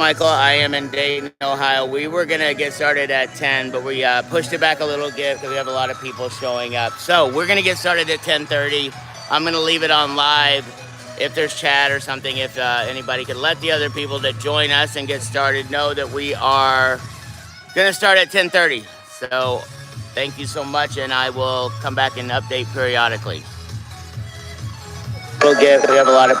Michael. I am in Dayton, Ohio. We were going to get started at 10, but we pushed it back a little bit because we have a lot of people showing up. So we're going to get started at 10:30. I'm going to leave it on live if there's chat or something. If anybody could let the other people that join us and get started know that we are going to start at 10:30. So thank you so much, and I will come back and update periodically. We have a lot of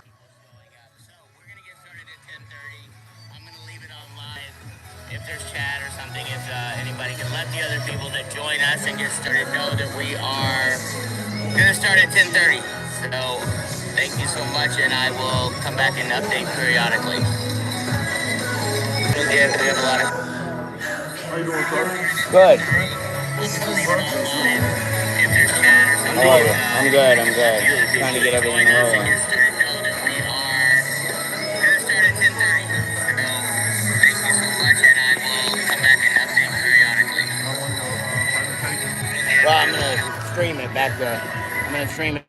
if there's chat or something, if anybody can let the other people that join us and get started know that we are going to start at 10:30. So thank you so much, and I will come back and update periodically. We have a lot of. How you doing, sir? Good. This is fun. I'm good. Trying to get everything rolling. Well, I'm gonna stream it back there. I'm gonna stream it.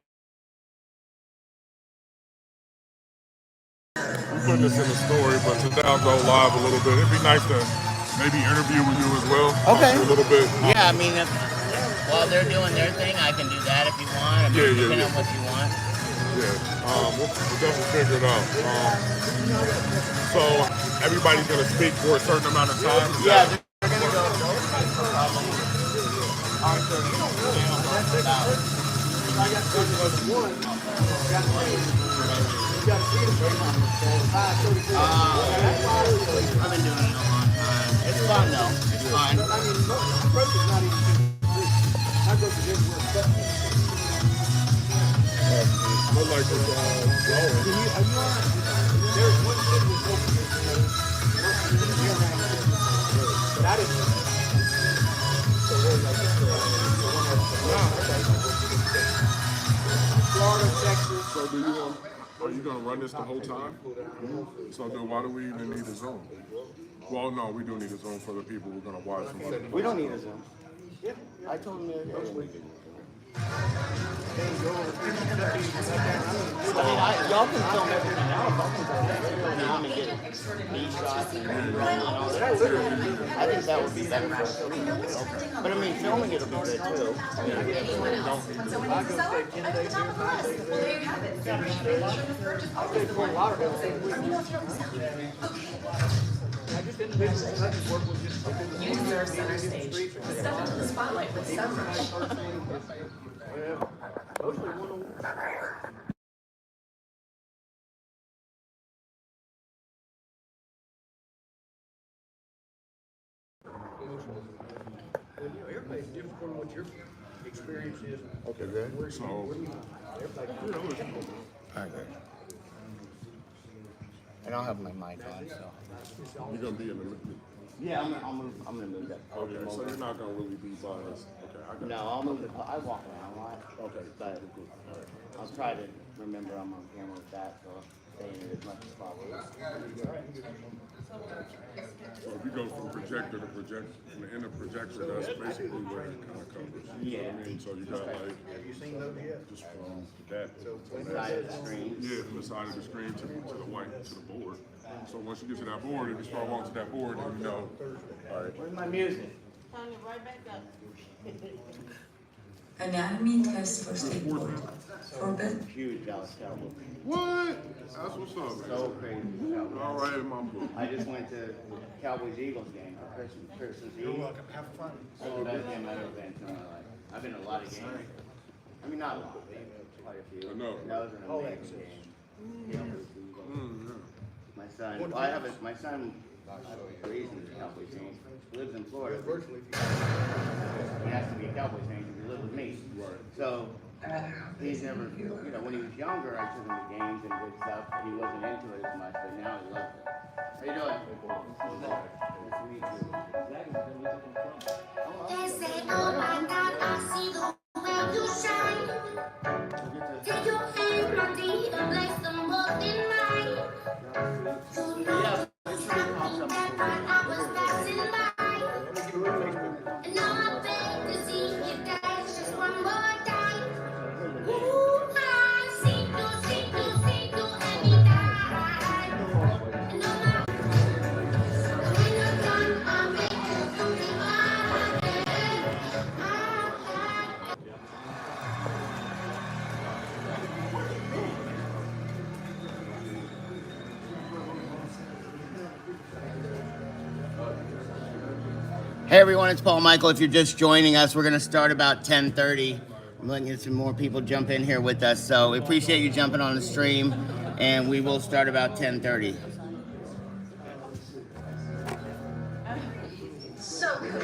I'm putting this in the story, but today I'll go live a little bit. It'd be nice to maybe interview with you as well. Okay. A little bit. Yeah, I mean, while they're doing their thing, I can do that if you want. I mean, depending on what you want. Yeah. We'll definitely figure it out. So everybody's gonna speak for a certain amount of time. Yeah. They're gonna go probably. I've been doing it a long time. It's fun though. It's fun. I like this Florida, Texas. So are you going to run this the whole time? So then why do we even need a Zoom? Well, no, we do need a Zoom for the people who are going to watch. We don't need a Zoom. Yeah, I told them the other week. I mean, y'all can film everything else. I can film and get knee shots and all that. I think that would be better for us. But I mean, filming it'll be good too. I just didn't think that just work with just You deserve center stage. Step into the spotlight with SEMrush. Everybody's different from what your experience is. Okay, good. So, And I'll have my mic on, so. you're going to be in the... Yeah, I'm gonna move that. Okay, so you're not going to really be biased. Okay, I got No, I'll move it. I walk around a lot. Okay, But I'll try to remember I'm on camera with that, so I'll stay in it as much as possible. So if you go from projector to projector, from the end of projector, that's basically where it kind of covers. Yeah. I mean, so you got like, Have you seen those yet? just from that. Side of the screen. Yeah, from the side of the screen to the white, to the board. So once you get to that board, if you start walking to that board, then you know, all right. Where's my music? Turn it right back up. Anatomy test for skateboard. Forbid. Huge Dallas Cowboys. What? That's what's up, man. So crazy. All right, in my book. I just went to Cowboys Eagles game for Christmas Eve. You're welcome. Have fun. That's the best game I've ever been to in my life. I've been to a lot of games. I mean, not a lot, but quite a few. Enough. That was an amazing game. Cowboys Eagles. My son, my son raised in the Cowboys game. Lives in Florida. Virtually, He has to be a Cowboys fan because he lives with me. Right. So he's never, when he was younger, I took him to games and good stuff, but he wasn't into it as much, but now he loves it. How you doing? Nice to meet you. They say, oh my God, I see the way you shine. Take your hand, my dear, and place them both in mine. You know, something that night I was passing by. And now I beg to see you dance just one more time. Ooh, I see you anytime. And Hey everyone, it's Paul Mikel. If you're just joining us, we're going to start about 10:30. I'm letting some more people jump in here with us, so we appreciate you jumping on the stream, and we will start about 10:30. So good.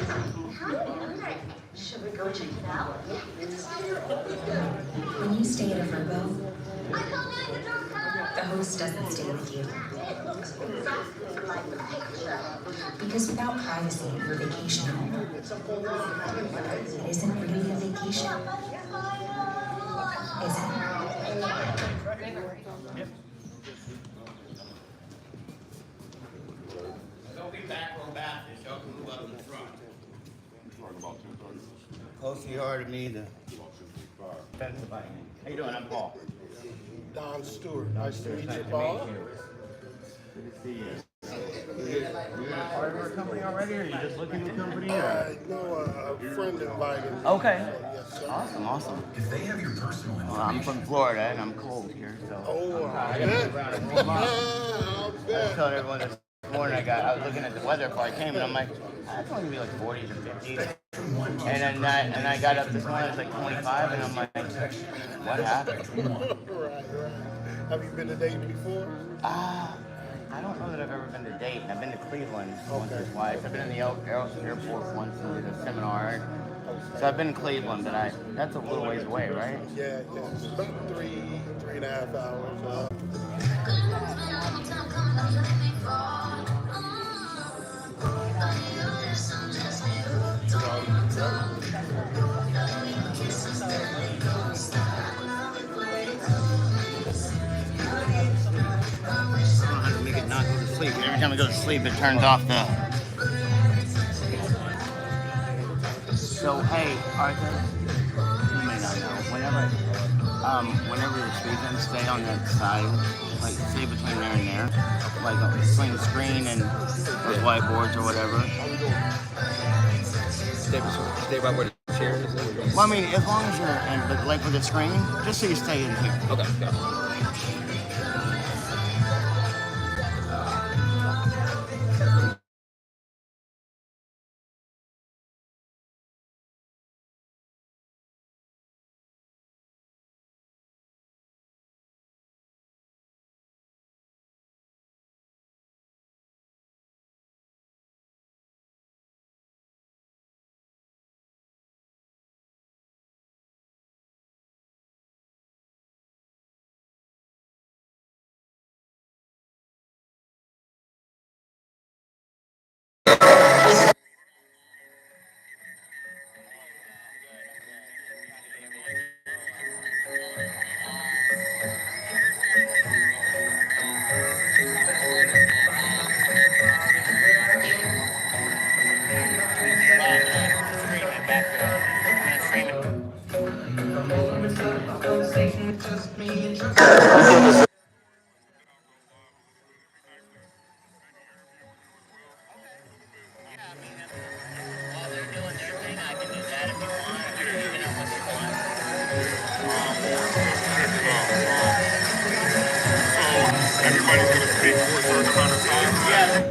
Should we go check it out? When you stay at a Vrbo, the host doesn't stay with you. Because without privacy in your vacation home, it isn't really a vacation, is it? Don't be back row Baptist. Y'all can move up in the front. Talking about 10:30. Close to your heart of me, the How you doing? I'm Paul. Don Stewart. Nice to meet you, Paul. Good to see you. You a part of our company already, or are you just looking at the company? I know a friend invited me. Okay. Yes, sir. Awesome. If they have your personal Well, information, I'm from Florida, and I'm cold here, so. Oh, I I gotta bet. move around and warm up. I'll I bet. told everyone this morning I was looking at the weather before I came, and I'm like, it's only gonna be like 40s or 50s. And then I got up this morning, it's like 25, and I'm like, what happened? Right. Have you been to Dayton before? I don't know that I've ever been to Dayton. I've been to Cleveland once or twice. I've been in the airport once and did a seminar. So I've been to Cleveland, but that's a little ways away, right? Yeah. It's about 3.5 hours. I don't know how to make it not go to sleep. Every time I go to sleep, it turns off the. So hey, Arthur, you may not know. Whenever you're speaking, stay on that side, like stay between there and there, like between the screen and those whiteboards or whatever. Stay right where the chair is. Well, I mean, as long as you're in, but like with the screen, just so you stay in here. Okay, got it. While they're doing their thing, I can do that if you want. Everybody's gonna speak for a certain amount of time.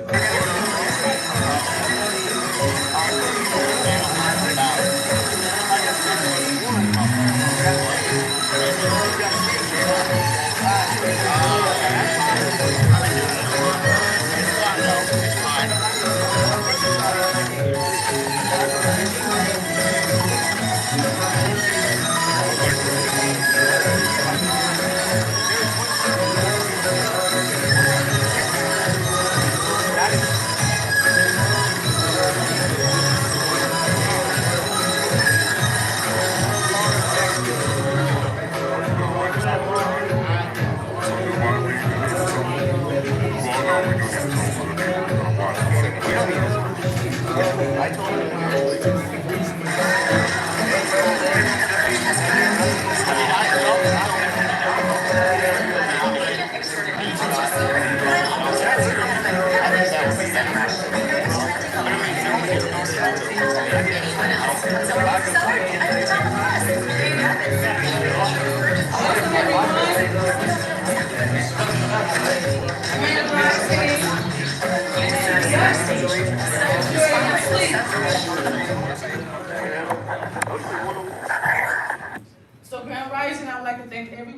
Please.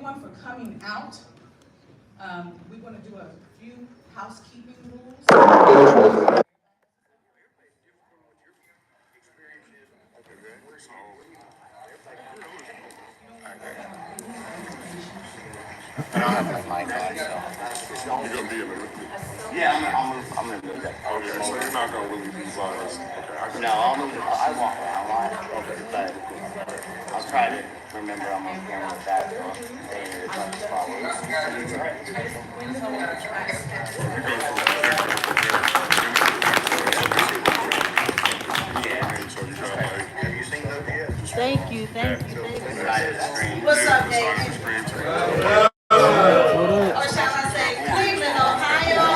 everyone for coming out. We're going to do a few housekeeping rules. I don't have my mic on, so. You're gonna be in the. Yeah, I'm gonna move that. Okay, so you're not gonna really be violent. Okay, I got No, I'll move it. I walk around a lot. Okay. But I'll try to remember I'm on camera with that. So and it's on the followers. So you got like. Have you seen those yet? Thank you, thank you, thank you. Side of the screen. What's up, Dave? Or shall I say Cleveland, Ohio,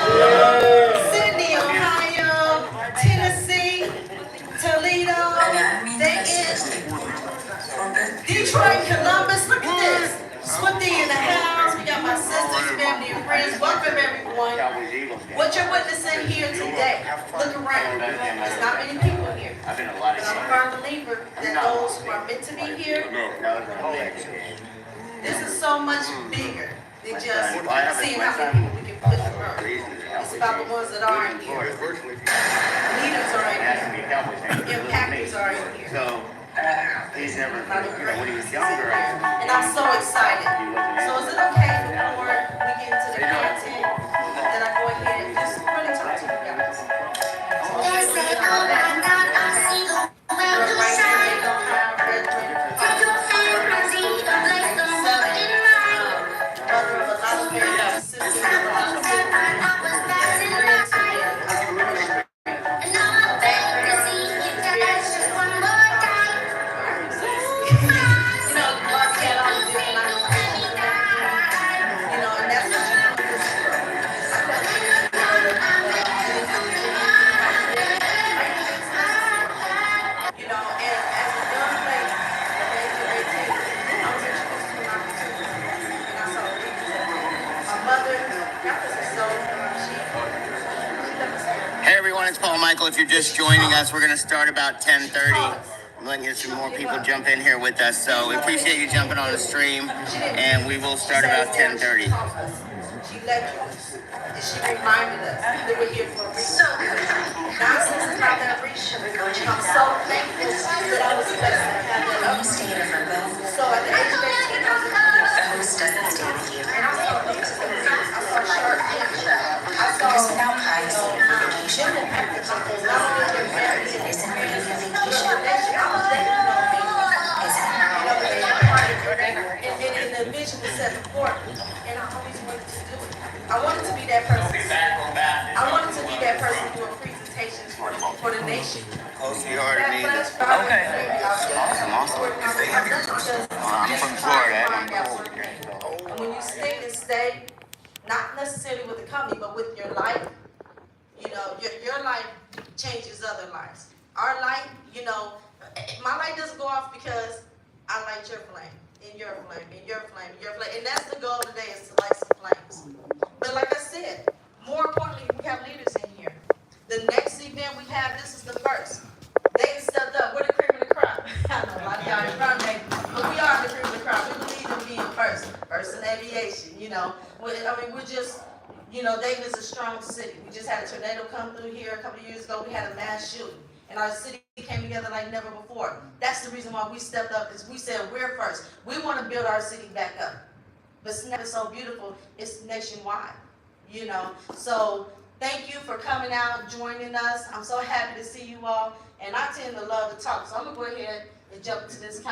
Sydney, Ohio, Tennessee, Toledo, Dayton, Detroit, Columbus. Look at this. Swifty in the house. We got my sisters, family, and friends. Welcome, everyone. What you're witnessing here today, look around. There's not many people here. I've been a lot But of I'm a firm believer that those who are meant to be here, this is so much bigger than just seeing how many people we can put in the room. It's about the ones that are in here. Leaders are in here. Impactors are in here. So he's never, when he was younger, And I'm so excited. So is it okay before we get into the content that I go ahead and just really talk to you guys? They say, oh my God, I see the way you shine. Take your hand, my dear, place them both in mine. Mother of a lot of very sisters and brothers. I was passing by. And now I'm back to see you dance just one more time. You know, God can't always do it like that. You know, and that's what you do. You know, and as a young lady, at the age of 18, I was introduced to an opportunity. And I saw leaders. My mother, that was a soul. She Hey everyone, it's Paul Mikel. If you're just joining us, we're going to start about 10:30. I'm letting get some more people jump in here with us, so we appreciate you jumping on the stream, and we will start about 10:30. She lectured us, and she reminded us that we're here for a reason. Nonsense about that reason. I'm so thankful that I was blessed to have that When you upbringing. stay in a Virgo, So at the age of 18, I was the host doesn't stay with you. and I saw pictures of me. I saw short pictures. I saw Because without privacy and vacation, gender pictures of me. Not only their marriage, it isn't really a their vacation. connection. I was dating on me. Is it? You know, they were part of your and the vision was set before me. And I always wanted to do it. I wanted to be that person. I wanted to be that person doing presentations for the nation. Close to your heart, That me. flash Okay. Awesome. I'm from Florida, and I'm cold here. And when you stick and stay, not necessarily with the company, but with your life, you know, your life changes other lives. Our light, you know, my light doesn't go off because I light your flame, and your flame, and your flame, and your flame. And that's the goal today, is to light some flames. But like I said, more importantly, we have leaders in here. The next event we have, this is the first. They stepped up. We're the cream of the crop. I know a lot of y'all in front of me, but we are the cream of the crop. We believe in being first in aviation, you know. I mean, we're just, you know, Dayton is a strong city. We just had a tornado come through here a couple of years ago. We had a mass shooting, and our city came together like never before. That's the reason why we stepped up, is we said we're first. We want to build our city back up. But SNAP is so beautiful, it's nationwide, you know. So thank you for coming out, joining us. I'm so happy to see you all. And I tend to love to talk, so I'm gonna go ahead and jump into this this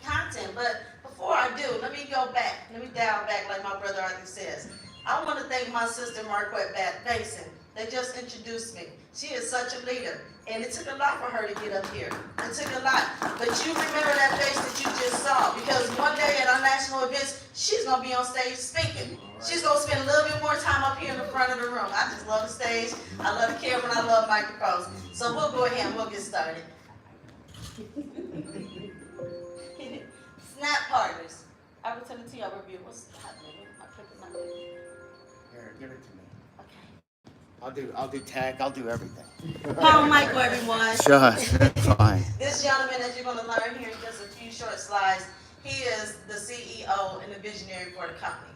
content. But before I do, let me go back. Let me dial back, like my brother Arthur says. I want to thank my sister Marquette Basin. They just introduced me. She is such a leader, and it took a lot for her to get up here. It took a lot. But you remember that face that you just saw, because one day at our national events, she's gonna be on stage speaking. She's gonna spend a little bit more time up here in the front of the room. I just love the stage. I love the camera, and I love microphones. So we'll go ahead and we'll get started. Snap partners. Opportunity overview. What's happening? My clip is not good. Here, give it to me. Okay. I'll do tech, I'll do everything. Paul Mikel, everyone. Shush, that's fine. This gentleman, as you're going to learn here in just a few short slides, He is the CEO and the visionary for the company.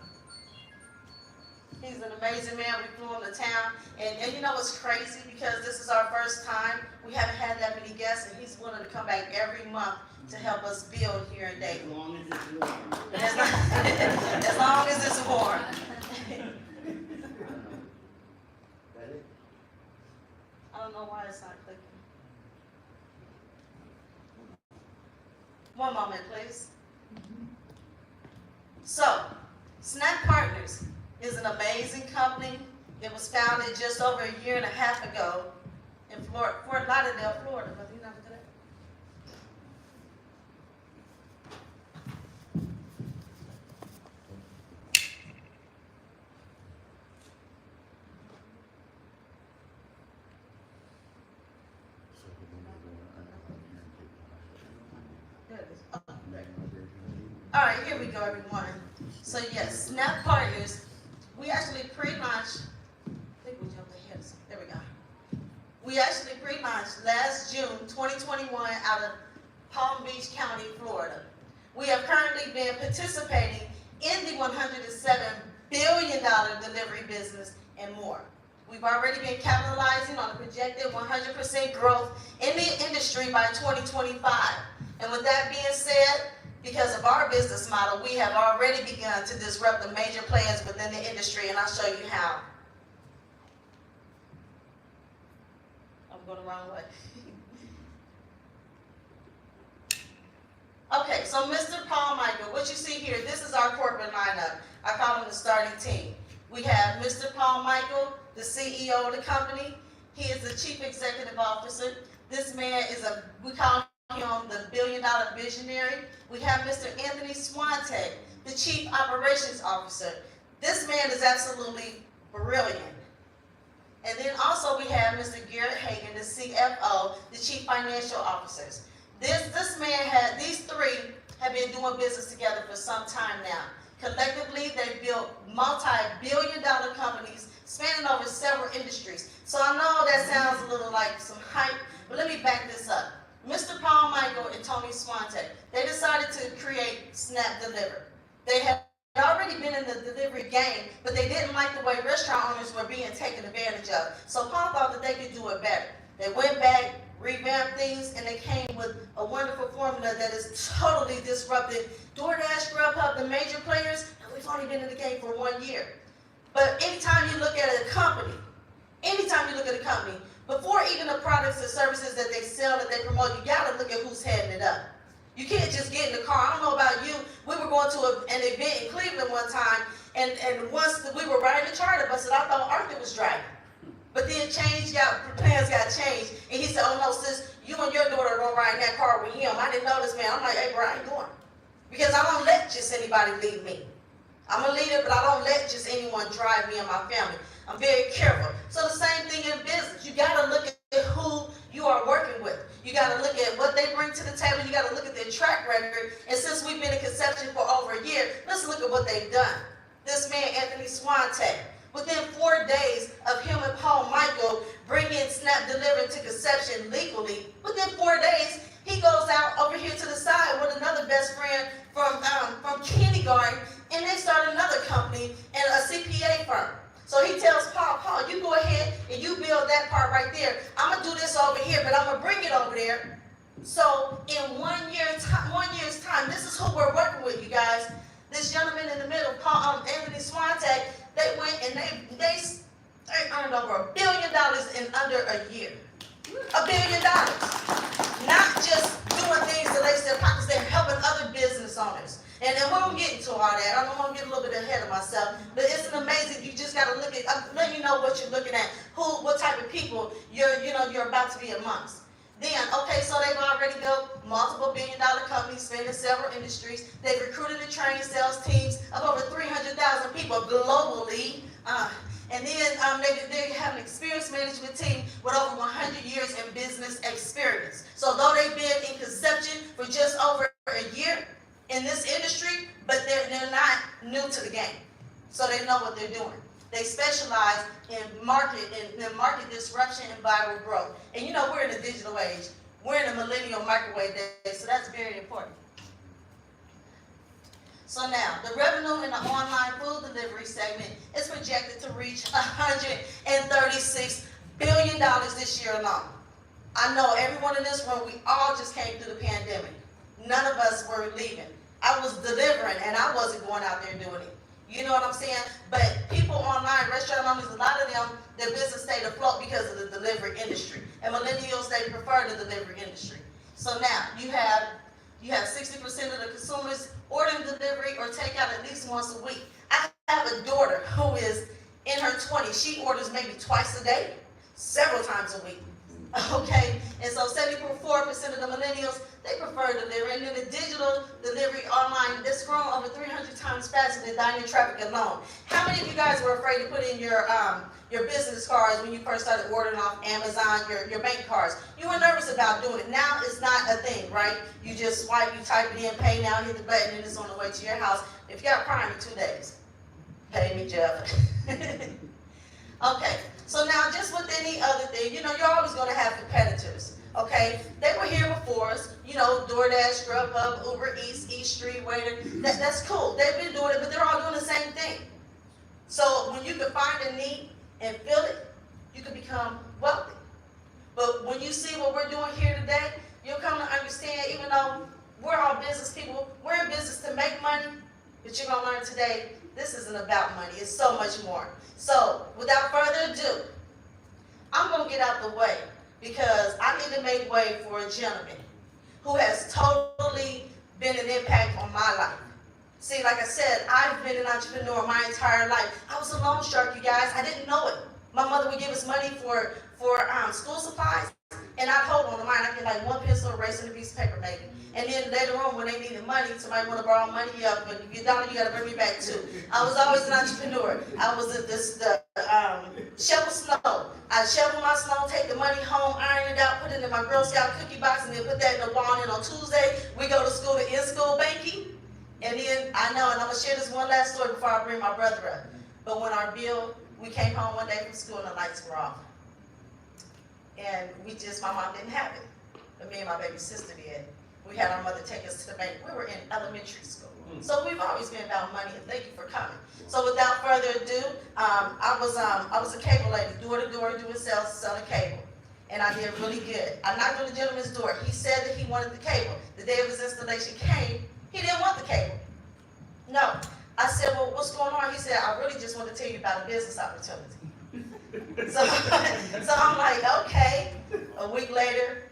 He's an amazing man. We flew him to town. And you know what's crazy? Because this is our first time, we haven't had that many guests, and he's willing to come back every month to help us build here in Dayton. As long as it's warm. As long as it's warm. I don't know why it's not clicking. One moment, please. So, Snap Partners is an amazing company. It was founded just over a year and a half ago in Fort Lauderdale, Florida. But you know that? All right, here we go, everyone. So yes, Snap Partners, we actually pre-launched, I think we jumped ahead. There we go. We actually pre-launched last June 2021 out of Palm Beach County, Florida. We have currently been participating in the $107 billion delivery business and more. We've already been capitalizing on the projected 100% growth in the industry by 2025. And with that being said, because of our business model, we have already begun to disrupt the major players within the industry, and I'll show you how. I'm going the wrong way. Okay, so Mr. Paul Mikel, what you see here, this is our corporate lineup. I call him the starting team. We have Mr. Paul Mikel, the CEO of the company. He is the Chief Executive Officer. This man is we call him the billion-dollar visionary. We have Mr. Anthony Swantek, the Chief Operations Officer. This man is absolutely brilliant. And then also we have Mr. Garrett Hagan, the CFO, the Chief Financial Officers. These three have been doing business together for some time now. Collectively, they've built multi-billion-dollar companies spanning over several industries. So I know that sounds a little like some hype, but let me back this up. Mr. Paul Mikel and Tony Swantek, they decided to create Snap Deliver. They had already been in the delivery game, but they didn't like the way restaurant owners were being taken advantage of. So Paul thought that they could do it better. They went back, revamped things, and they came with a wonderful formula that is totally disrupted DoorDash, Grubhub, the major players, and we've only been in the game for 1 year. But anytime you look at a company, before even the products and services that they sell, that they promote, you gotta look at who's heading it up. You can't just get in the car. I don't know about you. We were going to an event in Cleveland one time, and once we were riding the charter bus, and I thought Arthur was driving. But then plans got changed, and he said, "Oh no, sis, you and your daughter are gonna ride in that car with him." I didn't know this man. I'm like, "Hey, bro, I ain't going," because I don't let just anybody lead me. I'm a leader, but I don't let just anyone drive me and my family. I'm very careful. So the same thing in business. You gotta look at who you are working with. You gotta look at what they bring to the table. You gotta look at their track record. And since we've been in conception for over a year, let's look at what they've done. This man, Anthony Swantek, within 4 days of him and Paul Mikel bringing Snap Deliver to conception legally, within 4 days, he goes out over here to the side with another best friend from kindergarten, and they start another company and a CPA firm. So he tells Paul, you go ahead and you build that part right there. I'm going to do this over here, but I'm going to bring it over there. So in 1 year's time, this is who we're working with, you guys. This gentleman in the middle, Anthony Swantek, they went and they earned over $1 billion in under a year. $1 billion. Not just doing things to lace their pockets, they're helping other business owners. And we won't get into all that. I don't want to get a little bit ahead of myself. But it's an amazing, you just got to look at, let me know what you're looking at, what type of people you're about to be amongst. Then, okay, so they've already built multiple billion-dollar companies spanning several industries. They've recruited and trained sales teams of over 300,000 people globally. And then they have an experienced management team with over 100 years in business experience. So though they've been in conception for just over a year in this industry, but they're not new to the game. So they know what they're doing. They specialize in market disruption and viral growth. And you know, we're in a digital age. We're in a millennial microwave day, so that's very important. So now, the revenue in the online food delivery segment is projected to reach $136 billion this year alone. I know everyone in this room, we all just came through the pandemic. None of us were leaving. I was delivering and I wasn't going out there doing it. You know what I'm saying? But people online, restaurant owners, a lot of them, their business stayed afloat because of the delivery industry. And millennials, they prefer the delivery industry. So now, you have 60% of the consumers ordering delivery or takeout at least once a week. I have a daughter who is in her 20s. She orders maybe twice a day, several times a week. Okay, and so 74% of the millennials, they prefer delivery. And then the digital delivery online, that's grown over 300 times faster than dining traffic alone. How many of you guys were afraid to put in your business cards when you first started ordering off Amazon, your bank cards? You were nervous about doing it. Now it's not a thing, right? You just swipe, you type it in, pay now, hit the button, and it's on the way to your house. If you got Prime in 2 days, pay me, Jeff. Okay, so now just with any other thing, you know, you're always going to have competitors, okay? They were here before us, you know, DoorDash, Grubhub, Uber Eats, Eat Street, Waiter. That's cool. They've been doing it, but they're all doing the same thing. So when you can find a need and fill it, you can become wealthy. But when you see what we're doing here today, you'll come to understand, even though we're all business people, we're in business to make money, but you're going to learn today, this isn't about money. It's so much more. So, without further ado, I'm going to get out the way because I need to make way for a gentleman who has totally been an impact on my life. See, like I said, I've been an entrepreneur my entire life. I was a loan shark, you guys. I didn't know it. My mother would give us money for school supplies, and I'd hold on to mine. I'd get like one pencil, eraser, and a piece of paper, maybe. And then later on, when they needed money, somebody want to borrow money, but if you don't, you got to bring me back too. I was always an entrepreneur. I was the shovel snow. I'd shovel my snow, take the money home, iron it out, put it in my Girl Scout cookie box, and then put that in the wall. And on Tuesday, we go to school to in-school banking. And then, I know, and I'm going to share this one last story before I bring my brother up. But when our bill, we came home one day from school and the lights were off. And my mom didn't have it. But me and my baby sister did. We had our mother take us to the bank. We were in elementary school. So we've always been about money, and thank you for coming. So without further ado, I was a cable lady, door to door, doing sales, selling cable. And I did really good. I knocked on the gentleman's door. He said that he wanted the cable. The day of his installation came, he didn't want the cable. No. I said, well, what's going on? He said, I really just want to tell you about a business opportunity. So I'm like, okay. A week later,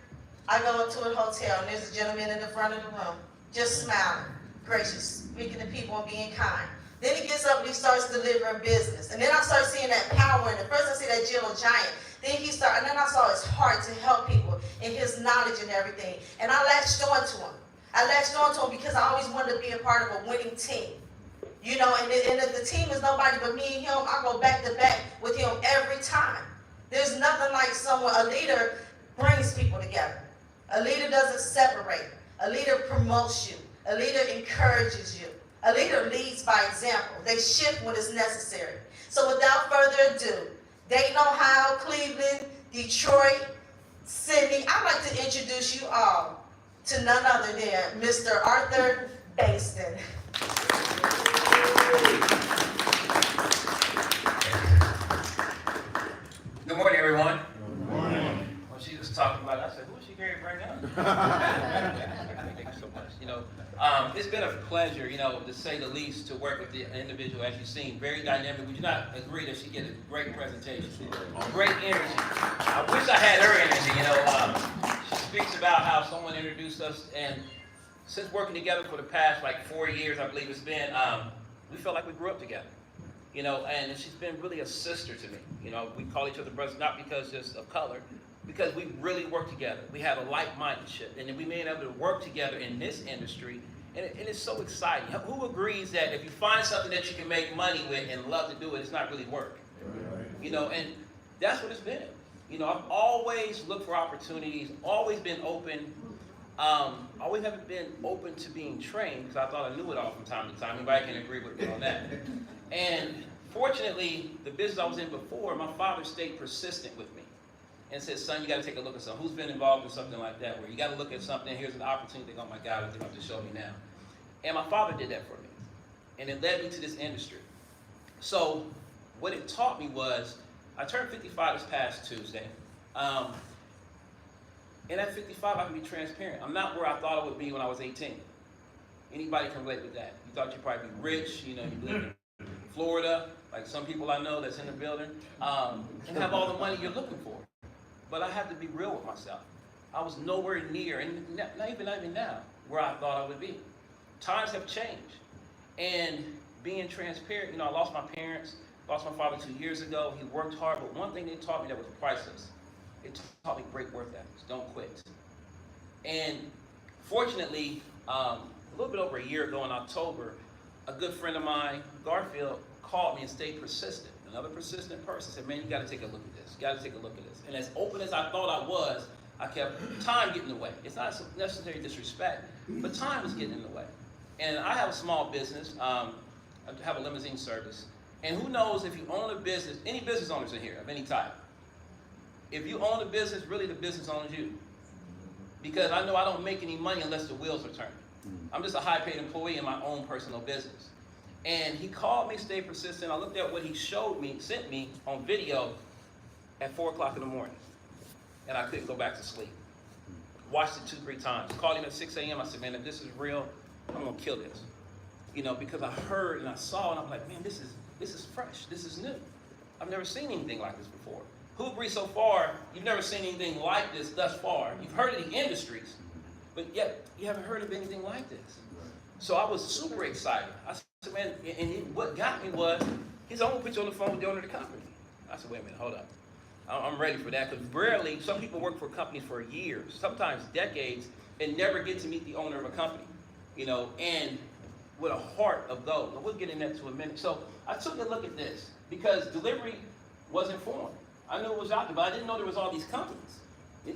I go up to a hotel, and there's a gentleman in the front of the room, just smiling, gracious, speaking to people and being kind. Then he gets up and he starts delivering business. And then I start seeing that power in it. First I see that gentle giant. And then I saw his heart to help people and his knowledge and everything. And I latched on to him. I latched on to him because I always wanted to be a part of a winning team. You know, and if the team is nobody but me and him, I go back to back with him every time. There's nothing like a leader brings people together. A leader doesn't separate. A leader promotes you. A leader encourages you. A leader leads by example. They shift when it's necessary. So without further ado, Dayton, Ohio, Cleveland, Detroit, Sydney, I'd like to introduce you all to none other than Mr. Arthur Bankston. Good morning, everyone. Good morning. When she was talking about it, I said, who is she going to bring up? Thank you so much. You know, it's been a pleasure, you know, to say the least, to work with the individual, as you've seen, very dynamic. We do not agree that she gets a great presentation, great energy. I wish I had her energy, you know. She speaks about how someone introduced us, and since working together for the past, 4 years, I believe it's been, we felt like we grew up together. You know, and she's been really a sister to me. You know, we call each other brothers not because just of color, because we really work together. We have a like-mindedship, and we been able to work together in this industry, and it is so exciting. Who agrees that if you find something that you can make money with and love to do it, it's not really work? You know, and that's what it's been. You know, I've always looked for opportunities, always been open. Always haven't been open to being trained because I thought I knew it all from time to time. Anybody can agree with me on that. And fortunately, the business I was in before, my father stayed persistent with me and said, son, you got to take a look at something. Who's been involved in something like that where you got to look at something, here's an opportunity, oh my God, they're going to show me now. And my father did that for me. And it led me to this industry. So what it taught me was, I turned 55 this past Tuesday. And at 55, I can be transparent. I'm not where I thought I would be when I was 18. Anybody can relate with that. You thought you'd probably be rich, you live in Florida, like some people I know that's in the building, and have all the money you're looking for. But I had to be real with myself. I was nowhere near, and not even now, where I thought I would be. Times have changed. And being transparent, I lost my parents, lost my father 2 years ago. He worked hard, but one thing they taught me that was priceless. It taught me great work ethics. Don't quit. And fortunately, a little bit over a year ago in October, a good friend of mine, Garfield, called me and stayed persistent. Another persistent person said, man, you got to take a look at this. You got to take a look at this. And as open as I thought I was, I kept time getting in the way. It's not necessarily disrespect, but time was getting in the way. And I have a small business. I have a limousine service. And who knows if you own a business, any business owners in here of any type, if you own a business, really the business owns you. Because I know I don't make any money unless the wheels are turning. I'm just a high-paid employee in my own personal business. And he called me, stayed persistent. I looked at what he sent me on video at 4 o'clock in the morning. And I couldn't go back to sleep. Watched it 2-3 times. Called him at 6 a.m. I said, man, if this is real, I'm gonna kill this. Because I heard and I saw and I'm like, man, this is fresh. This is new. I've never seen anything like this before. Who agrees so far, you've never seen anything like this thus far. You've heard of the industries, but yet you haven't heard of anything like this. So I was super excited. I said, man, and what got me was, he said, I'm gonna put you on the phone with the owner of the company. I said, wait a minute, hold up. I'm ready for that, because rarely, some people work for companies for years, sometimes decades, and never get to meet the owner of a company, and with a heart of gold. And we'll get into that in a minute. So I took a look at this, because delivery wasn't formed. I knew it was out there, but I didn't know there was all these companies.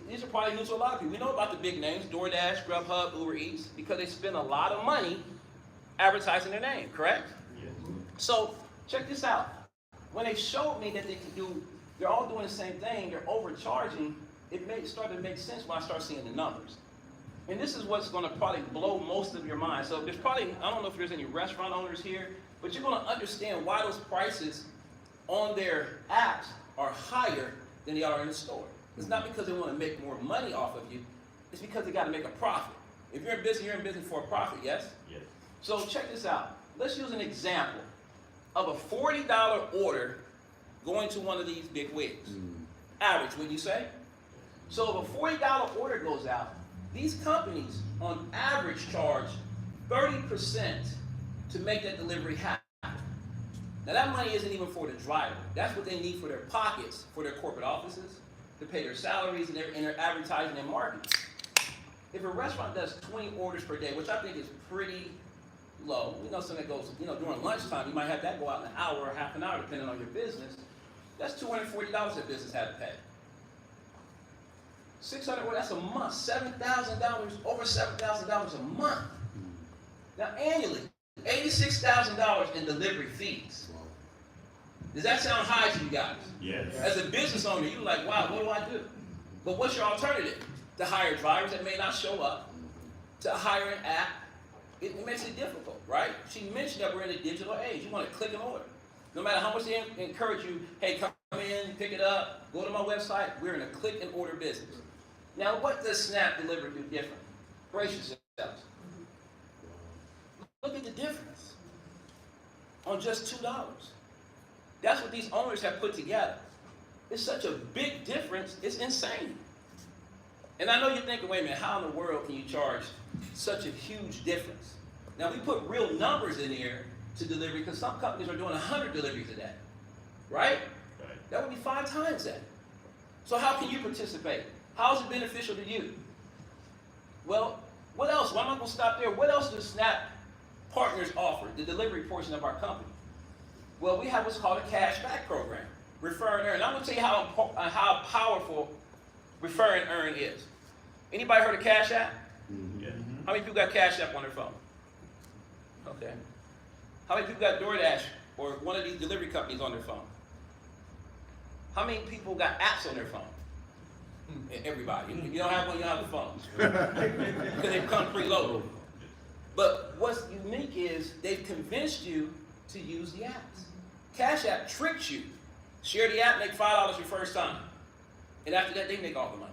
These are probably new to a lot of people. We know about the big names, DoorDash, Grubhub, Uber Eats, because they spend a lot of money advertising their name, correct? Yes. So check this out. When they showed me that they're all doing the same thing, they're overcharging, it started to make sense when I started seeing the numbers. And this is what's gonna probably blow most of your mind. So there's probably, I don't know if there's any restaurant owners here, but you're gonna understand why those prices on their apps are higher than they are in the store. It's not because they want to make more money off of you. It's because they got to make a profit. If you're in business, you're in business for a profit, yes? Yes. So check this out. Let's use an example of a $40 order going to one of these big wigs. Average, would you say? So if a $40 order goes out, these companies on average charge 30% to make that delivery happen. Now that money isn't even for the driver. That's what they need for their pockets, for their corporate offices, to pay their salaries and their advertising and marketing. If a restaurant does 20 orders per day, which I think is pretty low, something that goes, during lunchtime, you might have that go out in an hour or half an hour, depending on your business. That's $240 that business had to pay. 600, well, that's a month. $7,000, over $7,000 a month. Now annually, $86,000 in delivery fees. Does that sound high to you guys? Yes. As a business owner, you're like, wow, what do I do? But what's your alternative? To hire drivers that may not show up, to hire an app. It makes it difficult, right? She mentioned that we're in a digital age. You want to click and order. No matter how much they encourage you, hey, come in, pick it up, go to my website, we're in a click and order business. Now, what does Snap Delivery do different? Brace yourselves. Look at the difference on just $2. That's what these owners have put together. It's such a big difference, it's insane. And I know you're thinking, wait a minute, how in the world can you charge such a huge difference? Now we put real numbers in here to delivery because some companies are doing 100 deliveries a day, right? That would be 5 times that. So how can you participate? How is it beneficial to you? Well, what else? Well, I'm not gonna stop there. What else does Snap Partners offer, the delivery portion of our company? Well, we have what's called a cash back program, Refer and Earn. I'm going to tell you how powerful Refer and Earn is. Anybody heard of Cash App? Yeah. How many people got Cash App on their phone? Okay. How many people got DoorDash or one of these delivery companies on their phone? How many people got apps on their phone? Everybody. If you don't have one, you don't have a phone. Because they come preloaded. But what's unique is they've convinced you to use the apps. Cash App tricks you. Share the app, make $5 your first time. And after that, they make all the money.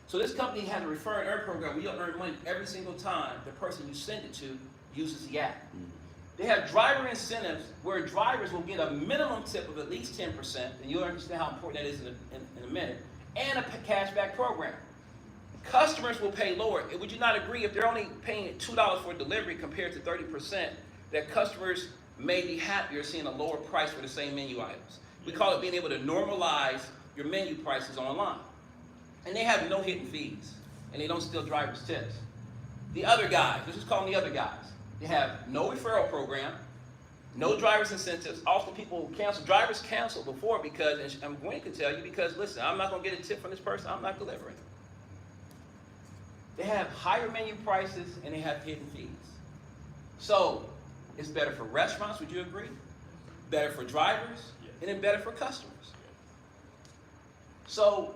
So this company has a refer and earn program where you'll earn money every single time the person you send it to uses the app. They have driver incentives where drivers will get a minimum tip of at least 10%, and you'll understand how important that is in a minute, and a cashback program. Customers will pay lower. Would you not agree if they're only paying $2 for delivery compared to 30%, that customers may be happier seeing a lower price for the same menu items? We call it being able to normalize your menu prices online. And they have no hidden fees, and they don't steal drivers' tips. The other guys, let's just call them the other guys. They have no referral program, no driver's incentives. Often people cancel, drivers cancel before because, and I'm going to tell you because, listen, I'm not going to get a tip from this person, I'm not delivering. They have higher menu prices and they have hidden fees. So it's better for restaurants, would you agree? Better for drivers, and then better for customers. So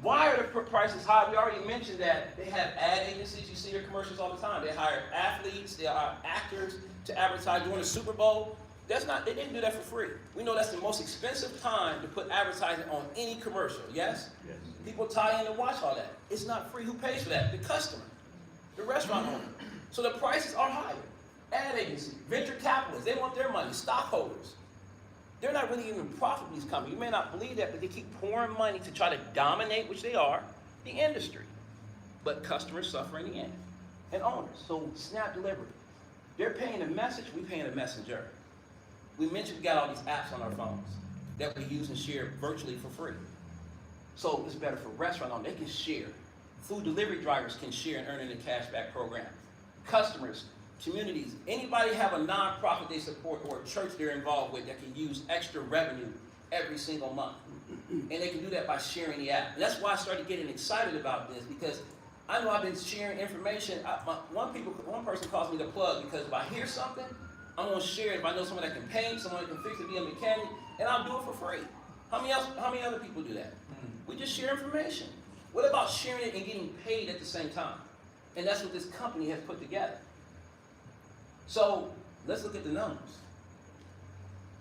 why are the prices high? We already mentioned that they have ad agencies. You see their commercials all the time. They hire athletes, they hire actors to advertise during the Super Bowl. They didn't do that for free. We know that's the most expensive time to put advertising on any commercial, yes? Yes. People tie in and watch all that. It's not free. Who pays for that? The customer, the restaurant owner. So the prices are higher. Ad agency, venture capitalists, they want their money, stockholders. They're not really even profitable, these companies. You may not believe that, but they keep pouring money to try to dominate, which they are, the industry. But customers suffer in the end, and owners. So Snap Delivery, they're paying a message, we paying a messenger. We mentioned we got all these apps on our phones that we use and share virtually for free. So it's better for restaurant owners, they can share. Food delivery drivers can share and earn in the cashback program. Customers, communities, anybody have a nonprofit they support or a church they're involved with that can use extra revenue every single month. And they can do that by sharing the app. And that's why I started getting excited about this, because I know I've been sharing information. One person calls me the plug, because if I hear something, I'm gonna share it. If I know someone that can paint, someone that can fix it, be a mechanic, and I'll do it for free. How many other people do that? We just share information. What about sharing it and getting paid at the same time? And that's what this company has put together. So let's look at the numbers.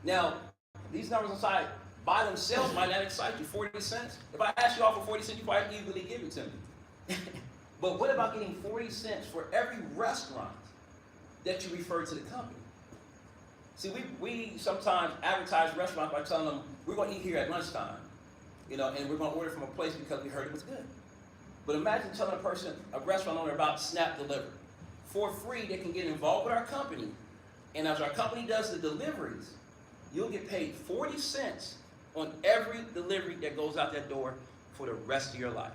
Now, these numbers inside by themselves might not excite you. 40 cents. If I ask you all for 40 cents, you probably easily give it to me. But what about getting 40 cents for every restaurant that you refer to the company? See, we sometimes advertise restaurants by telling them, we're going to eat here at lunchtime, and we're going to order from a place because we heard it was good. But imagine telling a restaurant owner about Snap Delivery. For free, they can get involved with our company. And as our company does the deliveries, you'll get paid 40 cents on every delivery that goes out that door for the rest of your life.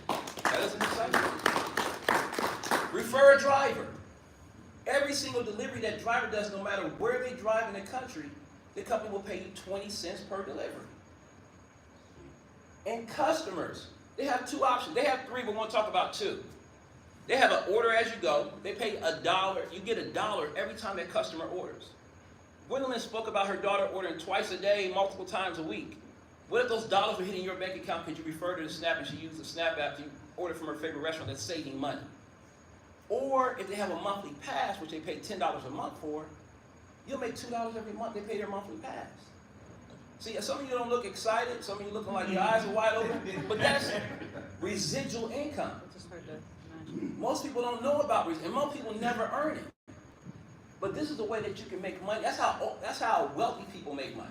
That is exciting. Refer a driver. Every single delivery that driver does, no matter where they drive in the country, the company will pay you 20 cents per delivery. And customers, they have two options. They have three, but we're going to talk about two. They have an order as you go. They pay $1. You get $1 every time that customer orders. Gwendolyn spoke about her daughter ordering twice a day, multiple times a week. What if those dollars were hitting your bank account because you referred her to Snap and she used the Snap app to order from her favorite restaurant? That's saving money. Or if they have a monthly pass, which they pay $10 a month for, you'll make $2 every month. They pay their monthly pass. See, some of you don't look excited. Some of you looking like your eyes are wide open. But that's residual income. Most people don't know about residual, and most people never earn it. But this is the way that you can make money. That's how wealthy people make money.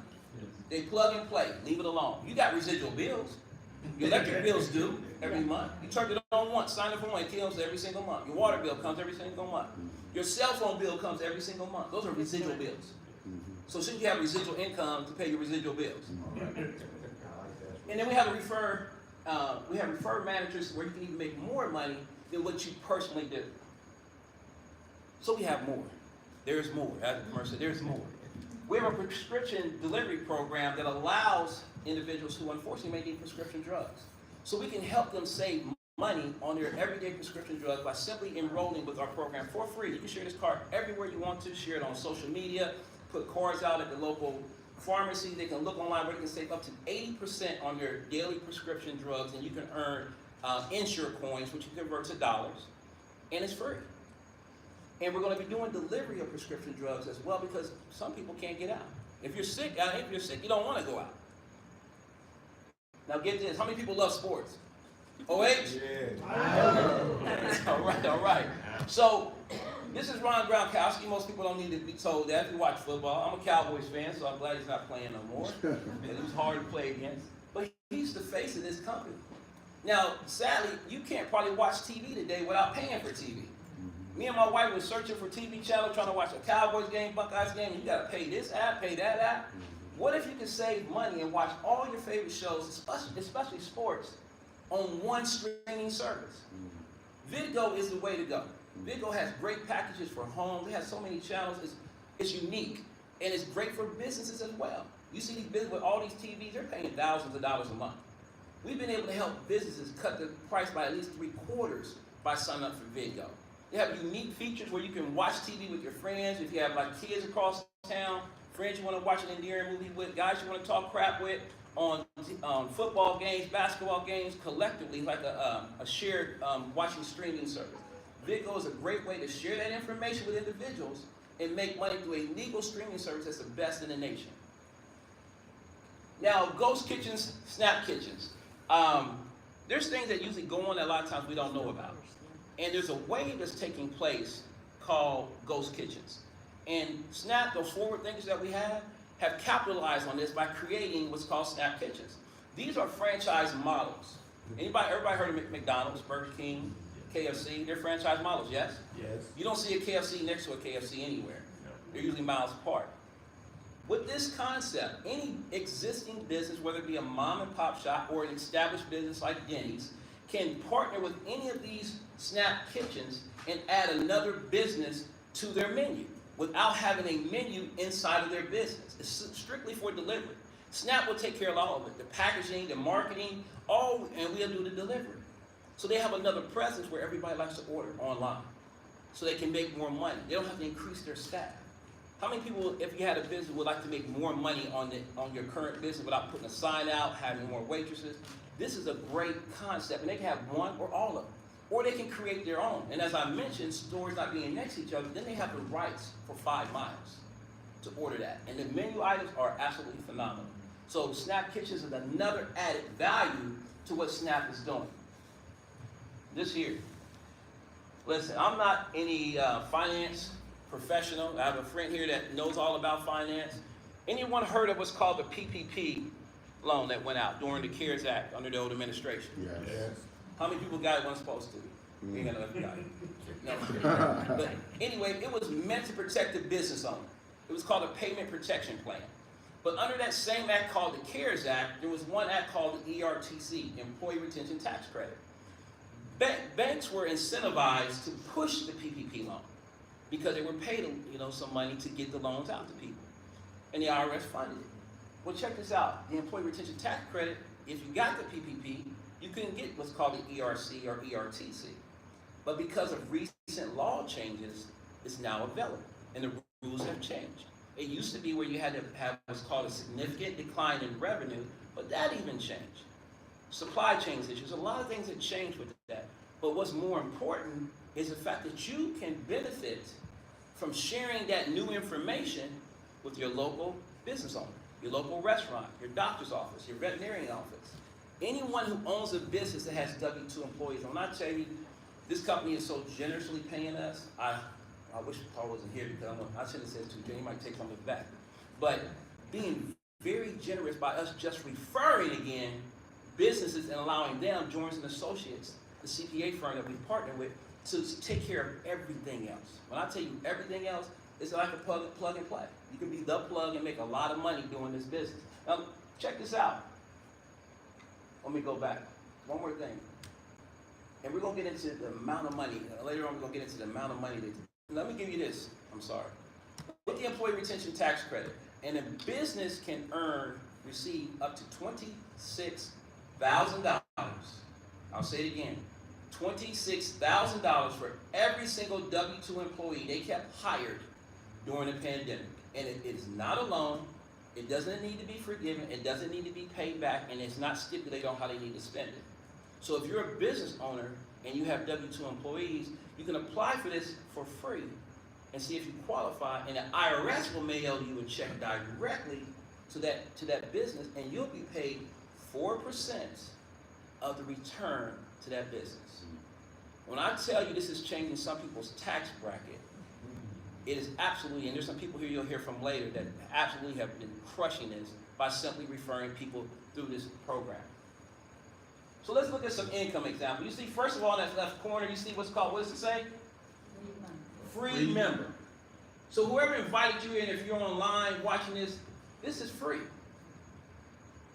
They plug and play, leave it alone. You got residual bills. Your electric bills due every month. You turn it on once, sign up for one, it comes every single month. Your water bill comes every single month. Your cell phone bill comes every single month. Those are residual bills. So shouldn't you have residual income to pay your residual bills? And then we have refer managers where you can even make more money than what you personally do. So we have more. There's more. As the commercial, there's more. We have a prescription delivery program that allows individuals who unfortunately may need prescription drugs. So we can help them save money on their everyday prescription drugs by simply enrolling with our program for free. You can share this card everywhere you want to, share it on social media, put cards out at the local pharmacy. They can look online where they can save up to 80% on their daily prescription drugs, and you can earn Insure coins, which you convert to dollars. and it's free. And we're going to be doing delivery of prescription drugs as well because some people can't get out. If you're sick, you don't want to go out. Now get this, how many people love sports? OH? Yeah. All right. So, this is Ron Gronkowski. Most people don't need to be told that if you watch football. I'm a Cowboys fan, so I'm glad he's not playing no more. It was hard to play against. But he's the face of this company. Now, sadly, you can't probably watch TV today without paying for TV. Me and my wife were searching for TV channel, trying to watch a Cowboys game, Buckeyes game, and you got to pay this app, pay that app. What if you could save money and watch all your favorite shows, especially sports, on one streaming service? Vidgo is the way to go. Vidgo has great packages for homes. It has so many channels. It's unique, and it's great for businesses as well. You see these businesses with all these TVs, they're paying thousands of dollars a month. We've been able to help businesses cut the price by at least 3/4 by signing up for Vidgo. They have unique features where you can watch TV with your friends. If you have like kids across town, friends you want to watch an endearing movie with, guys you want to talk crap with, on football games, basketball games, collectively, like a shared watching streaming service. Vidgo is a great way to share that information with individuals and make money through a legal streaming service that's the best in the nation. Now, ghost kitchens, snap kitchens. There's things that usually go on that a lot of times we don't know about. And there's a wave that's taking place called ghost kitchens. And Snap, the forward thinkers that we have capitalized on this by creating what's called Snap Kitchens. These are franchise models. Everybody heard of McDonald's, Burger King, KFC? They're franchise models, yes? Yes. You don't see a KFC next to a KFC anywhere. No. They're usually miles apart. With this concept, any existing business, whether it be a mom and pop shop or an established business like Denny's, can partner with any of these Snap Kitchens and add another business to their menu without having a menu inside of their business. It's strictly for delivery. Snap will take care of all of it, the packaging, the marketing, and we'll do the delivery. So they have another presence where everybody likes to order online, so they can make more money. They don't have to increase their staff. How many people, if you had a business, would like to make more money on your current business without putting a sign out, having more waitresses? This is a great concept, and they can have one or all of them. Or they can create their own. And as I mentioned, stores not being next to each other, then they have the rights for 5 miles to order that. And the menu items are absolutely phenomenal. So Snap Kitchens is another added value to what Snap is doing. This here. Listen, I'm not any finance professional. I have a friend here that knows all about finance. Anyone heard of what's called the PPP loan that went out during the CARES Act under the old administration? Yes. How many people got it when supposed to? We ain't got enough got it. No. But anyway, it was meant to protect the business owner. It was called a payment protection plan. But under that same act called the CARES Act, there was one act called the ERTC, Employee Retention Tax Credit. Banks were incentivized to push the PPP loan because they were paid some money to get the loans out to people. And the IRS funded it. Well, check this out. The Employee Retention Tax Credit, if you got the PPP, you couldn't get what's called the ERC or ERTC. But because of recent law changes, it's now available, and the rules have changed. It used to be where you had to have what's called a significant decline in revenue, but that even changed. Supply chain issues, a lot of things have changed with that. But what's more important is the fact that you can benefit from sharing that new information with your local business owner, your local restaurant, your doctor's office, your veterinarian office. Anyone who owns a business that has W-2 employees, and when I tell you this company is so generously paying us, I wish Paul wasn't here because I should have said to Jay, he might take something back. But being very generous by us just referring again businesses and allowing them, Jones and Associates, the CPA firm that we partner with, to take care of everything else. When I tell you everything else, it's like a plug and play. You can be the plug and make a lot of money doing this business. Now, check this out. Let me go back. One more thing. And we're going to get into the amount of money. Later on, we're going to get into the amount of money. Let me give you this. I'm sorry. With the Employee Retention Tax Credit, and a business can receive up to $26,000. I'll say it again. $26,000 for every single W-2 employee they kept hired during the pandemic. And it is not a loan. It doesn't need to be forgiven. It doesn't need to be paid back. And it's not stipulated on how they need to spend it. So if you're a business owner and you have W-2 employees, you can apply for this for free and see if you qualify, and the IRS will mail you a check directly to that business, and you'll be paid 4% of the return to that business. When I tell you this is changing some people's tax bracket, it is absolutely, and there's some people here you'll hear from later that absolutely have been crushing this by simply referring people through this program. So let's look at some income examples. You see, first of all, in that left corner, you see what's called, what does it say? Free member. So whoever invited you in, if you're online watching this, this is free.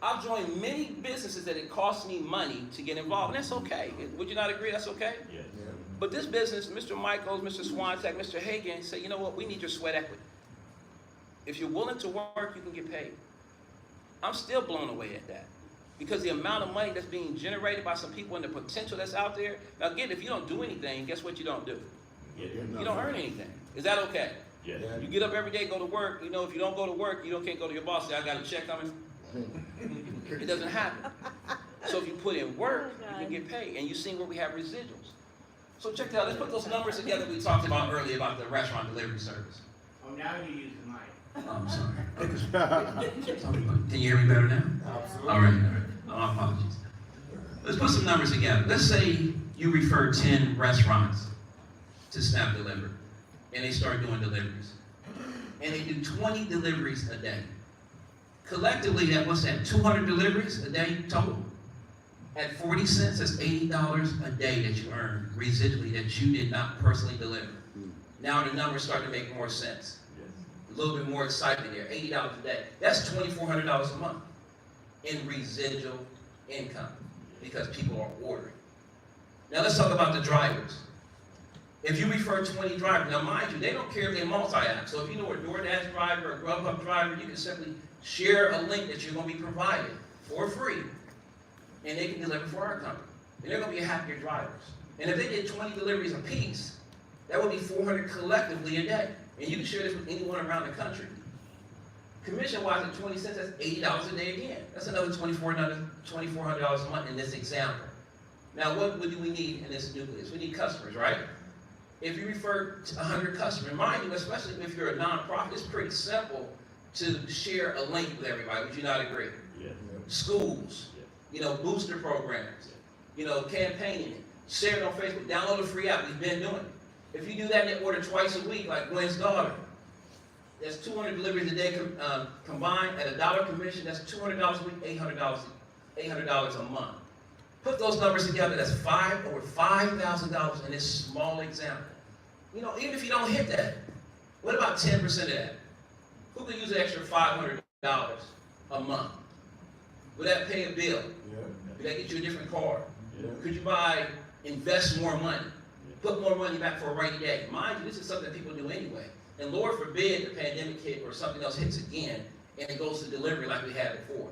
I've joined many businesses that it costs me money to get involved, and that's okay. Would you not agree that's okay? Yes. But this business, Mr. Michaels, Mr. Swantek, Mr. Hagan, say, you know what, we need your sweat equity. If you're willing to work, you can get paid. I'm still blown away at that. Because the amount of money that's being generated by some people and the potential that's out there. Now again, if you don't do anything, guess what you don't do? You don't earn anything. Is that okay? Yes. You get up every day, go to work. You know, if you don't go to work, you can't go to your boss and say, I got a check coming. It doesn't happen. So if you put in work, you can get paid. And you've seen where we have residuals. So check that out. Let's put those numbers together we talked about earlier about the restaurant delivery service. Oh, now you use the mic. Oh, I'm sorry. Can you hear me better now? Absolutely. All right. My apologies. Let's put some numbers together. Let's say you refer 10 restaurants to Snap Deliver, and they start doing deliveries. And they do 20 deliveries a day. Collectively, what's that, 200 deliveries a day total? At 40 cents, that's $80 a day that you earn residually that you did not personally deliver. Now the numbers start to make more sense. A little bit more excitement there, $80 a day. That's $2,400 a month in residual income because people are ordering. Now let's talk about the drivers. If you refer 20 drivers, now mind you, they don't care if they're multi-app. So if you know a DoorDash driver or a Grubhub driver, you can simply share a link that you're going to be provided for free, and they can deliver for our company. And they're going to be happier drivers. And if they did 20 deliveries a piece, that would be 400 collectively a day. And you can share this with anyone around the country. Commission-wise, at 20 cents, that's $80 a day again. That's another $2,400 a month in this example. Now, what do we need in this nucleus? We need customers, right? If you refer to 100 customers, mind you, especially if you're a nonprofit, it's pretty simple to share a link with everybody. Would you not agree? Yeah. Schools, booster programs, campaigning it, share it on Facebook, download a free app. We've been doing it. If you do that and order twice a week, like Gwen's daughter, that's 200 deliveries a day combined at $1 commission. That's $200 a week, $800 a month. Put those numbers together. That's over $5,000 in this small example. Even if you don't hit that, what about 10% of that? Who could use an extra $500 a month? Would that pay a bill? Yeah. Would that get you a different car? Yeah. Could you invest more money? Put more money back for a rainy day. Mind you, this is something that people do anyway. And Lord forbid the pandemic hit or something else hits again and it goes to delivery like we had before.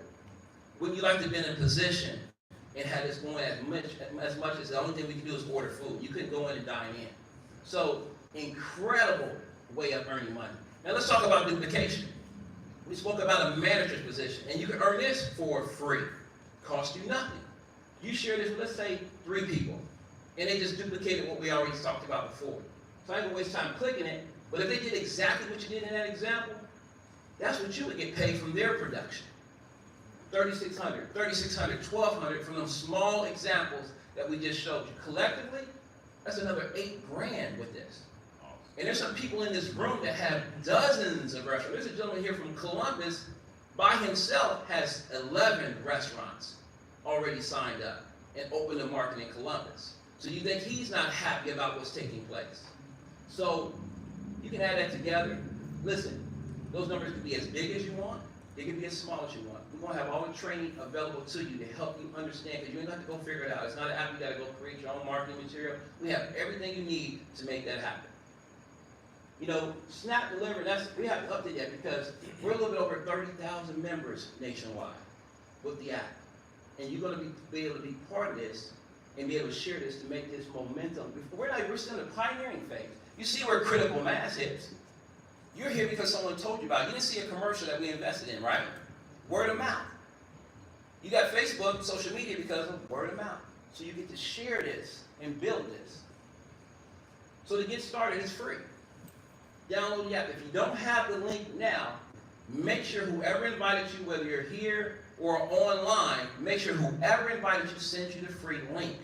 Wouldn't you like to have been in a position and had this going as much as the only thing we can do is order food? You couldn't go in and dine in. So, incredible way of earning money. Now let's talk about duplication. We spoke about a manager's position, and you can earn this for free. Cost you nothing. You share this with, let's say, 3 people, and they just duplicated what we already talked about before. So I ain't gonna waste time clicking it, but if they did exactly what you did in that example, that's what you would get paid from their production. $3,600, $3,600, $1,200 from those small examples that we just showed you. Collectively, that's another $8,000 with this. And there's some people in this room that have dozens of restaurants. There's a gentleman here from Columbus, by himself, has 11 restaurants already signed up and open the market in Columbus. So you think he's not happy about what's taking place. So you can add that together. Listen, those numbers can be as big as you want. They can be as small as you want. We're going to have all the training available to you to help you understand, because you ain't have to go figure it out. It's not an app you got to go create your own marketing material. We have everything you need to make that happen. Snap Deliver, we have to update that because we're a little bit over 30,000 members nationwide with the app. And you're going to be able to be part of this and be able to share this to make this momentum. We're still in the pioneering phase. You see where critical mass is. You're here because someone told you about it. You didn't see a commercial that we invested in, right? Word of mouth. You got Facebook, social media because of word of mouth. So you get to share this and build this. So to get started, it's free. Download the app. If you don't have the link now, make sure whoever invited you, whether you're here or online, make sure whoever invited you sends you the free link.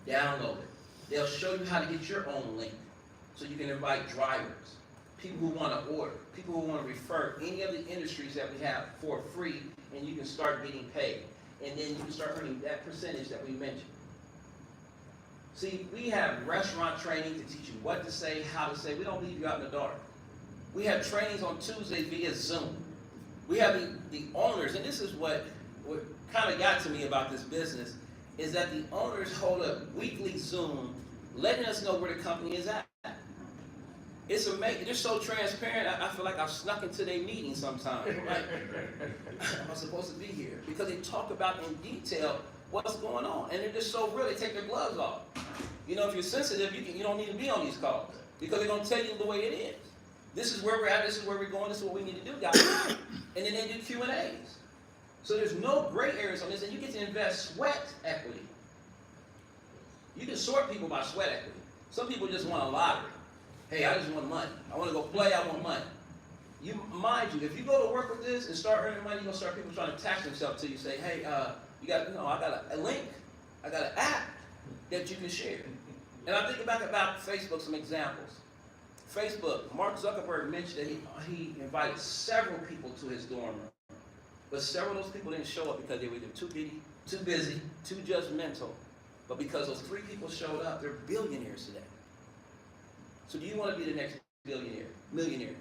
Download it. They'll show you how to get your own link so you can invite drivers, people who want to order, people who want to refer any of the industries that we have for free, and you can start getting paid. And then you can start earning that percentage that we mentioned. See, we have restaurant training to teach you what to say, how to say. We don't leave you out in the dark. We have trainings on Tuesdays via Zoom. We have the owners, and this is what kind of got to me about this business, is that the owners hold a weekly Zoom letting us know where the company is at. It's amazing. They're so transparent, I feel like I've snuck into their meeting sometimes. Right? I'm supposed to be here. Because they talk about in detail what's going on. And they're just so real, they take their gloves off. You know, if you're sensitive, you don't need to be on these calls. Because they're going to tell you the way it is. This is where we're at, this is where we're going, this is what we need to do, guys. And then they do Q&As. So there's no gray areas on this, and you get to invest sweat equity. You can sort people by sweat equity. Some people just want a lottery. Hey, I just want money. I want to go play, I want money. Mind you, if you go to work with this and start earning money, you're going to start people trying to attach themselves to you. Say, hey, I got a link. I got an app that you can share. And I think about Facebook, some examples. Facebook, Mark Zuckerberg mentioned that he invited several people to his dorm room. But several of those people didn't show up because they were either too busy, too judgmental. But because those 3 people showed up, they're billionaires today. So do you want to be the next billionaire, millionaire,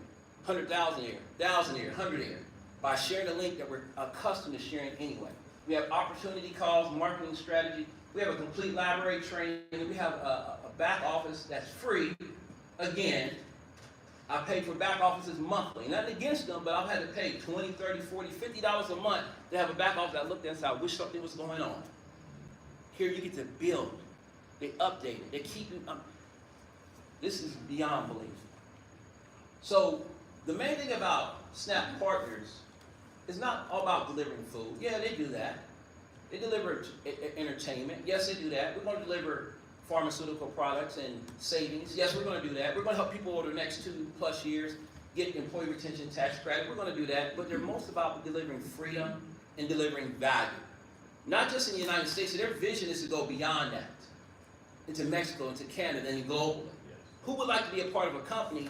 100,000-aire, 1,000-aire, 100-aire, by sharing a link that we're accustomed to sharing anyway? We have opportunity calls, marketing strategy. We have a complete library training. We have a back office that's free. Again, I pay for back offices monthly. Nothing against them, but I've had to pay $20, $30, $40, $50 a month to have a back office that I looked at and said, I wish something was going on. Here you get to build. They update it. They keep you. This is beyond belief. So the main thing about Snap Partners is not all about delivering food. Yeah, they do that. They deliver entertainment. Yes, they do that. We're going to deliver pharmaceutical products and savings. Yes, we're going to do that. We're going to help people over the next 2+ years get employee retention tax credit. We're going to do that. But they're most about delivering freedom and delivering value. Not just in the United States. Their vision is to go beyond that. Into Mexico, into Canada, and globally. Who would like to be a part of a company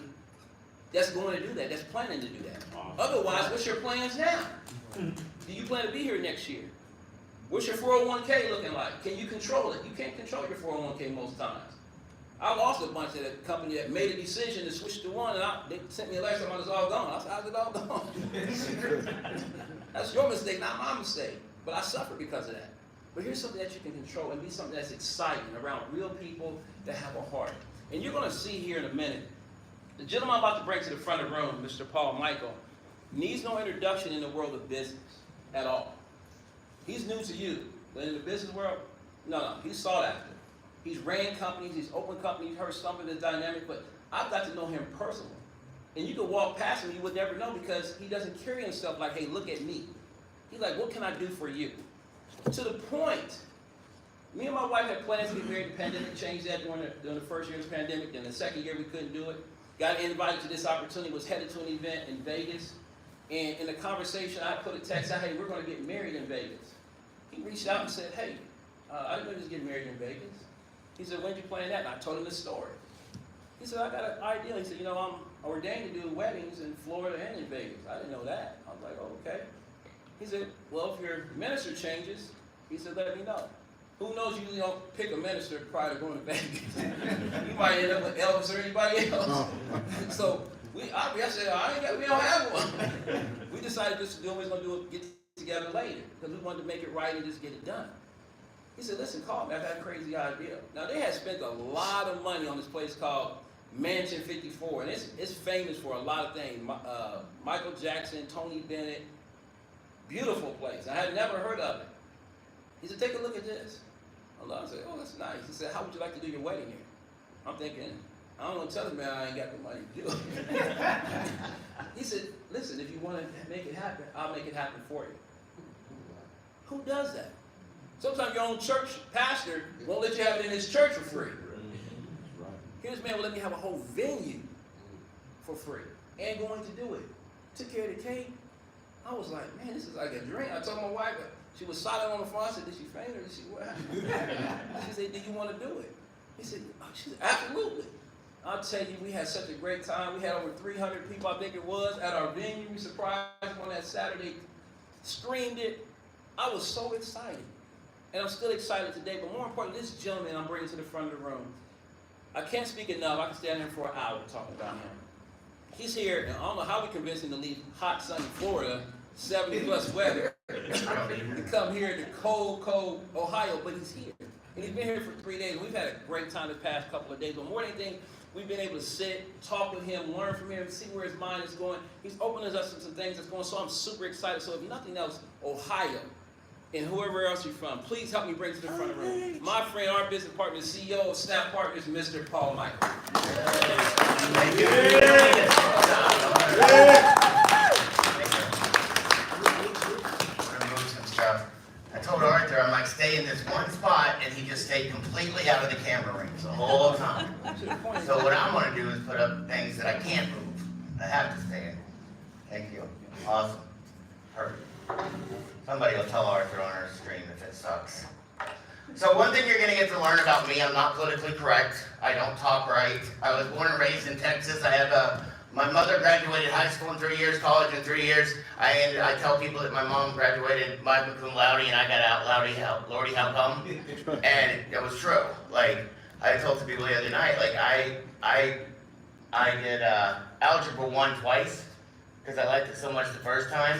that's going to do that, that's planning to do that? Otherwise, what's your plans now? Do you plan to be here next year? What's your 401k looking like? Can you control it? You can't control your 401k most times. I lost a bunch at a company that made a decision to switch to one, and they sent me a letter saying it's all gone. I said, how's it all gone? That's your mistake, not my mistake. But I suffered because of that. But here's something that you can control and be something that's exciting around real people that have a heart. And you're going to see here in a minute, the gentleman I'm about to bring to the front of the room, Mr. Paul Mikel, needs no introduction in the world of business at all. He's new to you, but in the business world, no, he's sought after. He's ran companies, he's opened companies, heard something that's dynamic, but I've got to know him personally. And you could walk past him, you would never know because he doesn't carry himself like, hey, look at me. He's like, what can I do for you? To the point, me and my wife had plans to get married. The pandemic changed that during the first year of the pandemic. Then the second year we couldn't do it. Got invited to this opportunity, was headed to an event in Vegas. And in the conversation, I put a text out, hey, we're going to get married in Vegas. He reached out and said, hey, I didn't know you was getting married in Vegas. He said, when did you plan that? And I told him the story. He said, I got an idea. He said, you know, I'm ordained to do weddings in Florida and in Vegas. I didn't know that. I was like, oh, okay. He said, well, if your minister changes, he said, let me know. Who knows, you don't pick a minister prior to going to Vegas. You might end up with Elvis or anybody else. So I said, we don't have one. We decided just to do what we was going to do, get together later, because we wanted to make it right and just get it done. He said, listen, call me. I've got a crazy idea. Now, they had spent a lot of money on this place called Mansion 54, and it's famous for a lot of things. Michael Jackson, Tony Bennett. Beautiful place. I had never heard of it. He said, take a look at this. I said, oh, that's nice. He said, how would you like to do your wedding here? I'm thinking, I don't want to tell this man I ain't got the money to do it. He said, listen, if you want to make it happen, I'll make it happen for you. Who does that? Sometimes your own church pastor won't let you have it in his church for free. Here's man will let me have a whole venue for free and going to do it. Took care of the cake. I was like, man, this is like a dream. I told my wife, she was silent on the phone. I said, did she faint or did she what happened? She said, do you want to do it? He said, oh, she said, absolutely. I'll tell you, we had such a great time. We had over 300 people, I think it was, at our venue. We surprised on that Saturday, streamed it. I was so excited. And I'm still excited today, but more importantly, this gentleman I'm bringing to the front of the room, I can't speak enough. I can stand here for an hour talking about him. He's here, and I don't know how we convinced him to leave hot, sunny Florida, 70-plus weather, to come here to cold, cold Ohio, but he's here. And he's been here for 3 days. We've had a great time the past couple of days, but more than anything, we've been able to sit, talk with him, learn from him, see where his mind is going. He's opening us up to some things that's going, so I'm super excited. So if nothing else, Ohio, and whoever else you're from, please help me bring to the front of the room. My friend, our business partner, CEO of Snap Partners, Mr. Paul Mikel. Thank you. I told Arthur, I'm like, stay in this one spot, and he just stayed completely out of the camera rings the whole time. So what I'm going to do is put up things that I can't move. I have to stay in. Thank you. Awesome. Perfect. Somebody will tell Arthur on our stream if it sucks. So one thing you're going to get to learn about me, I'm not politically correct. I don't talk right. I was born and raised in Texas. I have my mother graduated high school in 3 years, college in 3 years. I tell people that my mom graduated magna cum laude and I got out Lordy, how come? And it was true. Like, I told the people the other night, like, I did Algebra 1 twice because I liked it so much the first time.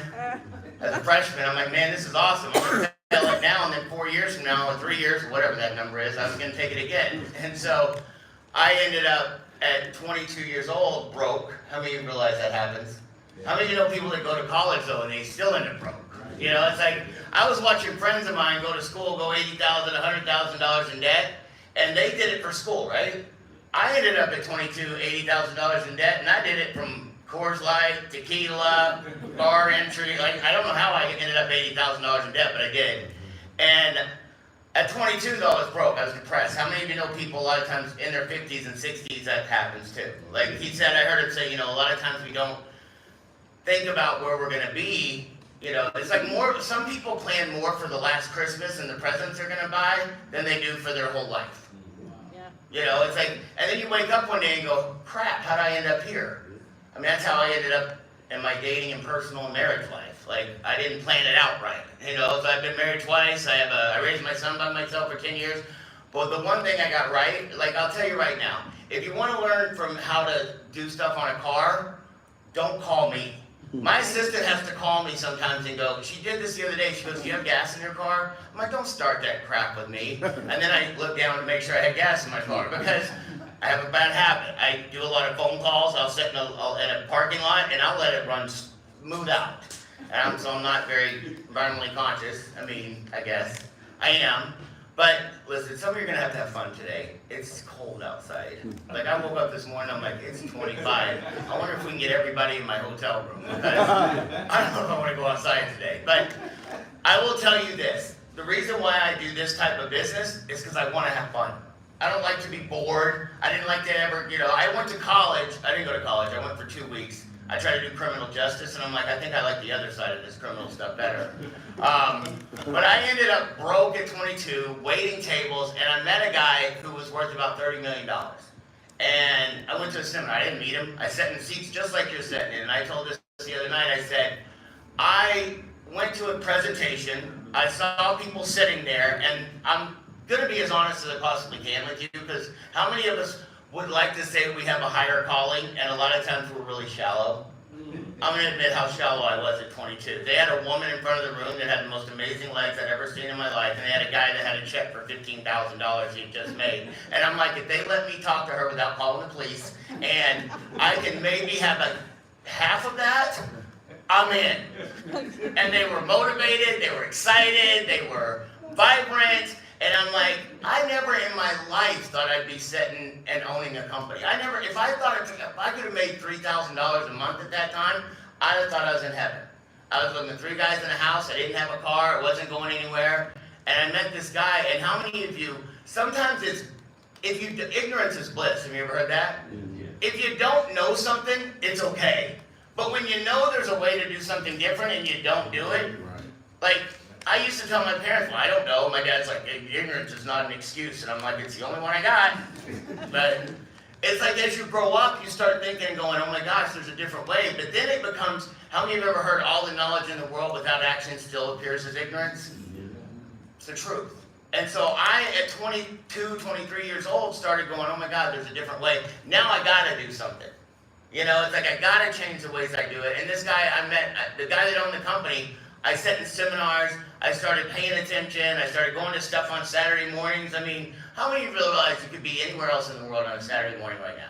As a freshman, I'm like, man, this is awesome. I'm going to fail it now, and then 4 years from now, or 3 years, or whatever that number is, I was going to take it again. And so I ended up at 22 years old, broke. How many of you realize that happens? How many of you know people that go to college, though, and they still end up broke? You know, it's like, I was watching friends of mine go to school, go $80,000, $100,000 in debt, and they did it for school, right? I ended up at 22, $80,000 in debt, and I did it from Coors Light, tequila, bar entry. Like, I don't know how I ended up $80,000 in debt, but I did. And at 22, though, I was broke. I was depressed. How many of you know people a lot of times in their 50s and 60s that happens too? Like he said, I heard him say, you know, a lot of times we don't think about where we're going to be. You know, it's like some people plan more for the last Christmas and the presents they're going to buy than they do for their whole life. Yeah. You know, it's like, and then you wake up one day and go, crap, how did I end up here? I mean, that's how I ended up in my dating and personal and marriage life. Like, I didn't plan it out right. You know, so I've been married twice. I raised my son by myself for 10 years. But the one thing I got right, like, I'll tell you right now, if you want to learn from how to do stuff on a car, don't call me. My assistant has to call me sometimes and go, she did this the other day. She goes, do you have gas in your car? I'm like, don't start that crap with me. And then I look down to make sure I had gas in my car because I have a bad habit. I do a lot of phone calls. I'll sit in a parking lot and I'll let it run smooth out. So I'm not very environmentally conscious. I mean, I guess I am. But listen, some of you are going to have fun today. It's cold outside. Like, I woke up this morning, I'm like, it's 25. I wonder if we can get everybody in my hotel room. I don't know if I want to go outside today. But I will tell you this. The reason why I do this type of business is because I want to have fun. I don't like to be bored. I didn't like to ever, you know, I went to college. I didn't go to college. I went for 2 weeks. I tried to do criminal justice, and I'm like, I think I like the other side of this criminal stuff better. But I ended up broke at 22, waiting tables, and I met a guy who was worth about $30 million. And I went to a seminar. I didn't meet him. I sat in seats just like you're sitting in. And I told this the other night. I said, I went to a presentation. I saw people sitting there, and I'm going to be as honest as I possibly can with you, because how many of us would like to say we have a higher calling, and a lot of times we're really shallow? I'm going to admit how shallow I was at 22. They had a woman in front of the room that had the most amazing legs I'd ever seen in my life, and they had a guy that had a check for $15,000 he'd just made. And I'm like, if they let me talk to her without calling the police, and I can maybe have like half of that, I'm in. And they were motivated, they were excited, they were vibrant. And I'm like, I never in my life thought I'd be sitting and owning a company. If I could have made $3,000 a month at that time, I'd have thought I was in heaven. I was living with 3 guys in a house, I didn't have a car, I wasn't going anywhere. and I met this guy, and how many of you, sometimes ignorance is bliss, have you ever heard that? If you don't know something, it's okay. But when you know there's a way to do something different and you don't do it, like, I used to tell my parents, well, I don't know. My dad's like, ignorance is not an excuse. And I'm like, it's the only one I got. But it's like as you grow up, you start thinking and going, oh my gosh, there's a different way. But then it becomes, how many of you have ever heard all the knowledge in the world without action still appears as ignorance? It's the truth. And so I, at 22, 23 years old, started going, oh my God, there's a different way. Now I gotta do something. You know, it's like I gotta change the ways I do it. And this guy I met, the guy that owned the company, I sat in seminars, I started paying attention, I started going to stuff on Saturday mornings. I mean, how many of you realize you could be anywhere else in the world on a Saturday morning right now?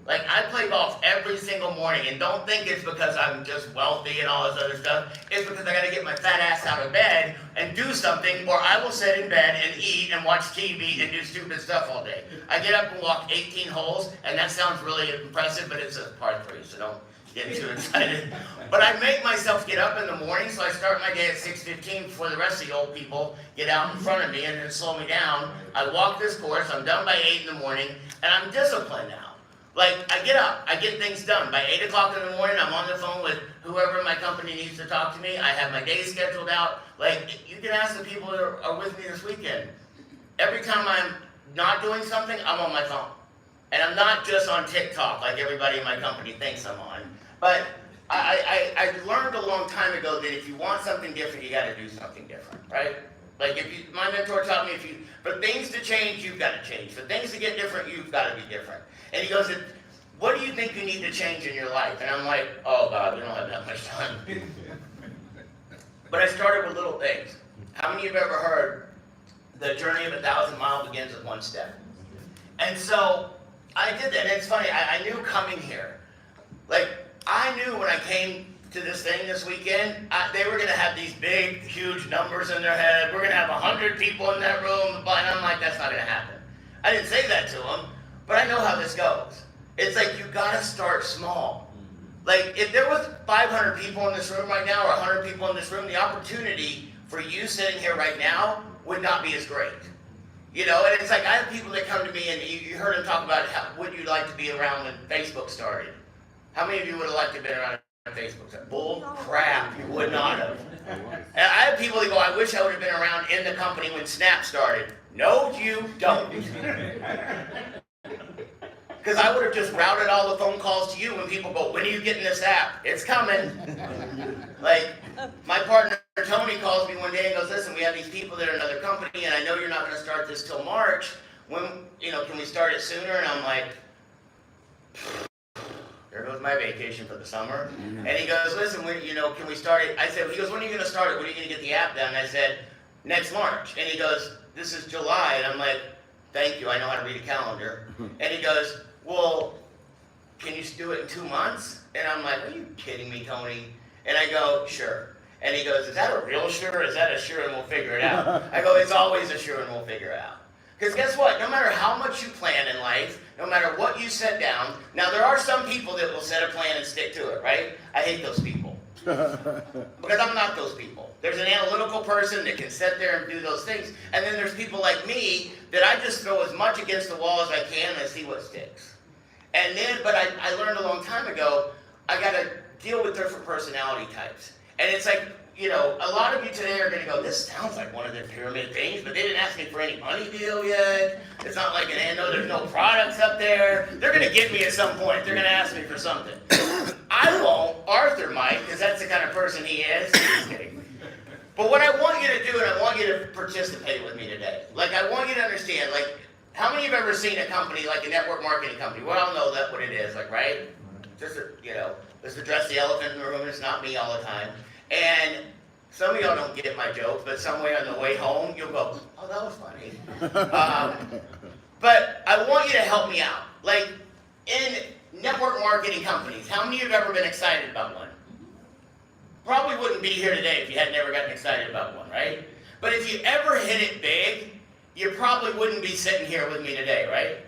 Like, I play golf every single morning, and don't think it's because I'm just wealthy and all this other stuff. It's because I gotta get my fat ass out of bed and do something, or I will sit in bed and eat and watch TV and do stupid stuff all day. I get up and walk 18 holes, and that sounds really impressive, but it's a par 3, so don't get too excited. But I make myself get up in the morning, so I start my day at 6:15 before the rest of the old people get out in front of me and then slow me down. I walk this course, I'm done by 8 in the morning, and I'm disciplined now. Like, I get up, I get things done. By 8 o'clock in the morning, I'm on the phone with whoever in my company needs to talk to me. I have my day scheduled out. Like, you can ask the people that are with me this weekend. Every time I'm not doing something, I'm on my phone. And I'm not just on TikTok like everybody in my company thinks I'm on. But I learned a long time ago that if you want something different, you gotta do something different, right? Like, my mentor taught me, for things to change, you've got to change. For things to get different, you've got to be different. And he goes, what do you think you need to change in your life? And I'm like, oh God, we don't have that much time. But I started with little things. How many of you have ever heard the journey of 1,000 miles begins with one step? And so I did that. And it's funny, I knew coming here, like, I knew when I came to this thing this weekend, they were going to have these big, huge numbers in their head. We're going to have 100 people in that room. And I'm like, that's not going to happen. I didn't say that to them, but I know how this goes. It's like, you got to start small. Like, if there was 500 people in this room right now, or 100 people in this room, the opportunity for you sitting here right now would not be as great. You know, and it's like, I have people that come to me, and you heard them talk about how would you like to be around when Facebook started. How many of you would have liked to have been around Facebook? Bull crap, you would not have. And I have people that go, I wish I would have been around in the company when Snap started. No, you don't. Because I would have just routed all the phone calls to you when people go, when are you getting this app? It's coming. Like, my partner Tony calls me one day and goes, listen, we have these people that are in another company, and I know you're not going to start this till March. When, can we start it sooner? And I'm like, there goes my vacation for the summer. And he goes, listen, can we start it? I said, he goes, when are you going to start it? When are you going to get the app done? And I said, next March. And he goes, this is July. And I'm like, thank you, I know how to read a calendar. And he goes, well, can you do it in 2 months? And I'm like, are you kidding me, Tony? And I go, sure. And he goes, is that a real sure, or is that a sure and we'll figure it out? I go, it's always a sure and we'll figure it out. Because guess what? No matter how much you plan in life, no matter what you set down, now there are some people that will set a plan and stick to it, right? I hate those people. Because I'm not those people. There's an analytical person that can sit there and do those things, and then there's people like me that I just throw as much against the wall as I can and I see what sticks. And then, but I learned a long time ago, I got to deal with different personality types. And it's like, a lot of you today are going to go, this sounds like one of their pyramid things, but they didn't ask me for any money deal yet. It's not like there's no products up there. They're going to get me at some point. They're going to ask me for something. I won't. Arthur might, because that's the kind of person he is. Just kidding. But what I want you to do, and I want you to participate with me today, like, I want you to understand, like, how many of you have ever seen a company, like a network marketing company? We all know that what it is, like, right? Just, let's address the elephant in the room. It's not me all the time. And some of y'all don't get my jokes, but somewhere on the way home, you'll go, oh, that was funny. But I want you to help me out. Like, in network marketing companies, how many of you have ever been excited about one? Probably wouldn't be here today if you had never gotten excited about one, right? But if you ever hit it big, you probably wouldn't be sitting here with me today, right?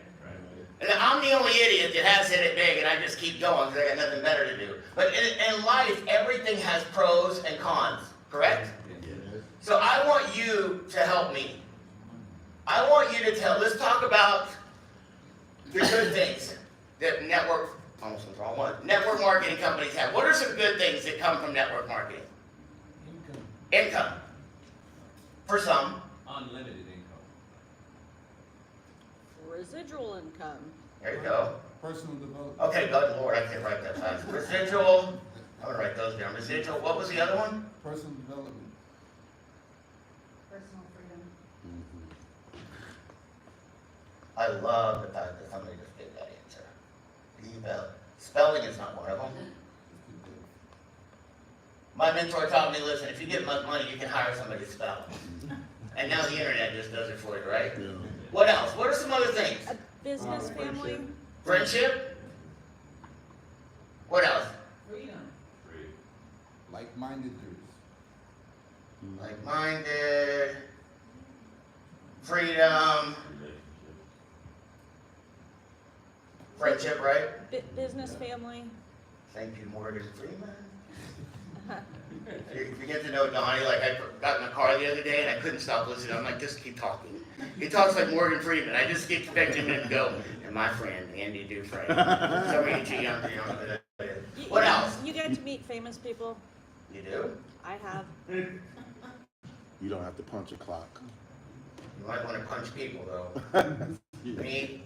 And I'm the only idiot that has hit it big, and I just keep going because I got nothing better to do. But in life, everything has pros and cons, correct? So I want you you to help me. I want you to let's talk about the good things that network marketing companies have. What are some good things that come from network marketing? Income. For some. Unlimited income. Residual income. There you go. Personal development. Okay, good Lord, I can't write that fast. Residual. I'm gonna write those down. Residual. What was the other one? Personal development. Personal freedom. I love the fact that somebody just gave that answer. Spelling is not one of them. My mentor taught me, listen, if you get much money, you can hire somebody to spell. And now the internet just does it for you, right? Yeah. What else? What are some other things? A business family. Friendship? What else? Freedom. Like-minded. Like-minded. Freedom. Friendship, right? Business family. Thank you, Morgan Freeman. If you get to know Donnie, like I got in the car the other day and I couldn't stop listening. I'm like, just keep talking. He talks like Morgan Freeman. I just keep expecting him to go, and my friend, Andy Dufresne. Some of you too young to know who that is. What else? You get to meet famous people. You do? I have. You don't have to punch a clock. You might want to punch people, though. Me,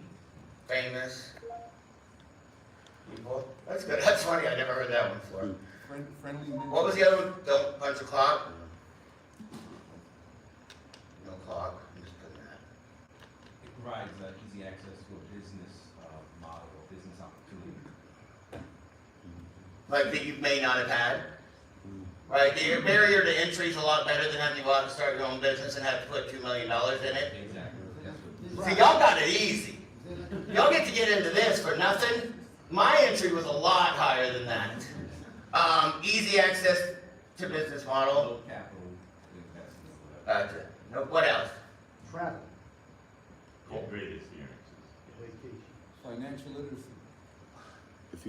famous people. That's good. That's funny. I never heard that one before. Friendly. What was the other one? Don't punch a clock. No clock. I'm just putting that. It provides easy access to a business model or business opportunity. Like that you may not have had. Right? The barrier to entry is a lot better than having to go out and start your own business and have to put $2 million in it. Exactly. See, y'all got it easy. Y'all get to get into this for nothing. My entry was a lot higher than that. Easy access to business model. Low capital investment. Gotcha. No, what else? Travel. Great experiences. Vacation. Financial literacy. If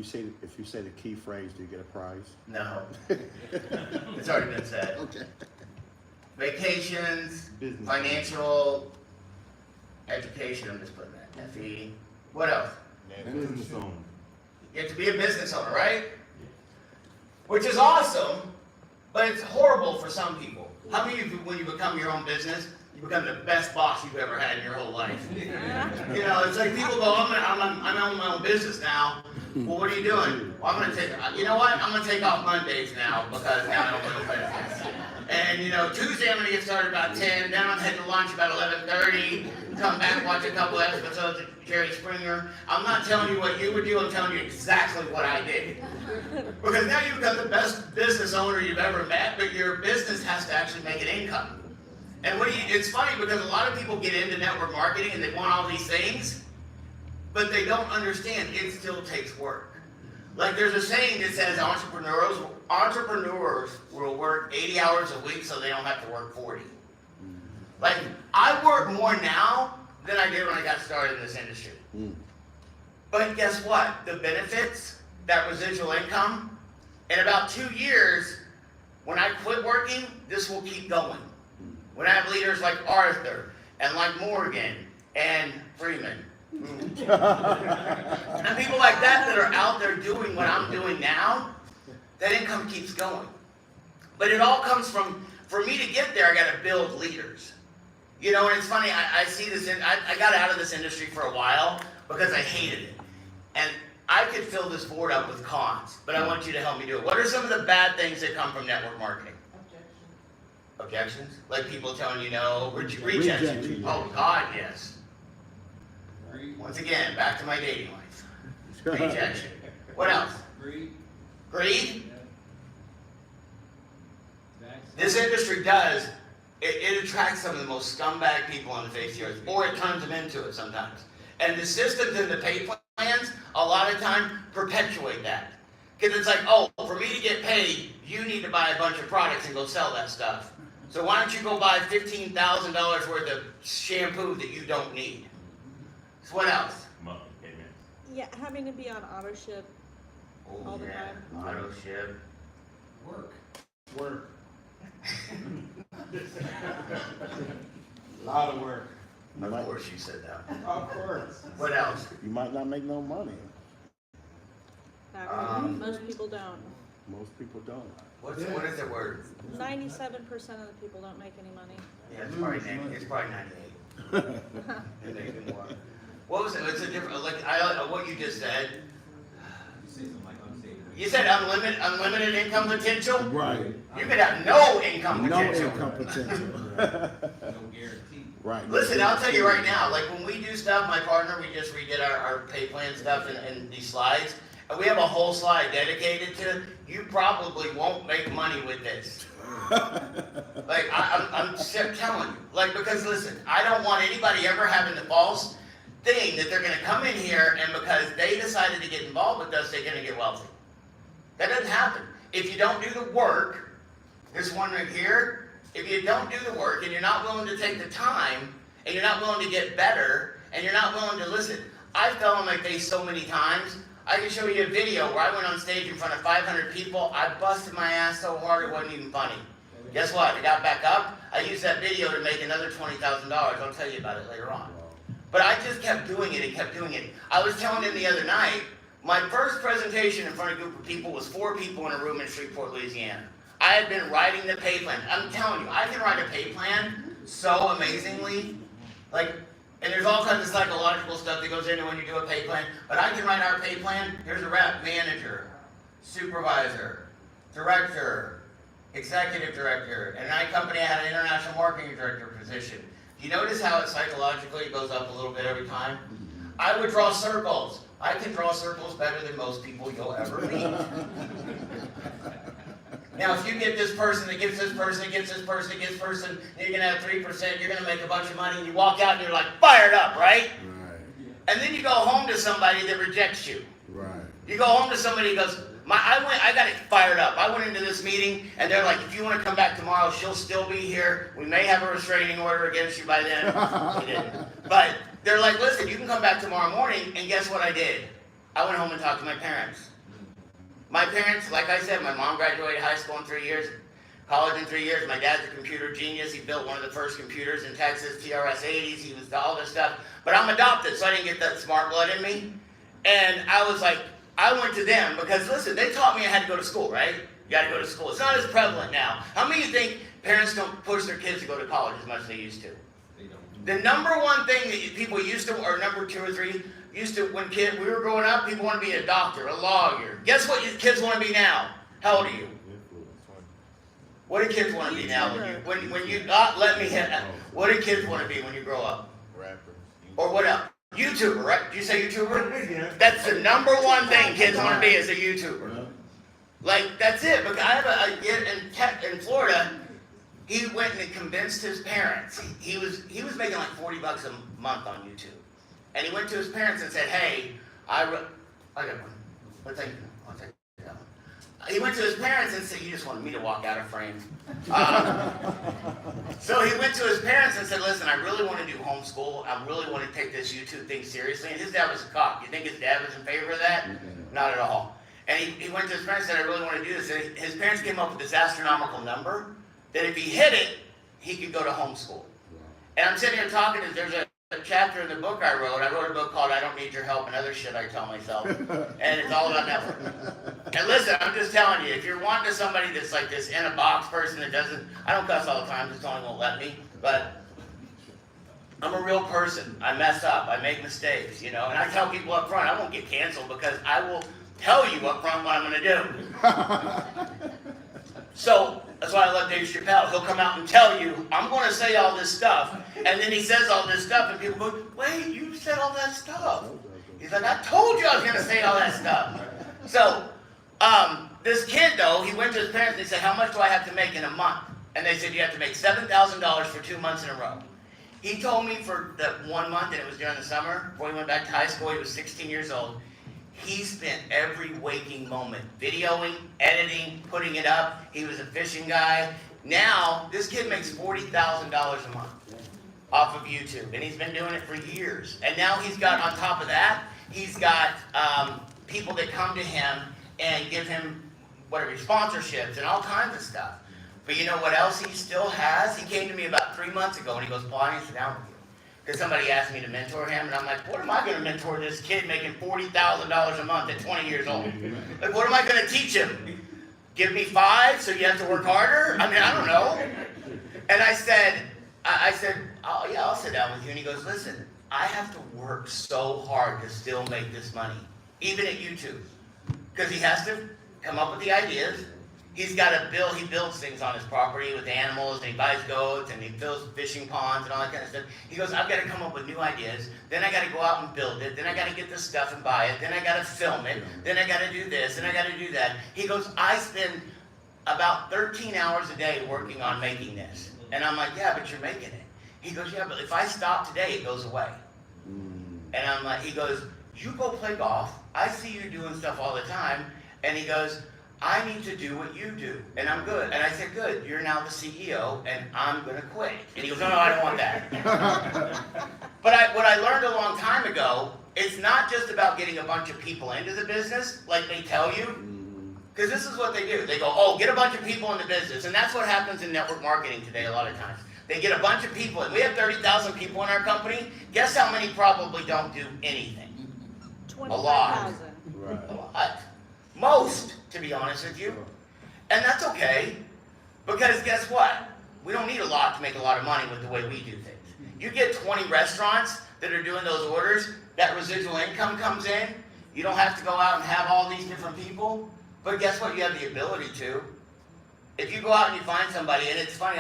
you say the key phrase, do you get a prize? No. It's already been said. Okay. Vacations, Business. financial, education, I'm just putting that. FE. What else? Business owner. You have to be a business owner, right? Which is awesome, but it's horrible for some people. How many of you, when you become your own business, you become the best boss you've ever had in your whole life? You know, it's like people go, I'm on my own business now. Well, what are you doing? Well, I'm going to take, you know what? I'm going to take off Mondays now because now I don't want to business. And, you know, Tuesday I'm going to get started about 10, then I'm heading to lunch about 11:30, come back, watch a couple episodes of Jerry Springer. I'm not telling you what you would do, I'm telling you exactly what I did. Because now you've got the best business owner you've ever met, but your business has to actually make an income. And it's funny because a lot of people get into network marketing and they want all these things, but they don't understand it still takes work. Like there's a saying that says entrepreneurs will work 80 hours a week so they don't have to work 40. Like I work more now than I did when I got started in this industry. But guess what? The benefits, that residual income, in about 2 years, when I quit working, this will keep going. When I have leaders like Arthur and like Morgan and Freeman. And people like that are out there doing what I'm doing now, that income keeps going. But it all comes from, for me to get there, I got to build leaders. You know, and it's funny, I see this, I got out of this industry for a while because I hated it. And I could fill this board up with cons, but I want you to help me do it. What are some of the bad things that come from network marketing? Objections? Like people telling you no, rejection. Oh God, yes. Once again, back to my dating life. Rejection. What else? Greed? This industry does, it attracts some of the most scumbag people on the face of the earth, or it turns them into it sometimes. And the systems and the pay plans, a lot of time, perpetuate that. Because it's like, oh, for me to get paid, you need to buy a bunch of products and go sell that stuff. So why don't you go buy $15,000 worth of shampoo that you don't need? So what else? Yeah, having to be on auto ship all the time. Auto ship. Work. A lot of work. Of course you said that. Of course. What else? You might not make no money. Most people don't. Most people don't. What is the word? 97% of the people don't make any money. Yeah, it's probably 98. It may be more. What was it? It's a different, like, what you just said. You said unlimited income potential? Right. You could have no income potential. No income potential. No guarantee. Right. Listen, I'll tell you right now, like when we do stuff, my partner, we just redid our pay plan stuff and these slides, and we have a whole slide dedicated to it. You probably won't make money with this. Like, I'm telling you. Like, because listen, I don't want anybody ever having the false thing that they're going to come in here and because they decided to get involved with us, they're going to get wealthy. That doesn't happen. If you don't do the work, this one right here, if you don't do the work and you're not willing to take the time and you're not willing to get better and you're not willing to listen, I fell on my face so many times. I can show you a video where I went on stage in front of 500 people. I busted my ass so hard it wasn't even funny. Guess what? I got back up. I used that video to make another $20,000. I'll tell you about it later on. But I just kept doing it and kept doing it. I was telling him the other night, my first presentation in front of a group of people was 4 people in a room in Shreveport, Louisiana. I had been writing the pay plan. I'm telling you, I can write a pay plan so amazingly. Like, and there's all kinds of psychological stuff that goes into when you do a pay plan. But I can write our pay plan. Here's a rep: manager, supervisor, director, executive director. And in my company, I had an international marketing director position. You notice how it psychologically goes up a little bit every time? I would draw circles. I can draw circles better than most people you'll ever meet. Now, if you get this person that gets this person, that gets this person, that gets this person, and you're going to have 3%, you're going to make a bunch of money, and you walk out and you're like fired up, right? Right. And then you go home to somebody that rejects you. Right. You go home to somebody who goes, I got it fired up. I went into this meeting, and they're like, if you want to come back tomorrow, she'll still be here. We may have a restraining order against you by then. We didn't. But they're like, listen, you can come back tomorrow morning, and guess what I did? I went home and talked to my parents. My parents, like I said, my mom graduated high school in 3 years, college in 3 years. My dad's a computer genius. He built one of the first computers in Texas, TRS-80s. He was all this stuff. But I'm adopted, so I didn't get that smart blood in me. And I was like, I went to them because, listen, they taught me I had to go to school, right? You got to go to school. It's not as prevalent now. How many of you think parents don't push their kids to go to college as much as they used to? They don't. The number one thing that people used to, or number 2 or 3, used to, when we were growing up, people want to be a doctor, a lawyer. Guess what your kids want to be now? How old are you? What do kids want to be now? When you let me hit that. What do kids want to be when you grow up? Rapper. Or what else? YouTuber, right? Did you say YouTuber? That's the number one thing kids want to be, is a YouTuber. Like, that's it. Because I have a kid in Florida. He went and convinced his parents. He was making like $40 a month on YouTube. And he went to his parents and said, hey, I got one. I'll take that one. He went to his parents and said, you just wanted me to walk out of frame. So he went to his parents and said, listen, I really want to do homeschool. I really want to take this YouTube thing seriously. And his dad was a cop. You think his dad was in favor of that? Not at all. And he went to his parents and said, I really want to do this. And his parents came up with this astronomical number that if he hit it, he could go to homeschool. And I'm sitting here talking, and there's a chapter in the book I wrote. I wrote a book called I Don't Need Your Help and Other Shit I Tell Myself. And it's all about networking. And listen, I'm just telling you, if you're wanting somebody that's like this in a box person that doesn't, I don't cuss all the time because Tony won't let me, but I'm a real person. I mess up. I make mistakes, you know, and I tell people up front, I won't get canceled because I will tell you up front what I'm going to do. So that's why I love Dave Chappelle. He'll come out and tell you, I'm going to say all this stuff. And then he says all this stuff, and people go, wait, you said all that stuff. He's like, I told you I was going to say all that stuff. So this kid, though, he went to his parents and they said, how much do I have to make in a month? And they said, you have to make $7,000 for 2 months in a row. He told me for that 1 month, and it was during the summer, before he went back to high school, he was 16 years old. He spent every waking moment videoing, editing, putting it up. He was a fishing guy. Now, this kid makes $40,000 a month off of YouTube, and he's been doing it for years. And now he's got, on top of that, he's got people that come to him and give him whatever, sponsorships and all kinds of stuff. But you know what else he still has? He came to me about 3 months ago and he goes, Paul, I need to sit down with you. Because somebody asked me to mentor him, and I'm like, what am I going to mentor this kid making $40,000 a month at 20 years old? Like, what am I going to teach him? Give me 5 so you have to work harder? I mean, I don't know. And I said, oh yeah, I'll sit down with you. And he goes, listen, I have to work so hard to still make this money, even at YouTube. Because he has to come up with the ideas. He's got to build, he builds things on his property with animals, and he buys goats, and he fills fishing ponds and all that kind of stuff. He goes, I've got to come up with new ideas, then I got to go out and build it, then I got to get the stuff and buy it, then I got to film it, then I got to do this, and I got to do that. He goes, I spend about 13 hours a day working on making this. And I'm like, yeah, but you're making it. He goes, yeah, but if I stop today, it goes away. And I'm like, he goes, you go play golf, I see you doing stuff all the time, and he goes, I need to do what you do, and I'm good. And I said, good, you're now the CEO, and I'm going to quit. And he goes, no, I don't want that. But what I learned a long time ago, it's not just about getting a bunch of people into the business, like they tell you, because this is what they do. They go, oh, get a bunch of people in the business, and that's what happens in network marketing today a lot of times. They get a bunch of people, and we have 30,000 people in our company. Guess how many probably don't do anything? 25,000. A lot. A lot. Most, to be honest with you. And that's okay, because guess what? We don't need a lot to make a lot of money with the way we do things. You get 20 restaurants that are doing those orders, that residual income comes in. You don't have to go out and have all these different people. But guess what? You have the ability to. If you go out and you find somebody, and it's funny,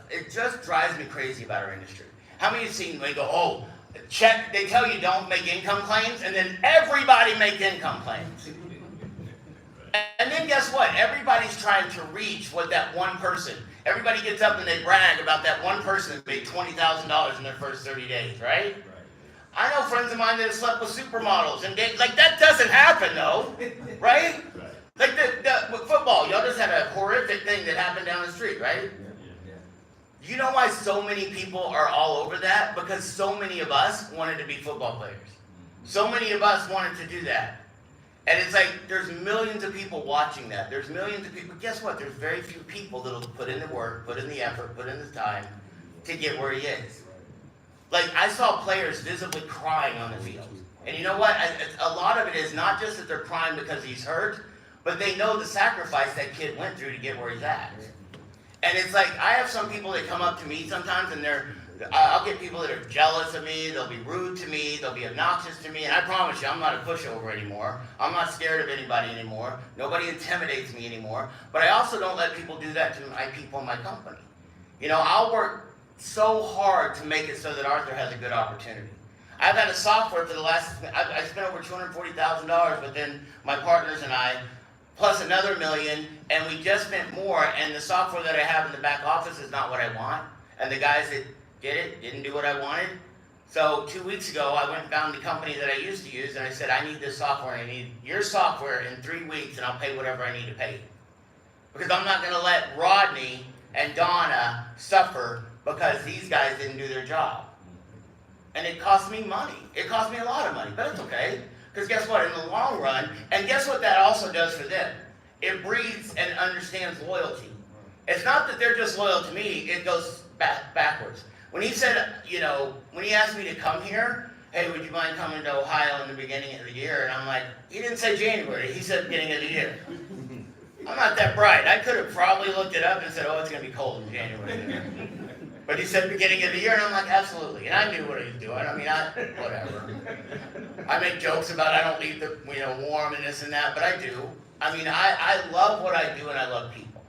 it just drives me crazy about our industry. How many of you seen, they go, oh, check, they tell you don't make income claims, and then everybody makes income claims. And then guess what? Everybody's trying to reach what that one person, everybody gets up and they brag about that one person that made $20,000 in their first 30 days, right? I know friends of mine that have slept with supermodels, and like that doesn't happen though, right? Like with football, y'all just had a horrific thing that happened down the street, right? You know why so many people are all over that? Because so many of us wanted to be football players. So many of us wanted to do that. And it's like, there's millions of people watching that. There's millions of people. Guess what? There's very few people that'll put in the work, put in the effort, put in the time to get where he is. Like, I saw players visibly crying on the field. And you know what? A lot of it is not just that they're crying because he's hurt, but they know the sacrifice that kid went through to get where he's at. And it's like, I have some people that come up to me sometimes, and I'll get people that are jealous of me, they'll be rude to me, they'll be obnoxious to me, and I promise you, I'm not a pushover anymore. I'm not scared of anybody anymore. Nobody intimidates me anymore. But I also don't let people do that to my people in my company. You know, I'll work so hard to make it so that Arthur has a good opportunity. I've had a software for the last, I spent over $240,000 within my partners and I, plus another $1 million, and we just spent more, and the software that I have in the back office is not what I want, and the guys that did it didn't do what I wanted. So 2 weeks ago, I went and found the company that I used to use, and I said, I need this software, and I need your software in 3 weeks, and I'll pay whatever I need to pay you. Because I'm not gonna let Rodney and Donna suffer because these guys didn't do their job. And it cost me money. It cost me a lot of money, but it's okay. Because guess what, in the long run, and guess what that also does for them? It breeds and understands loyalty. It's not that they're just loyal to me, it goes backwards. When he said, you know, when he asked me to come here, hey, would you mind coming to Ohio in the beginning of the year? And I'm like, he didn't say January, he said beginning of the year. I'm not that bright. I could have probably looked it up and said, oh, it's going to be cold in January. But he said beginning of the year, and I'm like, absolutely. And I knew what he was doing. I mean, whatever. I make jokes about I don't leave the, warm and this and that, but I do. I mean, I love what I do, and I love people.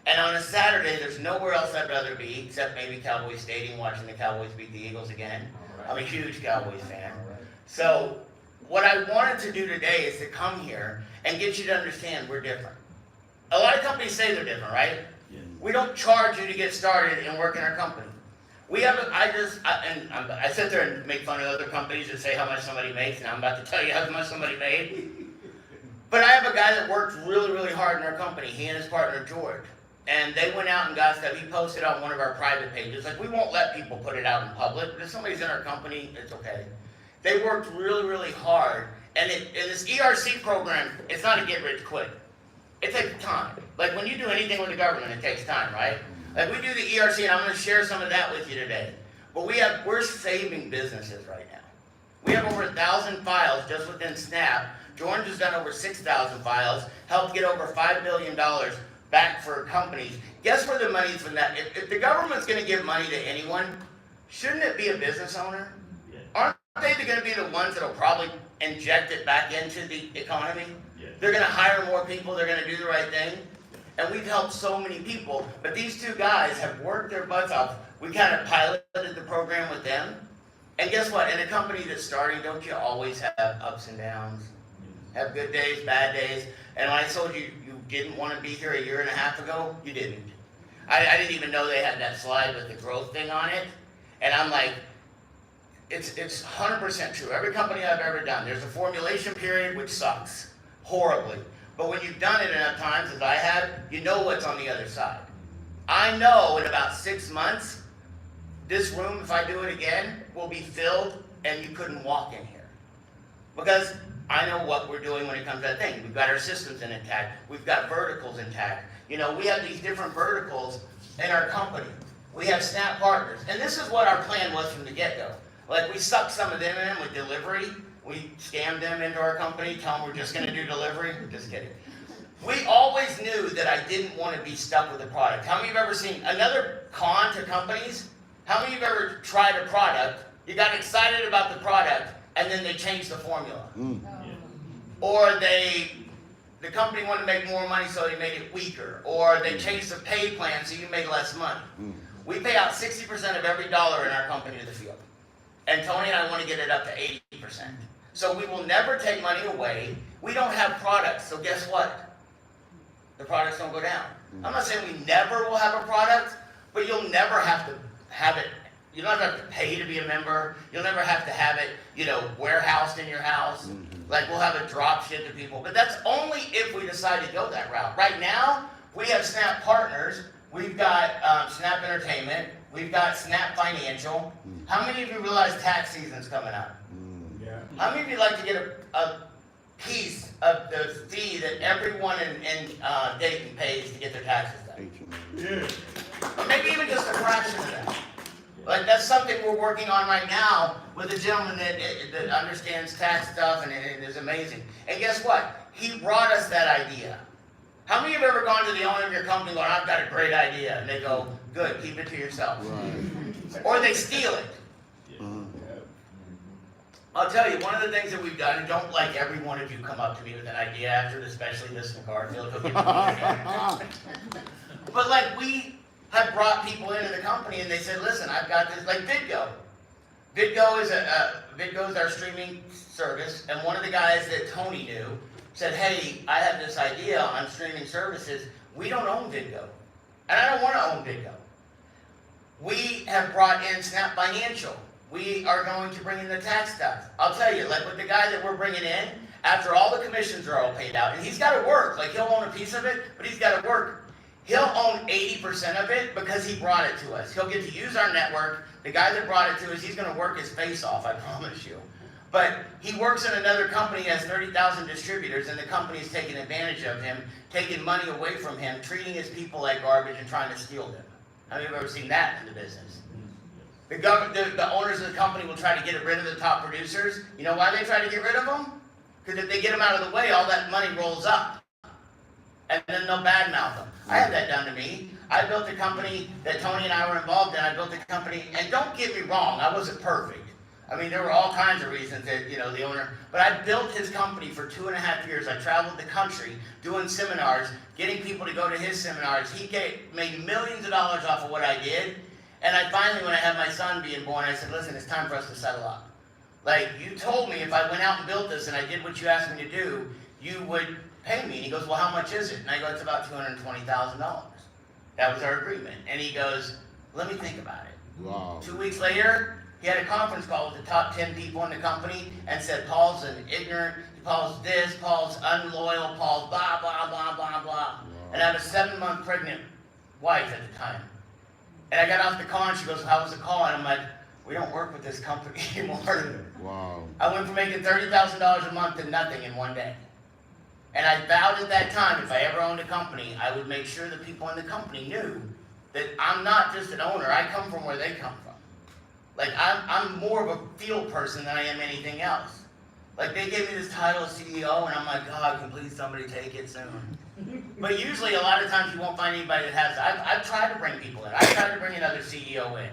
And on a Saturday, there's nowhere else I'd rather be except maybe Cowboys Stadium watching the Cowboys beat the Eagles again. I'm a huge Cowboys fan. So what I wanted to do today is to come here and get you to understand we're different. A lot of companies say they're different, right? We don't charge you to get started and work in our company. We have, I sit there and make fun of other companies and say how much somebody makes, and I'm about to tell you how much somebody made. But I have a guy that worked really, really hard in our company, he and his partner George. And they went out and got stuff, he posted on one of our private pages. Like, we won't let people put it out in public, but if somebody's in our company, it's okay. They worked really, really hard. And this ERC program, it's not a get rich quick. It takes time. Like when you do anything with the government, it takes time, right? Like we do the ERC, and I'm going to share some of that with you today. But we're saving businesses right now. We have over 1,000 files just within SNAP. George has done over 6,000 files, helped get over $5 billion back for companies. Guess where the money's from that? If the government's going to give money to anyone, shouldn't it be a business owner? Aren't they going to be the ones that'll probably inject it back into the economy? They're going to hire more people. They're going to do the right thing. And we've helped so many people. But these two guys have worked their butts off. We kind of piloted the program with them. And guess what? In a company that's starting, don't you always have ups and downs? Have good days, bad days. And when I told you you didn't want to be here a year and a half ago, you didn't. I didn't even know they had that slide with the growth thing on it. And I'm like, it's 100% true. Every company I've ever done, there's a formulation period which sucks horribly. But when you've done it enough times, as I have, you know what's on the other side. I know in about 6 months, this room, if I do it again, will be filled and you couldn't walk in here. Because I know what we're doing when it comes to that thing. We've got our systems intact. We've got verticals intact. You know, we have these different verticals in our company. We have SNAP partners. And this is what our plan was from the get-go. Like, we sucked some of them in with delivery. We scammed them into our company, tell them we're just going to do delivery. Just kidding. We always knew that I didn't want to be stuck with a product. How many of you have ever seen another con to companies? How many of you have ever tried a product, you got excited about the product, and then they changed the formula? Or the company wanted to make more money, so they made it weaker. Or they changed the pay plan, so you made less money. We pay out 60% of every dollar in our company to the field. And Tony and I want to get it up to 80%. So we will never take money away. We don't have products, so guess what? The products don't go down. I'm not saying we never will have a product, but you'll never have to have it. You don't have to pay to be a member. You'll never have to have it, you know, warehoused in your house. Like we'll have it drop ship to people. But that's only if we decide to go that route. Right now, we have SNAP partners. We've got SNAP Entertainment. We've got SNAP Financial. How many of you realize tax season's coming up? How many of you like to get a piece of the fee that everyone in Dayton pays to get their taxes done? Or maybe even just a fraction of that. Like that's something we're working on right now with a gentleman that understands tax stuff and it is amazing. And guess what? He brought us that idea. How many of you have ever gone to the owner of your company and gone, I've got a great idea, and they go, good, keep it to yourself. Or they steal it. I'll tell you, one of the things that we've done, and don't like every one of you come up to me with an idea after, especially this Garfield. But like we have brought people into the company and they said, listen, I've got this, like Vidgo. Vidgo is our streaming service, and one of the guys that Tony knew said, hey, I have this idea on streaming services. We don't own Vidgo, and I don't want to own Vidgo. We have brought in Snap Financial. We are going to bring in the tax stuff. I'll tell you, like with the guy that we're bringing in, after all the commissions are all paid out, and he's got to work. Like he'll own a piece of it, but he's got to work. He'll own 80% of it because he brought it to us. He'll get to use our network. The guy that brought it to us, he's going to work his face off, I promise you. But he works in another company, has 30,000 distributors, and the company's taking advantage of him, taking money away from him, treating his people like garbage and trying to steal them. How many of you have ever seen that in the business? The owners of the company will try to get rid of the top producers. You know why they try to get rid of them? Because if they get them out of the way, all that money rolls up. And then they'll badmouth them. I had that done to me. I built a company that Tony and I were involved in. I built a company, and don't get me wrong, I wasn't perfect. I mean, there were all kinds of reasons that, you know, the owner, but I built his company for 2.5 years. I traveled the country doing seminars, getting people to go to his seminars. He made millions of dollars off of what I did. And I finally, when I had my son being born, I said, listen, it's time for us to settle up. Like, you told me if I went out and built this and I did what you asked me to do, you would pay me. And he goes, well, how much is it? And I go, it's about $220,000. That was our agreement. And he goes, let me think about it. Wow. 2 weeks later, he had a conference call with the top 10 people in the company and said, Paul's an ignorant, Paul's this, Paul's unloyal, Paul's blah, blah, blah, blah, blah. Wow. And I had a 7-month pregnant wife at the time. And I got off the call and she goes, how was the call? And I'm like, we don't work with this company anymore. Wow. I went from making $30,000 a month to nothing in one day. And I vowed at that time, if I ever owned a company, I would make sure the people in the company knew that I'm not just an owner, I come from where they come from. Like, I'm more of a field person than I am anything else. Like, they gave me this title of CEO, and I'm like, God, can please somebody take it soon? But usually, a lot of times, you won't find anybody that has it. I've tried to bring people in. I tried to bring another CEO in.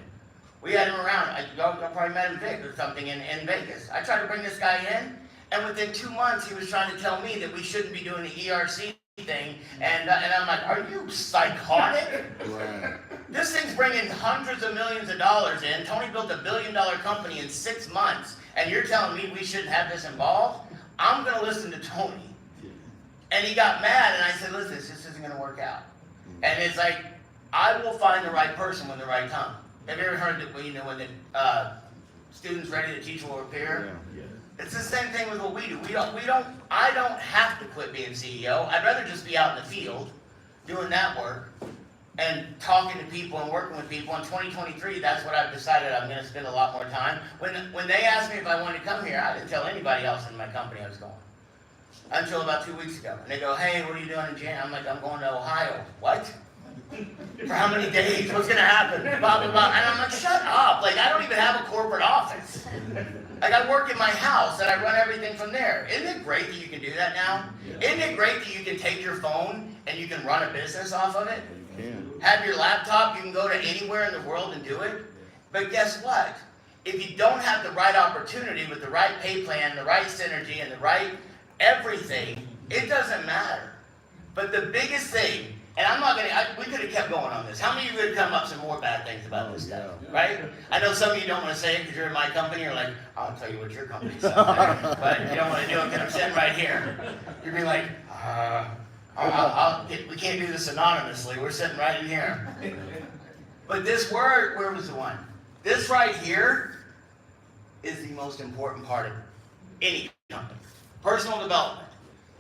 We had him around. Y'all probably met him, Vic, or something in Vegas. I tried to bring this guy in, and within 2 months, he was trying to tell me that we shouldn't be doing the ERC thing, and I'm like, are you psychotic? Right. This thing's bringing hundreds of millions of dollars in. Tony built a $1 billion company in 6 months, and you're telling me we shouldn't have this involved? I'm going to listen to Tony. And he got mad, and I said, listen, this just isn't going to work out. And it's like, I will find the right person when the right time. Have you ever heard that when the student's ready, the teacher will appear? Yeah. It's the same thing with what we do. I don't have to quit being CEO. I'd rather just be out in the field doing that work and talking to people and working with people. In 2023, that's what I've decided I'm going to spend a lot more time. When they asked me if I wanted to come here, I didn't tell anybody else in my company I was going. Until about 2 weeks ago. And they go, hey, what are you doing in January? I'm like, I'm going to Ohio. What? For how many days? What's going to happen? Blah, blah, blah. And I'm like, shut up. Like, I don't even have a corporate office. Like, I work in my house and I run everything from there. Isn't it great that you can do that now? Yeah. Isn't it great that you can take your phone and you can run a business off of it? You can. Have your laptop, you can go to anywhere in the world and do it. But guess what? If you don't have the right opportunity with the right pay plan, the right synergy, and the right everything, it doesn't matter. But the biggest thing, and I'm not gonna, we could have kept going on this. How many of you would come up some more bad things about this stuff, right? I know some of you don't want to say it because you're in my company. You're like, I'll tell you what your company's like. But you don't want to do it because I'm sitting right here. You'd be like, we can't do this anonymously. We're sitting right in here. But this word, where was the one? This right here is the most important part of any company. Personal development.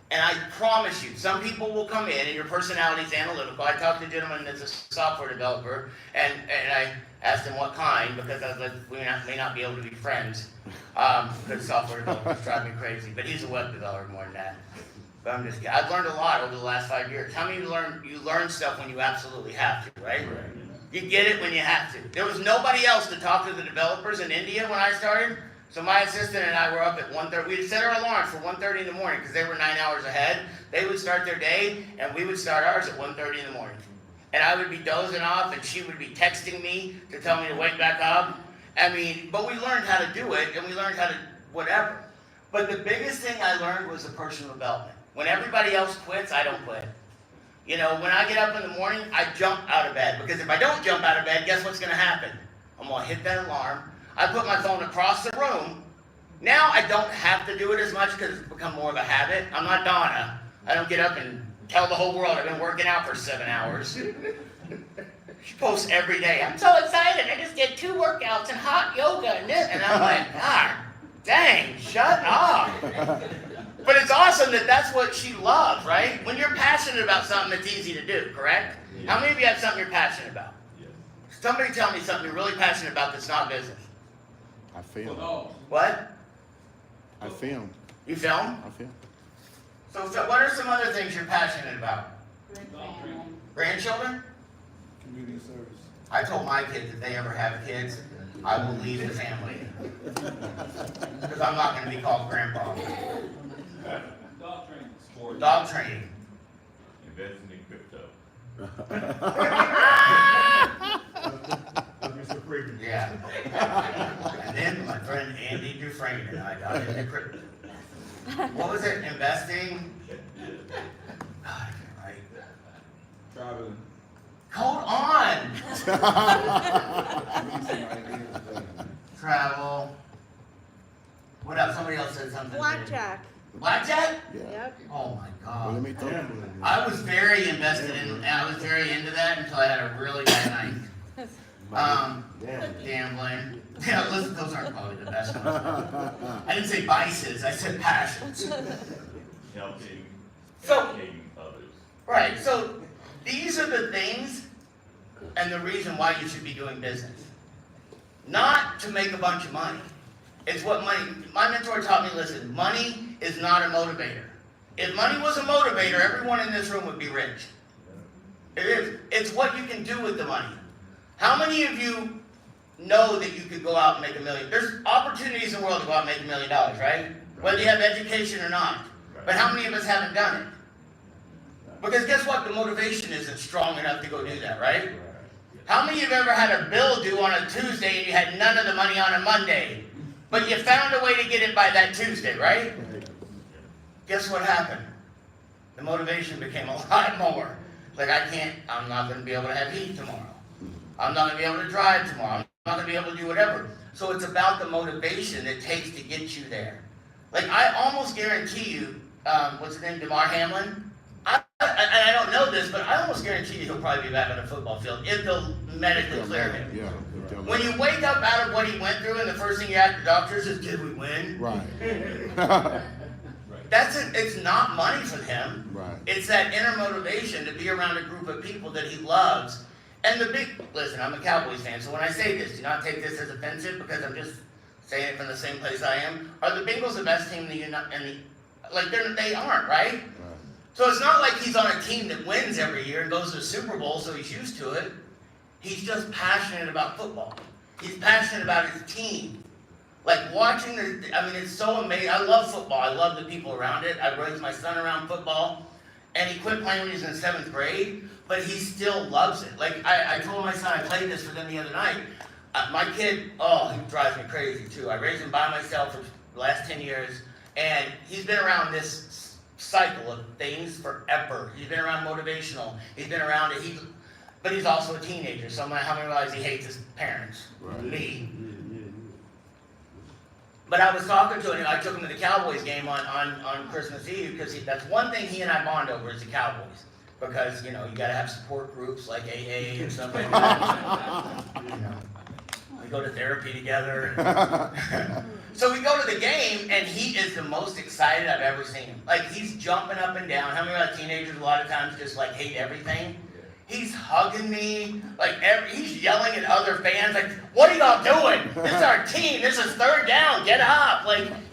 And I promise you, some people will come in and your personality is analytical. I talked to a gentleman that's a software developer, and I asked him what kind, because I was like, we may not be able to be friends, because software developers drive me crazy. But he's a web developer more than that. But I'm just kidding. I've learned a lot over the last 5 years. How many of you learn stuff when you absolutely have to, right? You get it when you have to. There was nobody else to talk to the developers in India when I started. So my assistant and I were up at 1:30. We'd set our alarms for 1:30 in the morning because they were 9 hours ahead. They would start their day, and we would start ours at 1:30 in the morning. And I would be dozing off, and she would be texting me to tell me to wake back up. I mean, but we learned how to do it, and we learned how to whatever. But the biggest thing I learned was the personal development. When everybody else quits, I don't quit. You know, when I get up in the morning, I jump out of bed. Because if I don't jump out of bed, guess what's going to happen? I'm going to hit that alarm. I put my phone across the room. Now I don't have to do it as much because it's become more of a habit. I'm not Donna. I don't get up and tell the whole world I've been working out for 7 hours. She posts every day. I'm so excited. I just did 2 workouts and hot yoga and this. And I'm like, God dang, shut up. But it's awesome that that's what she loves, right? When you're passionate about something, it's easy to do, correct? How many of you have something you're passionate about? Somebody tell me something you're really passionate about that's not business. I film. What? I film. You film? I film. So what are some other things you're passionate about? Grandchildren? Community service. I told my kids if they ever have kids, I will leave the family. Because I'm not going to be called grandpa. Dog training. Sports. Dog training. Investing in crypto. Yeah. And then my friend Andy Dufresne and I got into crypto. What was it? Investing? God, I can't write. Traveling. Hold on! Travel. What else? Somebody else said something. Blackjack. Blackjack? Yeah. Yep. Oh my God. Well, let me talk. I was very invested in, I was very into that until I had a really bad night. Gambling. Yeah, listen, those aren't probably the best ones. I didn't say vices, I said passions. Helping So, others. right, so these are the things and the reason why you should be doing business. Not to make a bunch of money. It's what money, my mentor taught me, listen, money is not a motivator. If money was a motivator, everyone in this room would be rich. It is. It's what you can do with the money. How many of you know that you could go out and make $1 million? There's opportunities in the world to go out and make $1 million, right? Whether you have education or not. But how many of us haven't done it? Because guess what? The motivation isn't strong enough to go do that, right? How many of you have ever had a bill due on a Tuesday and you had none of the money on a Monday? But you found a way to get it by that Tuesday, right? Guess what happened? The motivation became a lot more. Like, I'm not going to be able to have heat tomorrow. I'm not going to be able to drive tomorrow. I'm not going to be able to do whatever. So it's about the motivation it takes to get you there. Like, I almost guarantee you, what's his name, DeMar Hamlin? I don't know this, but I almost guarantee you he'll probably be back on the football field if they'll medically clear him. Yeah. When you wake up out of what he went through and the first thing you ask the doctors is, did we win? Right. That's it. It's not money for him. Right. It's that inner motivation to be around a group of people that he loves. And listen, I'm a Cowboys fan, so when I say this, do not take this as offensive because I'm just saying it from the same place I am. Are the Bengals the best team they aren't, right? So it's not like he's on a team that wins every year and goes to the Super Bowl, so he's used to it. He's just passionate about football. He's passionate about his team. Like watching it's so amazing. I love football. I love the people around it. I raised my son around football. And he quit playing when he was in 7th grade, but he still loves it. Like I told my son, I played this for them the other night. My kid, he drives me crazy too. I raised him by myself for the last 10 years, and he's been around this cycle of things forever. He's been around motivational. He's been around it. But he's also a teenager, so how many realize he hates his parents? Right. Me. But I was talking to him, I took him to the Cowboys game on Christmas Eve, because that's one thing he and I bond over is the Cowboys. Because, you got to have support groups like AA and stuff like that. We go to therapy together. So we go to the game, and he is the most excited I've ever seen him. Like, he's jumping up and down. How many of our teenagers a lot of times just, hate everything? He's hugging me, he's yelling at other fans, what are y'all doing? This is our team, this is 3rd down, get up,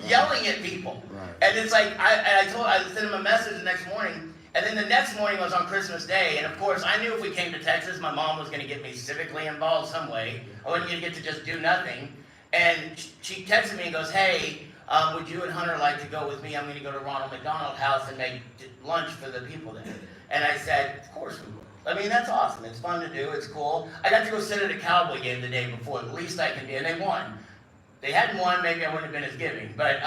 yelling at people. Right. And it's I sent him a message the next morning, and then the next morning was on Christmas Day, and of course, I knew if we came to Texas, my mom was going to get me civically involved some way. I wasn't going to get to just do nothing. And she texted me and goes, hey, would you and Hunter like to go with me? I'm going to go to Ronald McDonald's house and make lunch for the people there. And I said, of course we will. That's awesome. It's fun to do. It's cool. I got to go sit at a Cowboy game the day before. The least I can do. And they won. They hadn't won, maybe I wouldn't have been as giving. But,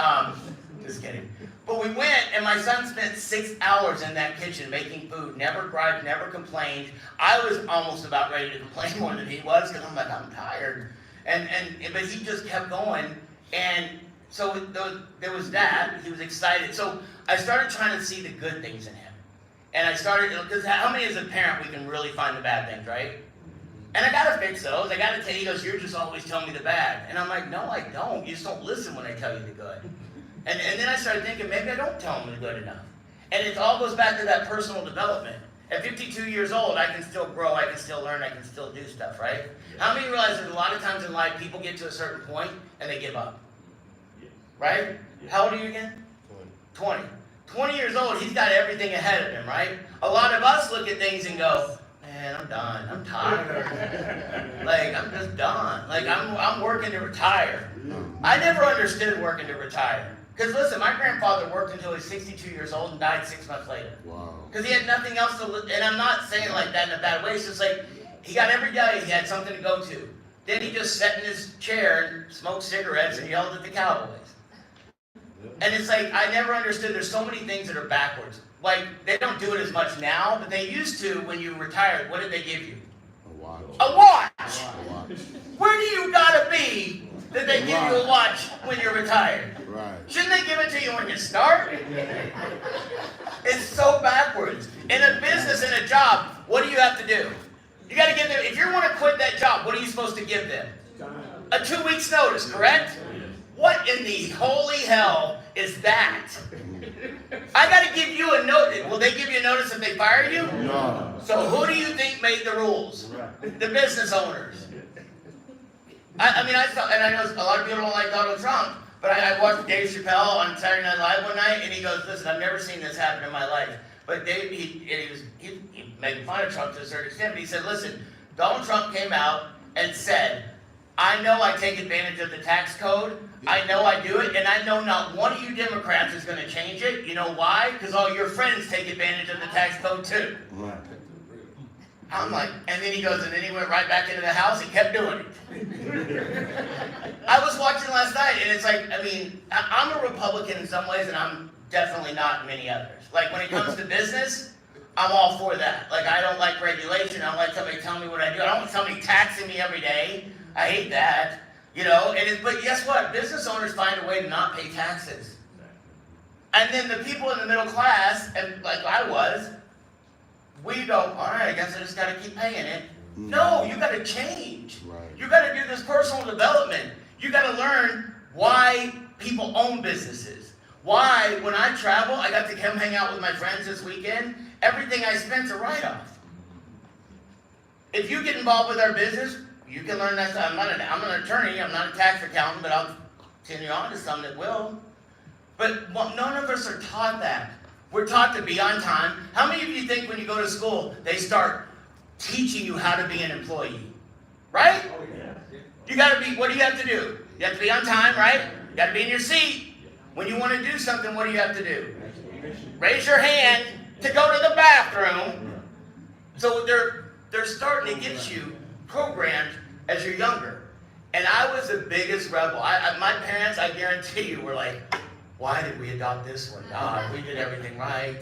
just kidding. But we went, and my son spent 6 hours in that kitchen making food. Never cried, never complained. I was almost about ready to complain more than he was, because I'm tired. But he just kept going. And so there was that. He was excited. So I started trying to see the good things in him. And I started, because how many as a parent we can really find the bad things, right? And I got to fix those. I got to tell you, he goes, you're just always telling me the bad. And I'm like, no, I don't. You just don't listen when I tell you the good. And then I started thinking, maybe I don't tell him the good enough. And it all goes back to that personal development. At 52 years old, I can still grow, I can still learn, I can still do stuff, right? How many realize there's a lot of times in life people get to a certain point and they give up? Right? How old are you again? 20. 20 years old, he's got everything ahead of him, right? A lot of us look at things and go, man, I'm done. I'm tired. I'm just done. I'm working to retire. I never understood working to retire. Because listen, my grandfather worked until he was 62 years old and died 6 months later. Wow. Because he had nothing else to live. And I'm not saying like that in a bad way. It's just he got every day, he had something to go to. Then he just sat in his chair and smoked cigarettes and yelled at the Cowboys. And it's I never understood there's so many things that are backwards. They don't do it as much now, but they used to when you retired. What did they give you? A watch. A watch! Where do you gotta be that they give you a watch when you're retired? Right. Shouldn't they give it to you when you start? It's so backwards. In a business, in a job, what do you have to do? You gotta give them, if you want to quit that job, what are you supposed to give them? A 2 weeks notice, correct? What in the holy hell is that? I got to give you a notice. Will they give you a notice if they fire you? No. So who do you think made the rules? The business owners. I know a lot of people don't like Donald Trump, But I watched Dave Chappelle on Saturday Night Live one night, and he goes, listen, I've never seen this happen in my life. But Dave, he made fun of Trump to a certain extent, but he said, listen, Donald Trump came out and said, I know I take advantage of the tax code, I know I do it, and I know not one of you Democrats is going to change it. You know why? Because all your friends take advantage of the tax code too. Right. I'm like, and then he goes, and then he went right back into the house and kept doing it. I was watching last night, and it's like, I mean, I'm a Republican in some ways, and I'm definitely not in many others. Like, when it comes to business, I'm all for that. Like, I don't like regulation. I don't like somebody telling me what I do. I don't want somebody taxing me every day. I hate that. You know, but guess what? Business owners find a way to not pay taxes. And then the people in the middle class, and like I was, we go, all right, I guess I just got to keep paying it. No, you got to change. Right. You got to do this personal development. You got to learn why people own businesses. Why, when I travel, I got to come hang out with my friends this weekend. Everything I spent's a write-off. If you get involved with our business, you can learn that stuff. I'm an attorney. I'm not a tax accountant, but I'll continue on to some that will. But none of us are taught that. We're taught to be on time. How many of you think when you go to school, they start teaching you how to be an employee? Right? Oh, yeah. You got to be, what do you have to do? You have to be on time, right? You got to be in your seat. When you want to do something, what do you have to do? Raise your hand to go to the bathroom. So they're starting to get you programmed as you're younger. And I was the biggest rebel. My parents, I guarantee you, were like, why did we adopt this one? God, we did everything right.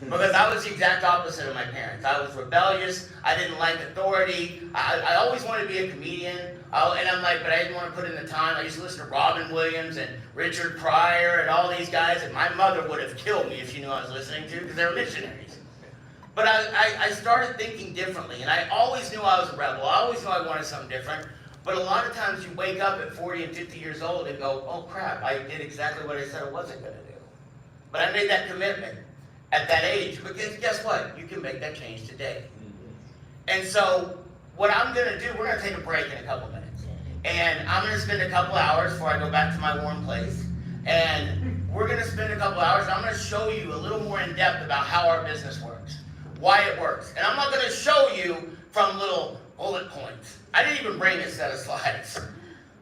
Because I was the exact opposite of my parents. I was rebellious. I didn't like authority. I always wanted to be a comedian. And I'm like, but I didn't want to put in the time. I used to listen to Robin Williams and Richard Pryor and all these guys. And my mother would have killed me if she knew I was listening to, because they were missionaries. But I started thinking differently. And I always knew I was a rebel. I always knew I wanted something different. But a lot of times you wake up at 40 and 50 years old and go, oh crap, I did exactly what I said I wasn't going to do. But I made that commitment at that age. But guess what? You can make that change today. And so what I'm going to do, we're going to take a break in a couple minutes. And I'm going to spend a couple hours before I go back to my warm place. And we're going to spend a couple hours, and I'm going to show you a little more in depth about how our business works, why it works. And I'm not going to show you from little bullet points. I didn't even bring a set of slides.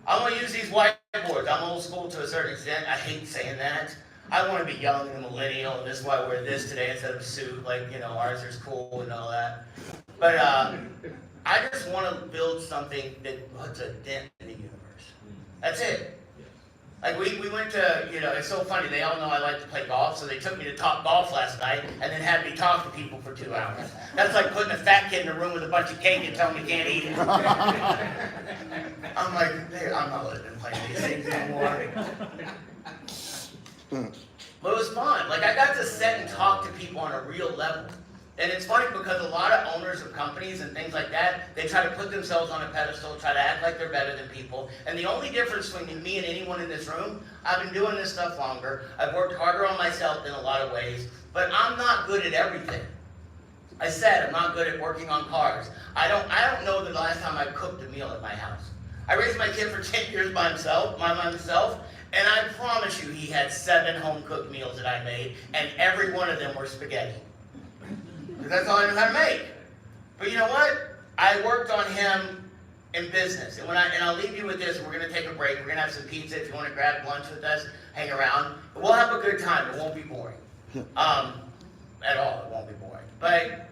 I'm going to use these whiteboards. I'm old school to a certain extent. I hate saying that. I want to be young and millennial, and this is why I wear this today instead of a suit. Like, you know, ours is cool and all that. But I just want to build something that puts a dent in the universe. That's it. Like, we went to, you know, it's so funny. They all know I like to play golf, so they took me to Top Golf last night and then had me talk to people for 2 hours. That's like putting a fat kid in a room with a bunch of cake and telling him he can't eat it. I'm like, hey, I'm not letting them play these things anymore. But it was fun. Like, I got to sit and talk to people on a real level. And it's funny because a lot of owners of companies and things like that, they try to put themselves on a pedestal, try to act like they're better than people. And the only difference between me and anyone in this room, I've been doing this stuff longer. I've worked harder on myself in a lot of ways, but I'm not good at everything. I said I'm not good at working on cars. I don't know the last time I cooked a meal at my house. I raised my kid for 10 years by myself, and I promise you he had 7 home-cooked meals that I made, and every one of them were spaghetti. That's all I knew how to make. But you know what? I worked on him in business. And I'll leave you with this. We're going to take a break. We're going to have some pizza. If you want to grab lunch with us, hang around. We'll have a good time. It won't be boring. At all. It won't be boring. But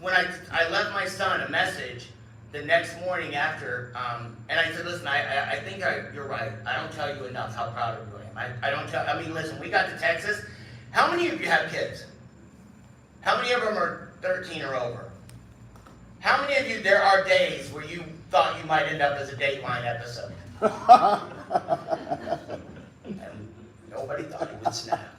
when I left my son a message the next morning after, and I said, listen, I think you're right. I don't tell you enough how proud of you I am. Listen, we got to Texas. How many of you have kids? How many of them are 13 or over? How many of you, there are days where you thought you might end up as a Dateline episode? And nobody thought it would snap.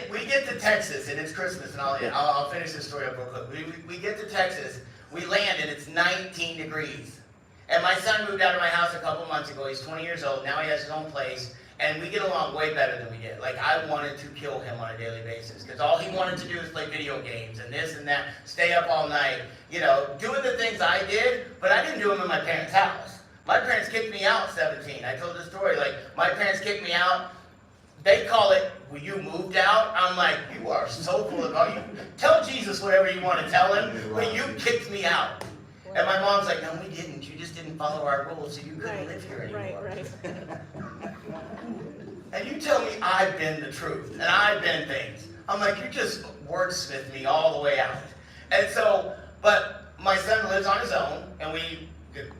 We get to Texas, and it's Christmas, and I'll finish this story up real quick. We get to Texas, we land, and it's 19 degrees. And my son moved out of my house a couple months ago. He's 20 years old. Now he has his own place. And we get along way better than we did. Like, I wanted to kill him on a daily basis because all he wanted to do was play video games and this and that, stay up all night, you know, doing the things I did, but I didn't do them in my parents' house. My parents kicked me out at 17. I told the story, like, my parents kicked me out. They call it, well, you moved out. I'm like, you are so full of, you tell Jesus whatever you want to tell him, but you kicked me out. And my mom's like, no, we didn't. You just didn't follow our rules, so you couldn't live here anymore. Right. And you tell me I've been the truth, and I've been things. I'm like, you just wordsmith me all the way out. And so, but my son lives on his own, and we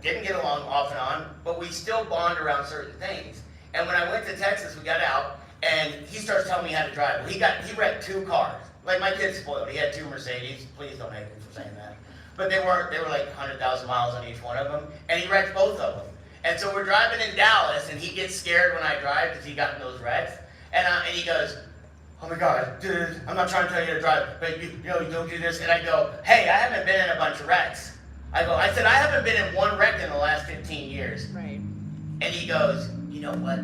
didn't get along off and on, but we still bond around certain things. And when I went to Texas, we got out, and he starts telling me how to drive. He wrecked 2 cars. Like, my kid's spoiled. He had 2 Mercedes. Please don't hate me for saying that. But they were like 100,000 miles on each one of them, and he wrecked both of them. And so we're driving in Dallas, and he gets scared when I drive because he got in those wrecks. And he goes, oh my God, dude, I'm not trying to tell you to drive, but you don't do this. And I go, hey, I haven't been in a bunch of wrecks. I said, I haven't been in 1 wreck in the last 15 years. Right. And he goes, you know what,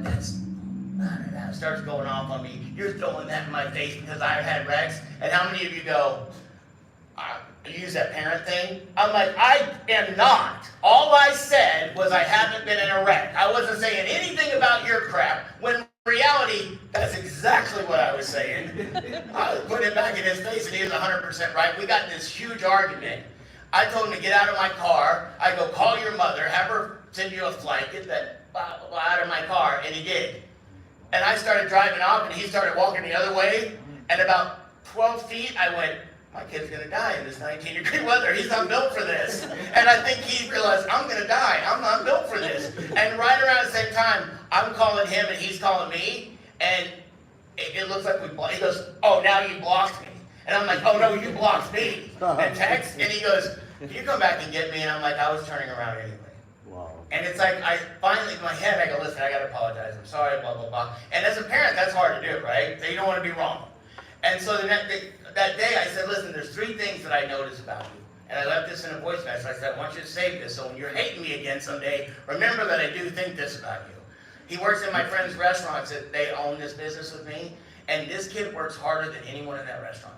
starts going off on me. You're throwing that in my face because I've had wrecks. And how many of you go, you use that parent thing? I'm like, I am not. All I said was I haven't been in a wreck. I wasn't saying anything about your crap, when in reality, that's exactly what I was saying. I was putting it back in his face, and he was 100% right. We got in this huge argument. I told him to get out of my car. I go, call your mother, have her send you a flight, get that out of my car, and he did. And I started driving off, and he started walking the other way, and about 12 feet, I went, my kid's gonna die in this 19-degree weather. He's not built for this. And I think he realized, I'm gonna die. I'm not built for this. And right around the same time, I'm calling him and he's calling me, and it looks like we blocked. He goes, oh, now you blocked me. And I'm like, oh no, you blocked me. And text, and he goes, can you come back and get me? And I'm like, I was turning around anyway. Wow. And it's like, I finally, in my head, I go, listen, I gotta apologize. I'm sorry, blah, blah, blah. And as a parent, that's hard to do, right? So you don't want to be wrong. And so that day I said, listen, there's 3 things that I noticed about you. And I left this in a voice message. I said, I want you to save this, so when you're hating me again someday, remember that I do think this about you. He works in my friend's restaurants. They own this business with me. And this kid works harder than anyone in that restaurant.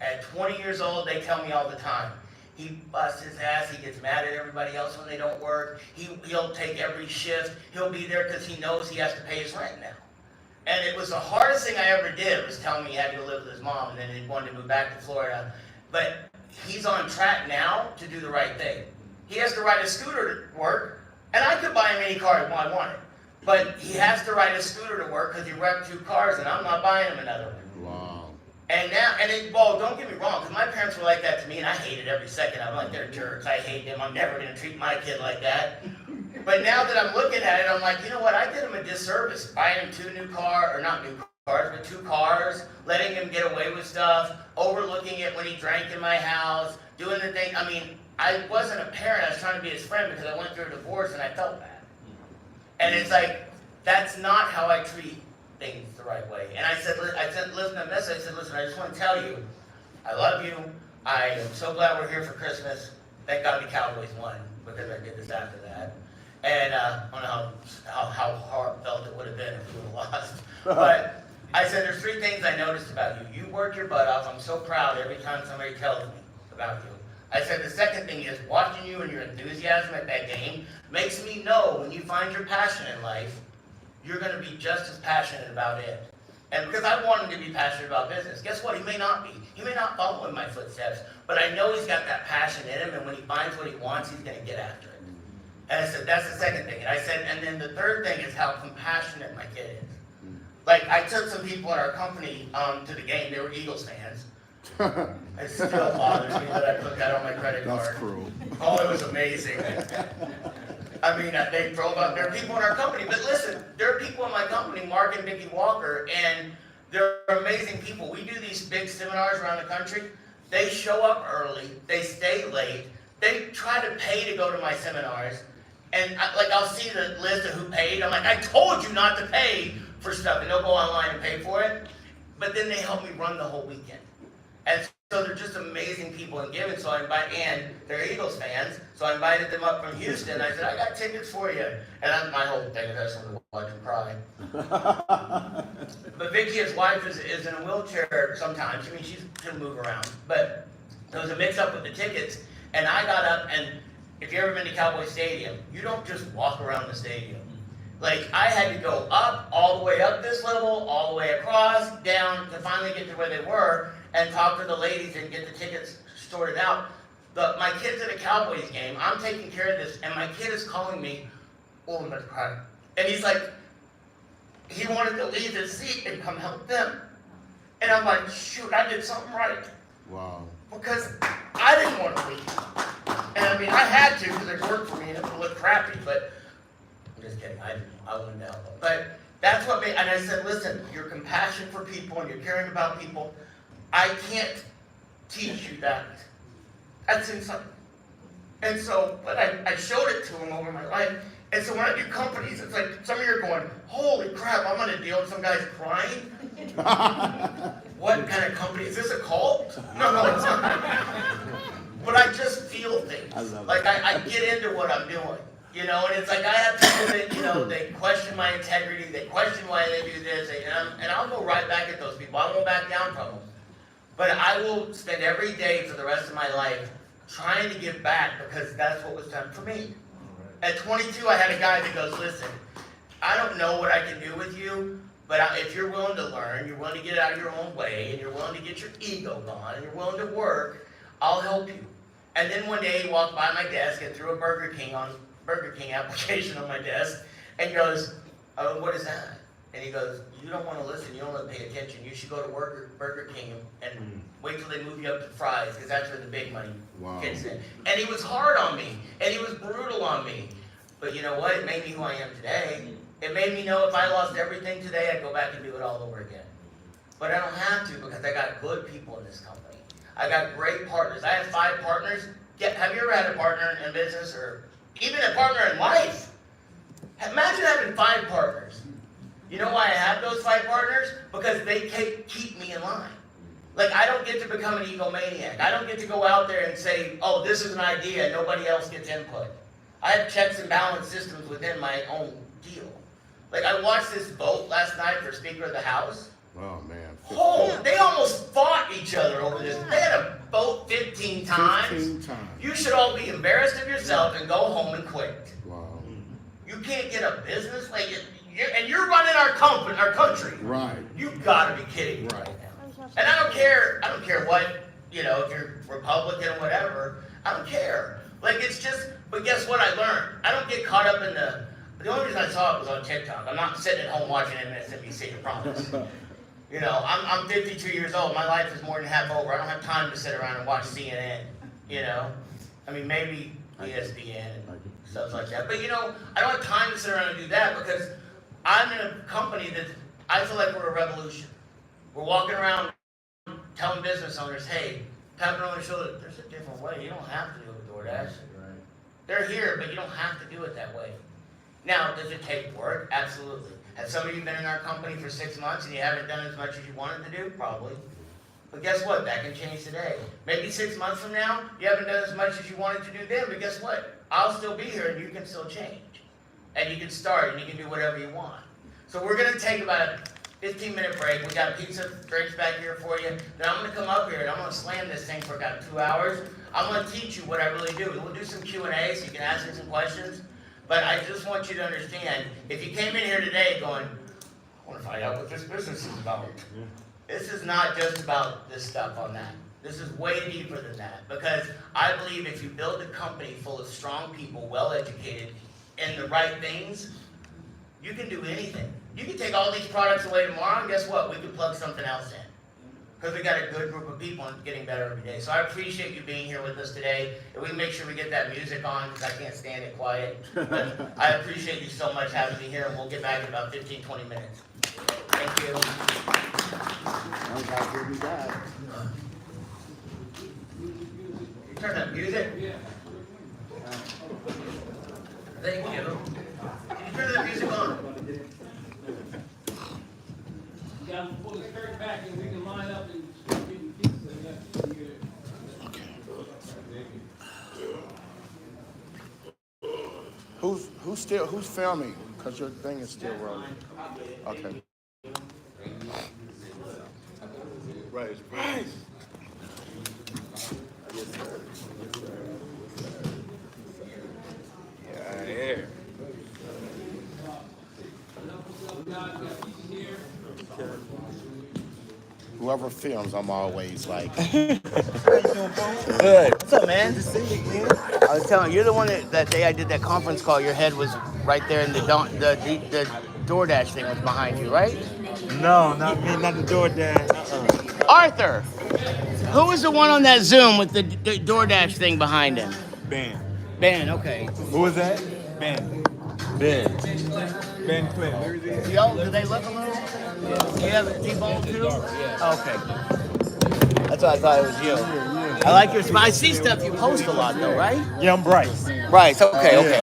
At 20 years old, they tell me all the time, he busts his ass, he gets mad at everybody else when they don't work. He'll take every shift. He'll be there because he knows he has to pay his rent now. And it was the hardest thing I ever did, was telling me he had to go live with his mom, and then he wanted to move back to Florida. But he's on track now to do the right thing. He has to ride a scooter to work, and I could buy him any car I wanted. But he has to ride a scooter to work because he wrecked 2 cars, and I'm not buying him another one. Wow. And now, well, don't get me wrong, because my parents were like that to me, and I hated every second. I'm like, they're jerks. I hate them. I'm never going to treat my kid like that. But now that I'm looking at it, I'm like, you know what? I did him a disservice. Buying him 2 new cars, or not new cars, but 2 cars, letting him get away with stuff, overlooking it when he drank in my house, doing the thing. I mean, I wasn't a parent. I was trying to be his friend because I went through a divorce and I felt bad. And it's like, that's not how I treat things the right way. And I said, listen to a message. I said, listen, I just want to tell you, I love you. I am so glad we're here for Christmas. Thank God the Cowboys won, because I did this after that. And I don't know how heartfelt it would have been if we would have lost. But I said, there's 3 things I noticed about you. You work your butt off. I'm so proud every time somebody tells me about you. I said, the second thing is, watching you and your enthusiasm at that game makes me know when you find your passion in life, you're going to be just as passionate about it. And because I want him to be passionate about business. Guess what? He may not be. He may not follow in my footsteps. But I know he's got that passion in him, and when he finds what he wants, he's going to get after it. And I said, that's the second thing. And I said, and then the third thing is how compassionate my kid is. Like, I took some people in our company to the game. They were Eagles fans. It still bothers me that I put that on my credit card. That's cruel. Oh, it was amazing. I mean, they drove up. There are people in our company. But listen, there are people in my company, Mark and Vicki Walker, and they're amazing people. We do these big seminars around the country. They show up early. They stay late. They try to pay to go to my seminars. And I'll see the list of who paid. I'm like, I told you not to pay for stuff. And they'll go online and pay for it. But then they help me run the whole weekend. And so they're just amazing people in giving. So and they're Eagles fans. So I invited them up from Houston. I said, I got tickets for you. And my whole thing is I just want to watch them cry. But Vicki, his wife, is in a wheelchair sometimes. I mean, she can move around. But there was a mix-up with the tickets. And I got up, and if you've ever been to Cowboy Stadium, you don't just walk around the stadium. Like, I had to go up, all the way up this level, all the way across, down, to finally get to where they were, and talk to the ladies and get the tickets sorted out. My kid's at a Cowboys game, I'm taking care of this, and my kid is calling me, oh, I'm about to cry. And he's like, he wanted to leave his seat and come help them. And I'm like, shoot, I did something right. Wow. Because I didn't want to leave. And I mean, I had to because it worked for me and it would look crappy, but I'm just kidding. I wanted to help them. But that's what made, and I said, listen, your compassion for people and you're caring about people, I can't teach you that. That's inside. And so, but I showed it to him over my life. And so when I do companies, it's like some of you are going, holy crap, I'm going to deal with some guys crying. What kind of company? Is this a cult? No, it's not. But I just feel things. Like I get into what I'm doing. You know, and it's like I have people that, you know, they question my integrity, they question why they do this, and I'll go right back at those people. I won't back down from them. But I will spend every day for the rest of my life trying to give back because that's what was done for me. At 22, I had a guy that goes, listen, I don't know what I can do with you, but if you're willing to learn, you're willing to get out of your own way, and you're willing to get your ego gone, and you're willing to work, I'll help you. And then one day he walked by my desk and threw a Burger King application on my desk, and goes, oh, what is that? And he goes, you don't want to listen, you don't want to pay attention, you should go to Burger King and wait till they move you up to fries, because that's where the big money gets in. And he was hard on me, and he was brutal on me. But you know what? It made me who I am today. It made me know if I lost everything today, I'd go back and do it all over again. But I don't have to because I got good people in this company. I got great partners. I have 5 partners. Have you ever had a partner in business or even a partner in life? Imagine having 5 partners. You know why I have those 5 partners? Because they keep me in line. Like, I don't get to become an egomaniac. I don't get to go out there and say, oh, this is an idea, nobody else gets input. I have checks and balance systems within my own deal. Like, I watched this vote last night for Speaker of the House. Oh, man. Oh, they almost fought each other over this. They had a vote 15 times. 15 times. You should all be embarrassed of yourself and go home and quit. Wow. You can't get a business like it. And you're running our country. Right. You gotta be kidding me right now. And I don't care what, you know, if you're Republican or whatever, I don't care. Like, it's just, but guess what I learned? I don't get caught up in the only reason I saw it was on TikTok. I'm not sitting at home watching MSNBC, I promise. You know, I'm 52 years old. My life is more than half over. I don't have time to sit around and watch CNN, you know? I mean, maybe ESPN and stuff like that. But, you know, I don't have time to sit around and do that because I'm in a company that I feel like we're a revolution. We're walking around telling business owners, hey, tapping on their shoulder, there's a different way. You don't have to do it with DoorDash. Right. They're here, but you don't have to do it that way. Now, does it take work? Absolutely. Have some of you been in our company for 6 months and you haven't done as much as you wanted to do? Probably. But guess what? That can change today. Maybe 6 months from now, you haven't done as much as you wanted to do then, but guess what? I'll still be here and you can still change. And you can start and you can do whatever you want. So we're going to take about a 15-minute break. We got pizza, drinks back here for you. Then I'm going to come up here and I'm going to slam this thing for about 2 hours. I'm going to teach you what I really do. We'll do some Q&A so you can ask me some questions. But I just want you to understand, if you came in here today going, I want to find out what this business is about. This is not just about this stuff on that. This is way deeper than that. Because I believe if you build a company full of strong people, well-educated, in the right things, you can do anything. You can take all these products away tomorrow, and guess what? We can plug something else in. Because we got a good group of people and it's getting better every day. So I appreciate you being here with us today. And we can make sure we get that music on because I can't stand it quiet. But I appreciate you so much having me here, and we'll get back in about 15, 20 minutes. Thank you. You turn that music? Yeah. Thank you. Can you turn that music on? You got to pull the skirt back and we can line up and get the pizza. Who's filming? Because your thing is still rolling. Okay. Right. Whoever films, I'm always like. Good. What's up, man? Good to see you again. I was telling you, you're the one that day I did that conference call. Your head was right there, and the DoorDash thing was behind you, right? No, not me, not the DoorDash. Arthur, who was the one on that Zoom with the DoorDash thing behind him? Ben. Ben. Okay. Who was that? Ben. Ben. Ben Clinton. Yo, do they look a little? Yeah. You have a T-bone too? Okay. That's why I thought it was you. I like your smile. I see stuff you post a lot though, right? Yeah, I'm Bryce. Right. Okay. Okay.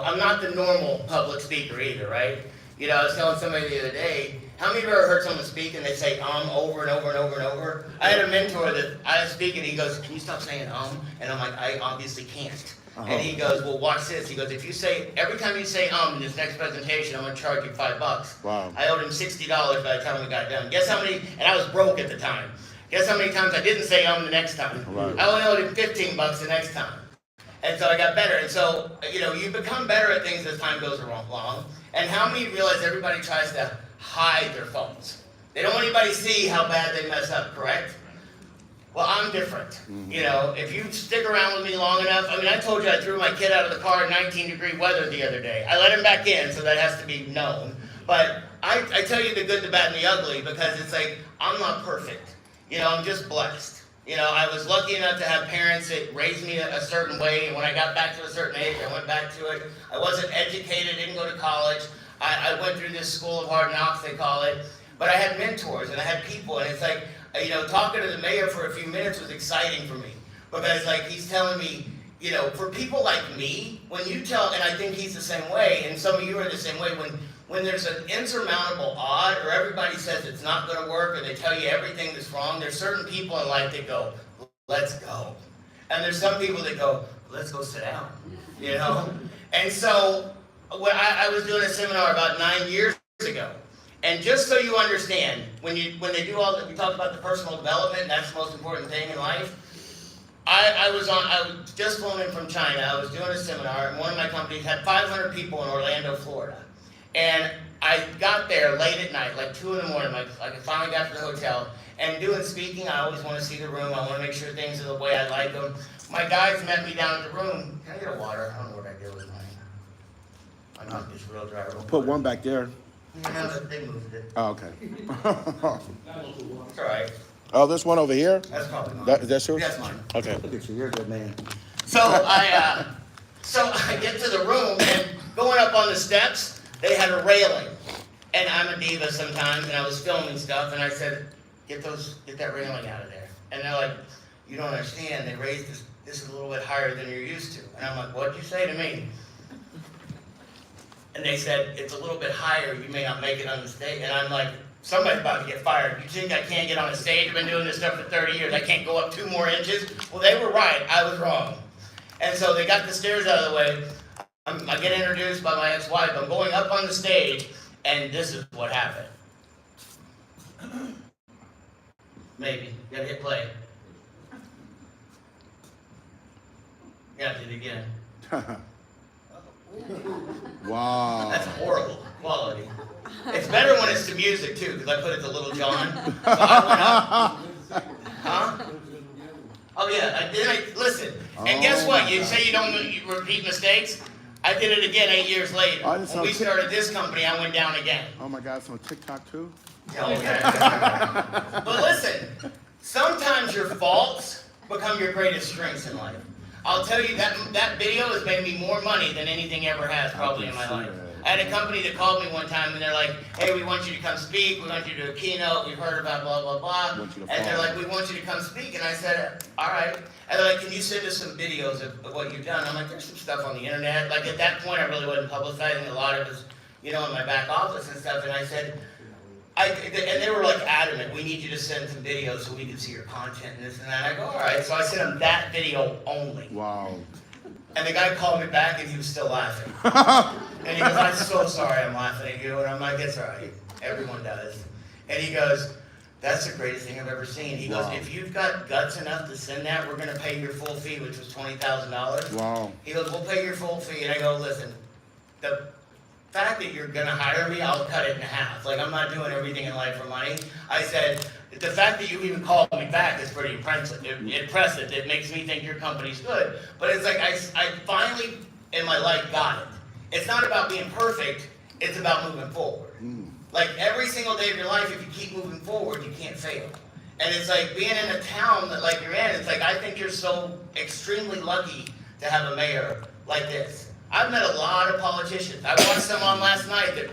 I'm not the normal public speaker either, right? You know, I was telling somebody the other day, how many of you ever heard someone speak and they say over and over and over and over? I had a mentor that I was speaking, he goes, can you stop saying And I'm like, I obviously can't. And he goes, well, watch this. He goes, if you say, every time you say in this next presentation, I'm going to charge you $5. Wow. I owed him $60 by the time we got done. Guess how many, and I was broke at the time. Guess how many times I didn't say the next time? Right. I only owed him $15 the next time. And so I got better. And so, you know, you become better at things as time goes along. And how many realize everybody tries to hide their faults? They don't want anybody to see how bad they mess up, correct? Well, I'm different. You know, if you stick around with me long enough, I mean, I told you I threw my kid out of the car in 19-degree weather the other day. I let him back in, so that has to be known. But I tell you the good, the bad, and the ugly, because it's like, I'm not perfect. You know, I'm just blessed. You know, I was lucky enough to have parents that raised me a certain way, and when I got back to a certain age, I went back to it. I wasn't educated, didn't go to college. I went through this school of hard knocks, they call it. But I had mentors, and I had people, and it's like, you know, talking to the mayor for a few minutes was exciting for me. Because, like, he's telling me, you know, for people like me, when you tell, and I think he's the same way, and some of you are the same way, when there's an insurmountable odd, or everybody says it's not going to work, or they tell you everything that's wrong, there's certain people in life that go, let's go. And there's some people that go, let's go sit down, you know? And so, when I was doing a seminar about 9 years ago, and just so you understand, when they do all that, we talk about the personal development, and that's the most important thing in life. I was just flown in from China. I was doing a seminar, and one of my companies had 500 people in Orlando, Florida. And I got there late at night, like 2 in the morning. I finally got to the hotel. And doing speaking, I always want to see the room. I want to make sure things are the way I like them. My guys met me down at the room. Can I get a water? I don't know what I did with mine. I knocked this real dry. Put one back there. Yeah, but they moved it. Oh, okay. It's all right. Oh, this one over here? That's probably mine. That's yours? That's mine. Okay. Look at you, you're a good man. So I get to the room, and going up on the steps, they had a railing. And I'm a diva sometimes, and I was filming stuff, and I said, get that railing out of there. And they're like, you don't understand, they raised this is a little bit higher than you're used to. And I'm like, what'd you say to me? And they said, it's a little bit higher, you may not make it on the stage. And I'm like, somebody's about to get fired. You think I can't get on a stage? I've been doing this stuff for 30 years. I can't go up 2 more inches? Well, they were right. I was wrong. And so they got the stairs out of the way. I get introduced by my ex-wife. I'm going up on the stage, and this is what happened. Maybe. You gotta hit play. Yeah, did it again. Wow. That's horrible quality. It's better when it's the music too, because I put it to Little John. So I went up. Huh? Oh yeah, listen. And guess what? You say you repeat mistakes. I did it again 8 years later. When we started this company, I went down again. Oh my God, it's on TikTok too? Oh, yeah. But listen, sometimes your faults become your greatest strengths in life. I'll tell you that video has made me more money than anything ever has probably in my life. I had a company that called me one time and they're like, hey, we want you to come speak, we want you to do a keynote, we've heard about blah, blah, blah. And they're like, we want you to come speak. And I said, all right. And they're like, can you send us some videos of what you've done? I'm like, there's some stuff on the internet. Like at that point, I really wasn't publicizing a lot of it, you know, in my back office and stuff. And I said, and they were like adamant, we need you to send some videos so we can see your content and this and that. And I go, all right. So I sent them that video only. Wow. And the guy called me back and he was still laughing. And he goes, I'm so sorry I'm laughing at you. And I'm like, it's all right. Everyone does. And he goes, that's the greatest thing I've ever seen. He goes, if you've got guts enough to send that, we're going to pay your full fee, which was $20,000. Wow. He goes, we'll pay your full fee. And I go, listen, the fact that you're going to hire me, I'll cut it in half. Like, I'm not doing everything in life for money. I said, the fact that you even called me back is pretty impressive. It makes me think your company's good. But it's like, I finally, in my life, got it. It's not about being perfect. It's about moving forward. Like, every single day of your life, if you keep moving forward, you can't fail. And it's like being in a town that, like, you're in, it's like, I think you're so extremely lucky to have a mayor like this. I've met a lot of politicians. I watched some on last night that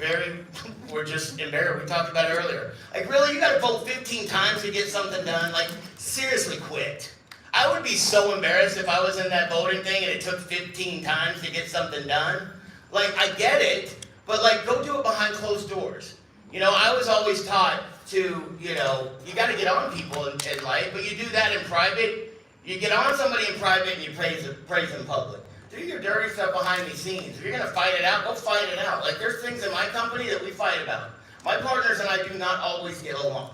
were just embarrassed. We talked about it earlier. Like, really? You got to vote 15 times to get something done? Like, seriously, quit. I would be so embarrassed if I was in that voting thing and it took 15 times to get something done. Like, I get it, but like, go do it behind closed doors. You know, I was always taught to, you know, you gotta get on people in life, but you do that in private. You get on somebody in private and you praise in public. Do your dirty stuff behind the scenes. If you're gonna fight it out, go fight it out. Like, there's things in my company that we fight about. My partners and I do not always get along.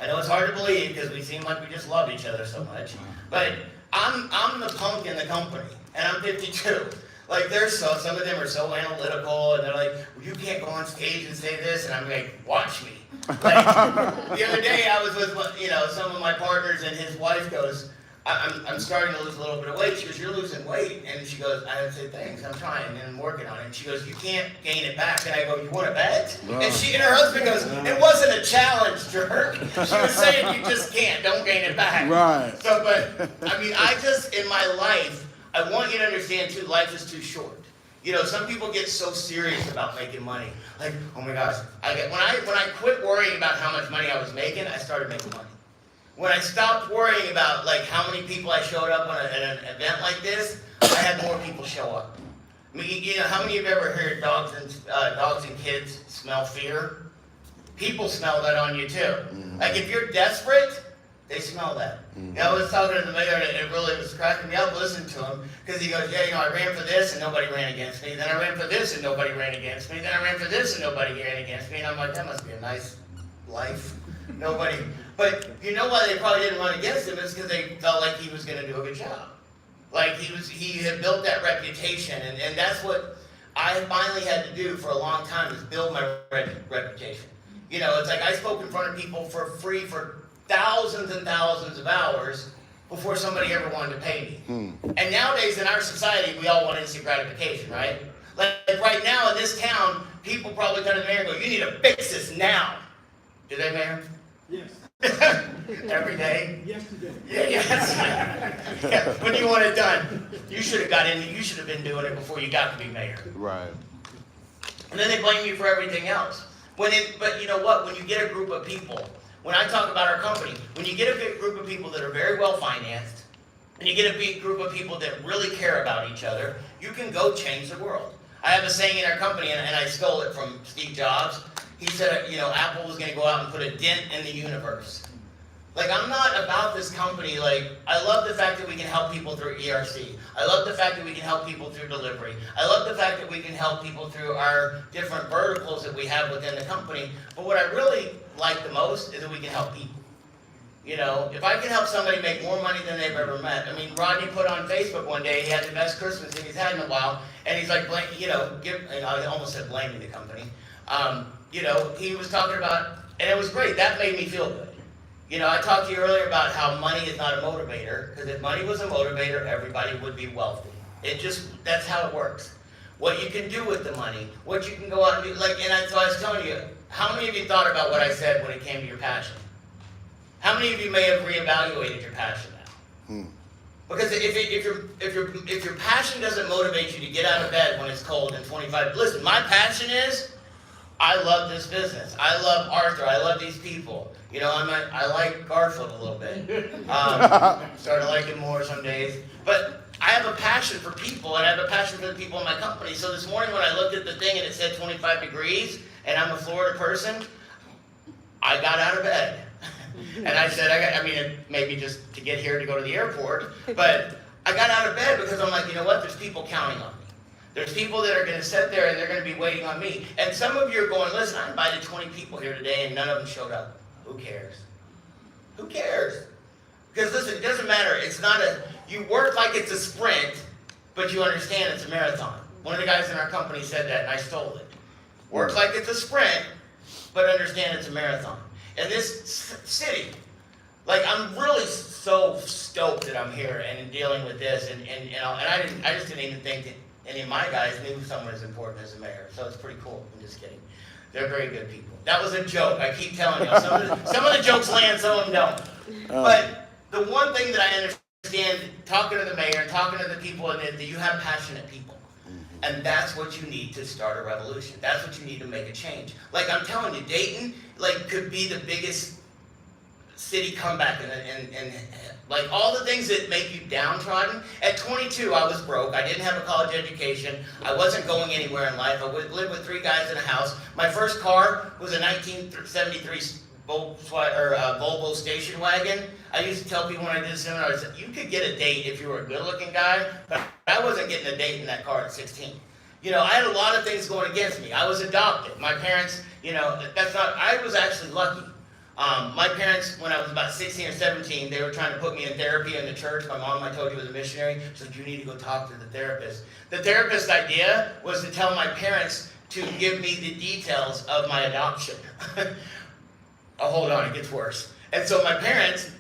I know it's hard to believe because we seem like we just love each other so much, but I'm the punk in the company, and I'm 52. Like, some of them are so analytical, and they're like, well, you can't go on stage and say this, and I'm like, watch me. Like, the other day I was with, you know, some of my partners, and his wife goes, I'm starting to lose a little bit of weight. She goes, you're losing weight. And she goes, I said, thanks, I'm trying, and I'm working on it. And she goes, you can't gain it back. And I go, you want to bet? Wow. And her husband goes, it wasn't a challenge, jerk. She was saying, you just can't, don't gain it back. Right. So, but, I mean, I just, in my life, I want you to understand, too, life is too short. You know, some people get so serious about making money. Like, oh my gosh, when I quit worrying about how much money I was making, I started making money. When I stopped worrying about like how many people I showed up on an event like this, I had more people show up. I mean, you know, how many of you have ever heard dogs and kids smell fear? People smell that on you too. Mm-hmm. Like, if you're desperate, they smell that. Mm-hmm. You know, I was talking to the mayor, and it really was cracking me up listening to him, because he goes, yeah, you know, I ran for this and nobody ran against me. Then I ran for this and nobody ran against me. Then I ran for this and nobody ran against me. And I'm like, that must be a nice life. Nobody. But you know why they probably didn't run against him? It's because they felt like he was going to do a good job. Like, he had built that reputation, and that's what I finally had to do for a long time, is build my reputation. You know, it's like I spoke in front of people for free for thousands and thousands of hours before somebody ever wanted to pay me. And nowadays in our society, we all want instant gratification, right? Like right now in this town, people probably come to the mayor and go, you need to fix this now. Do they, Mayor? Yes. Every day? Yesterday. Yeah, yes. Yeah. When you want it done, you should have got in. You should have been doing it before you got to be mayor. Right. And then they blame you for everything else. But you know what? When you get a group of people, when I talk about our company, when you get a big group of people that are very well financed, and you get a big group of people that really care about each other, you can go change the world. I have a saying in our company, and I stole it from Steve Jobs. He said, you know, Apple was going to go out and put a dent in the universe. Like, I'm not about this company. Like, I love the fact that we can help people through ERC. I love the fact that we can help people through delivery. I love the fact that we can help people through our different verticals that we have within the company. But what I really like the most is that we can help people. You know, if I can help somebody make more money than they've ever met. I mean, Rodney put on Facebook one day, he had the best Christmas thing he's had in a while, and he's like, you know, I almost said blaming the company. You know, he was talking about, and it was great. That made me feel good. You know, I talked to you earlier about how money is not a motivator, because if money was a motivator, everybody would be wealthy. That's how it works. What you can do with the money, what you can go out and do, like, so I was telling you, how many of you thought about what I said when it came to your passion? How many of you may have reevaluated your passion now? Because if your passion doesn't motivate you to get out of bed when it's cold and 25, listen, my passion is, I love this business. I love Arthur. I love these people. You know, I like Garfield a little bit. Started liking more some days. But I have a passion for people, and I have a passion for the people in my company. So this morning when I looked at the thing and it said 25 degrees, and I'm a Florida person, I got out of bed. And I said, maybe just to get here to go to the airport, but I got out of bed because I'm like, you know what? There's people counting on me. There's people that are going to sit there and they're going to be waiting on me. And some of you are going, listen, I invited 20 people here today and none of them showed up. Who cares? Who cares? Because listen, it doesn't matter. It's not you work like it's a sprint, but you understand it's a marathon. One of the guys in our company said that and I stole it. Work like it's a sprint, but understand it's a marathon. In this city, like, I'm really so stoked that I'm here and dealing with this, and you know, and I just didn't even think that any of my guys knew someone as important as the mayor, so it's pretty cool. I'm just kidding. They're very good people. That was a joke. I keep telling you. Some of the jokes land, some of them don't. But the one thing that I understand, talking to the mayor and talking to the people, is that you have passionate people. And that's what you need to start a revolution. That's what you need to make a change. Like, I'm telling you, Dayton, like, could be the biggest city comeback and like all the things that make you downtrodden. At 22, I was broke. I didn't have a college education. I wasn't going anywhere in life. I lived with 3 guys in a house. My first car was a 1973 Volvo station wagon. I used to tell people when I did a seminar, I said, you could get a date if you were a good-looking guy, but I wasn't getting a date in that car at 16. You know, I had a lot of things going against me. I was adopted. My parents, you know, I was actually lucky. My parents, when I was about 16 or 17, they were trying to put me in therapy in the church. My mom, I told you, was a missionary, so you need to go talk to the therapist. The therapist's idea was to tell my parents to give me the details of my adoption. Oh, hold on, it gets worse. And so my parents,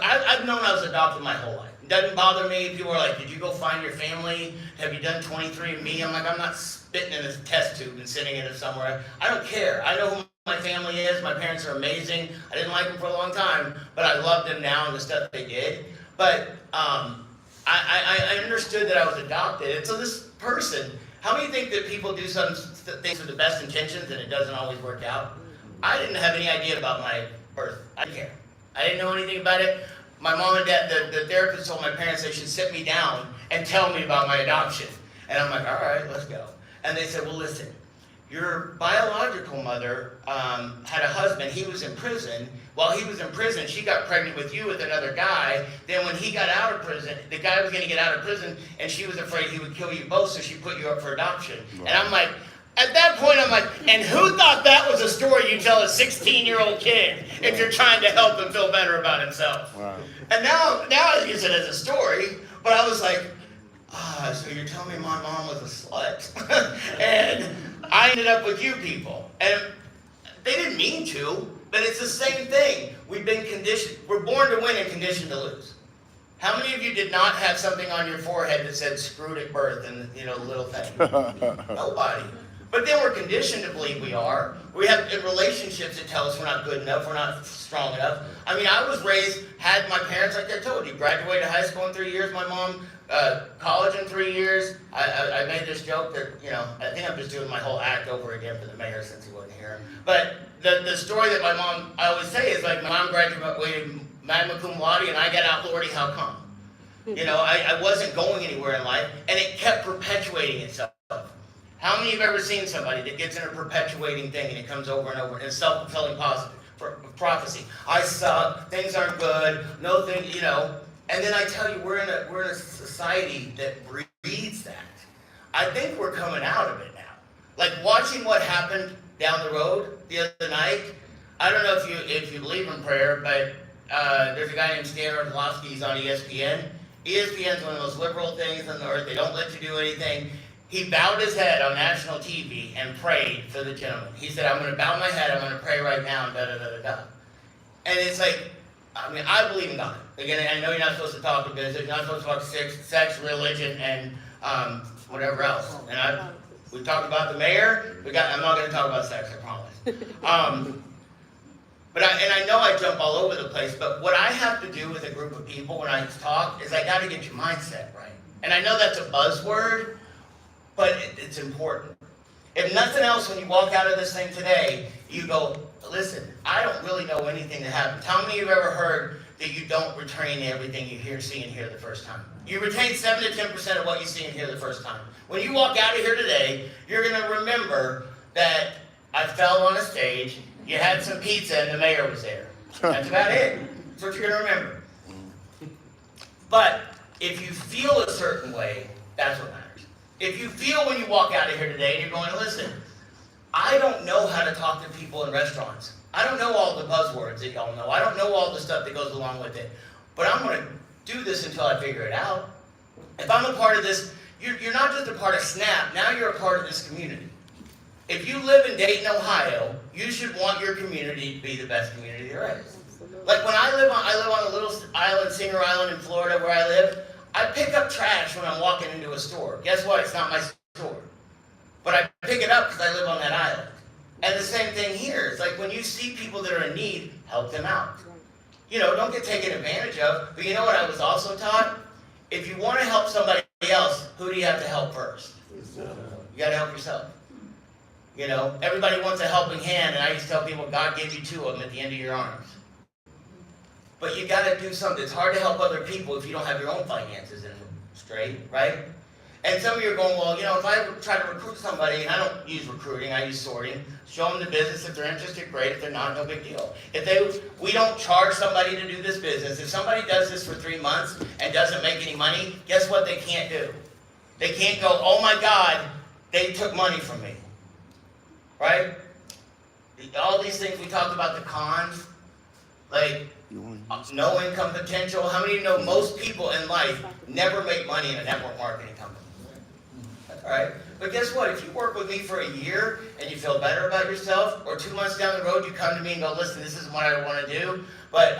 I've known I was adopted my whole life. It doesn't bother me. People are like, did you go find your family? Have you done 23andMe? I'm like, I'm not spitting in a test tube and sitting in it somewhere. I don't care. I know who my family is. My parents are amazing. I didn't like them for a long time, but I love them now and the stuff they did. But I understood that I was adopted. And so this person, how many think that people do some things with the best intentions and it doesn't always work out? I didn't have any idea about my birth. I didn't care. I didn't know anything about it. My mom and dad, the therapist told my parents they should sit me down and tell me about my adoption. And I'm like, all right, let's go. And they said, well, listen, your biological mother had a husband. He was in prison. While he was in prison, she got pregnant with you with another guy. Then when he got out of prison, the guy was going to get out of prison, and she was afraid he would kill you both, so she put you up for adoption. Right. And I'm like, at that point, I'm like, and who thought that was a story you tell a 16-year-old kid if you're trying to help him feel better about himself? Wow. And now I use it as a story, but I was like, so you're telling me my mom was a slut? And I ended up with you people. And they didn't mean to, but it's the same thing. We've been conditioned. We're born to win and conditioned to lose. How many of you did not have something on your forehead that said screwed at birth and, you know, little thing? Nobody. But then we're conditioned to believe we are. We have in relationships that tell us we're not good enough, we're not strong enough. I mean, I was raised, had my parents, like I told you, graduated high school in 3 years, my mom, college in 3 years. I made this joke that, you know, I think I'm just doing my whole act over again for the mayor since he wasn't here. But the story that my mom, I always say is like, my mom graduated magna cum laude and I got out, Lordy, how come? You know, I wasn't going anywhere in life, and it kept perpetuating itself. How many of you have ever seen somebody that gets in a perpetuating thing and it comes over and over and it's self-fulfilling prophecy? I suck, things aren't good, no thing, you know. And then I tell you, we're in a society that breeds that. I think we're coming out of it now. Like watching what happened down the road the other night. I don't know if you believe in prayer, but there's a guy named Stan Orlowski. He's on ESPN. ESPN's one of the most liberal things on the earth. They don't let you do anything. He bowed his head on national TV and prayed for the gentleman. He said, I'm going to bow my head, I'm going to pray right now, and da-da-da-da-da. And it's like, I mean, I believe in God. Again, I know you're not supposed to talk to business, you're not supposed to talk sex, religion, and whatever else. And we talked about the mayor. I'm not going to talk about sex, I promise. But I know I jump all over the place, but what I have to do with a group of people when I talk is I got to get your mindset right. And I know that's a buzzword, but it's important. If nothing else, when you walk out of this thing today, you go, listen, I don't really know anything that happens. How many of you have ever heard that you don't retain everything you see and hear the first time? You retain 7 to 10% of what you see and hear the first time. When you walk out of here today, you're going to remember that I fell on a stage, you had some pizza, and the mayor was there. That's about it. That's what you're going to remember. But if you feel a certain way, that's what matters. If you feel when you walk out of here today and you're going, listen, I don't know how to talk to people in restaurants. I don't know all the buzzwords that y'all know. I don't know all the stuff that goes along with it. But I'm going to do this until I figure it out. If I'm a part of this, you're not just a part of SNAP. Now you're a part of this community. If you live in Dayton, Ohio, you should want your community to be the best community there is. Like when I live on a little island, Singer Island in Florida where I live, I pick up trash when I'm walking into a store. Guess what? It's not my store. But I pick it up because I live on that island. And the same thing here. It's like when you see people that are in need, help them out. You know, don't get taken advantage of. But you know what I was also taught? If you want to help somebody else, who do you have to help first? You got to help yourself. You know, everybody wants a helping hand, and I used to tell people God gave you 2 of them at the end of your arms. But you gotta do something. It's hard to help other people if you don't have your own finances in straight, right? And some of you are going, well, you know, if I try to recruit somebody, and I don't use recruiting, I use sorting, show them the business. If they're interested, great. If they're not, no big deal. We don't charge somebody to do this business. If somebody does this for 3 months and doesn't make any money, guess what they can't do? They can't go, oh my God, they took money from me, right? All these things we talked about, the cons, like no income potential. How many of you know most people in life never make money in a network marketing company? All right? But guess what? If you work with me for a year and you feel better about yourself, or 2 months down the road you come to me and go, listen, this isn't what I want to do, but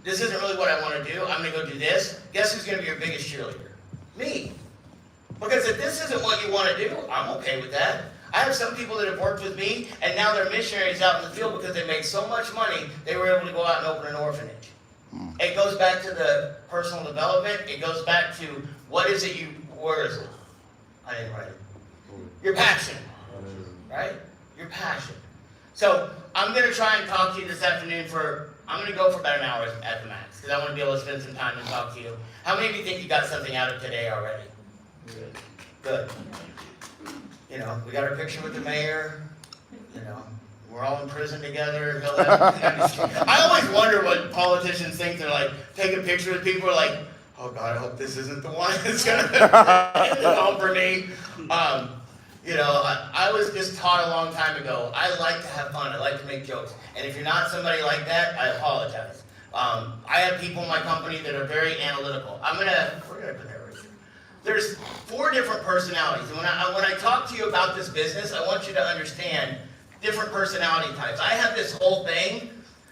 this isn't really what I want to do. I'm going to go do this. Guess who's going to be your biggest cheerleader? Me. Because if this isn't what you want to do, I'm okay with that. I have some people that have worked with me, and now they're missionaries out in the field because they made so much money, they were able to go out and open an orphanage. It goes back to the personal development. It goes back to what is it where is it? I didn't write it. Your passion, right? Your passion. So I'm going to try and talk to you this afternoon I'm going to go for about an hour at the max, because I want to be able to spend some time and talk to you. How many of you think you got something out of today already? Good. You know, we got our picture with the mayor. You know, we're all in prison together. I always wonder what politicians think. They're like, take a picture with people, are like, oh God, I hope this isn't the one that's going to end it all for me. You know, I was just taught a long time ago, I like to have fun. I like to make jokes. And if you're not somebody like that, I apologize. I have people in my company that are very analytical. Where did I put that right here? There's 4 different personalities. And when I talk to you about this business, I want you to understand different personality types. I have this whole thing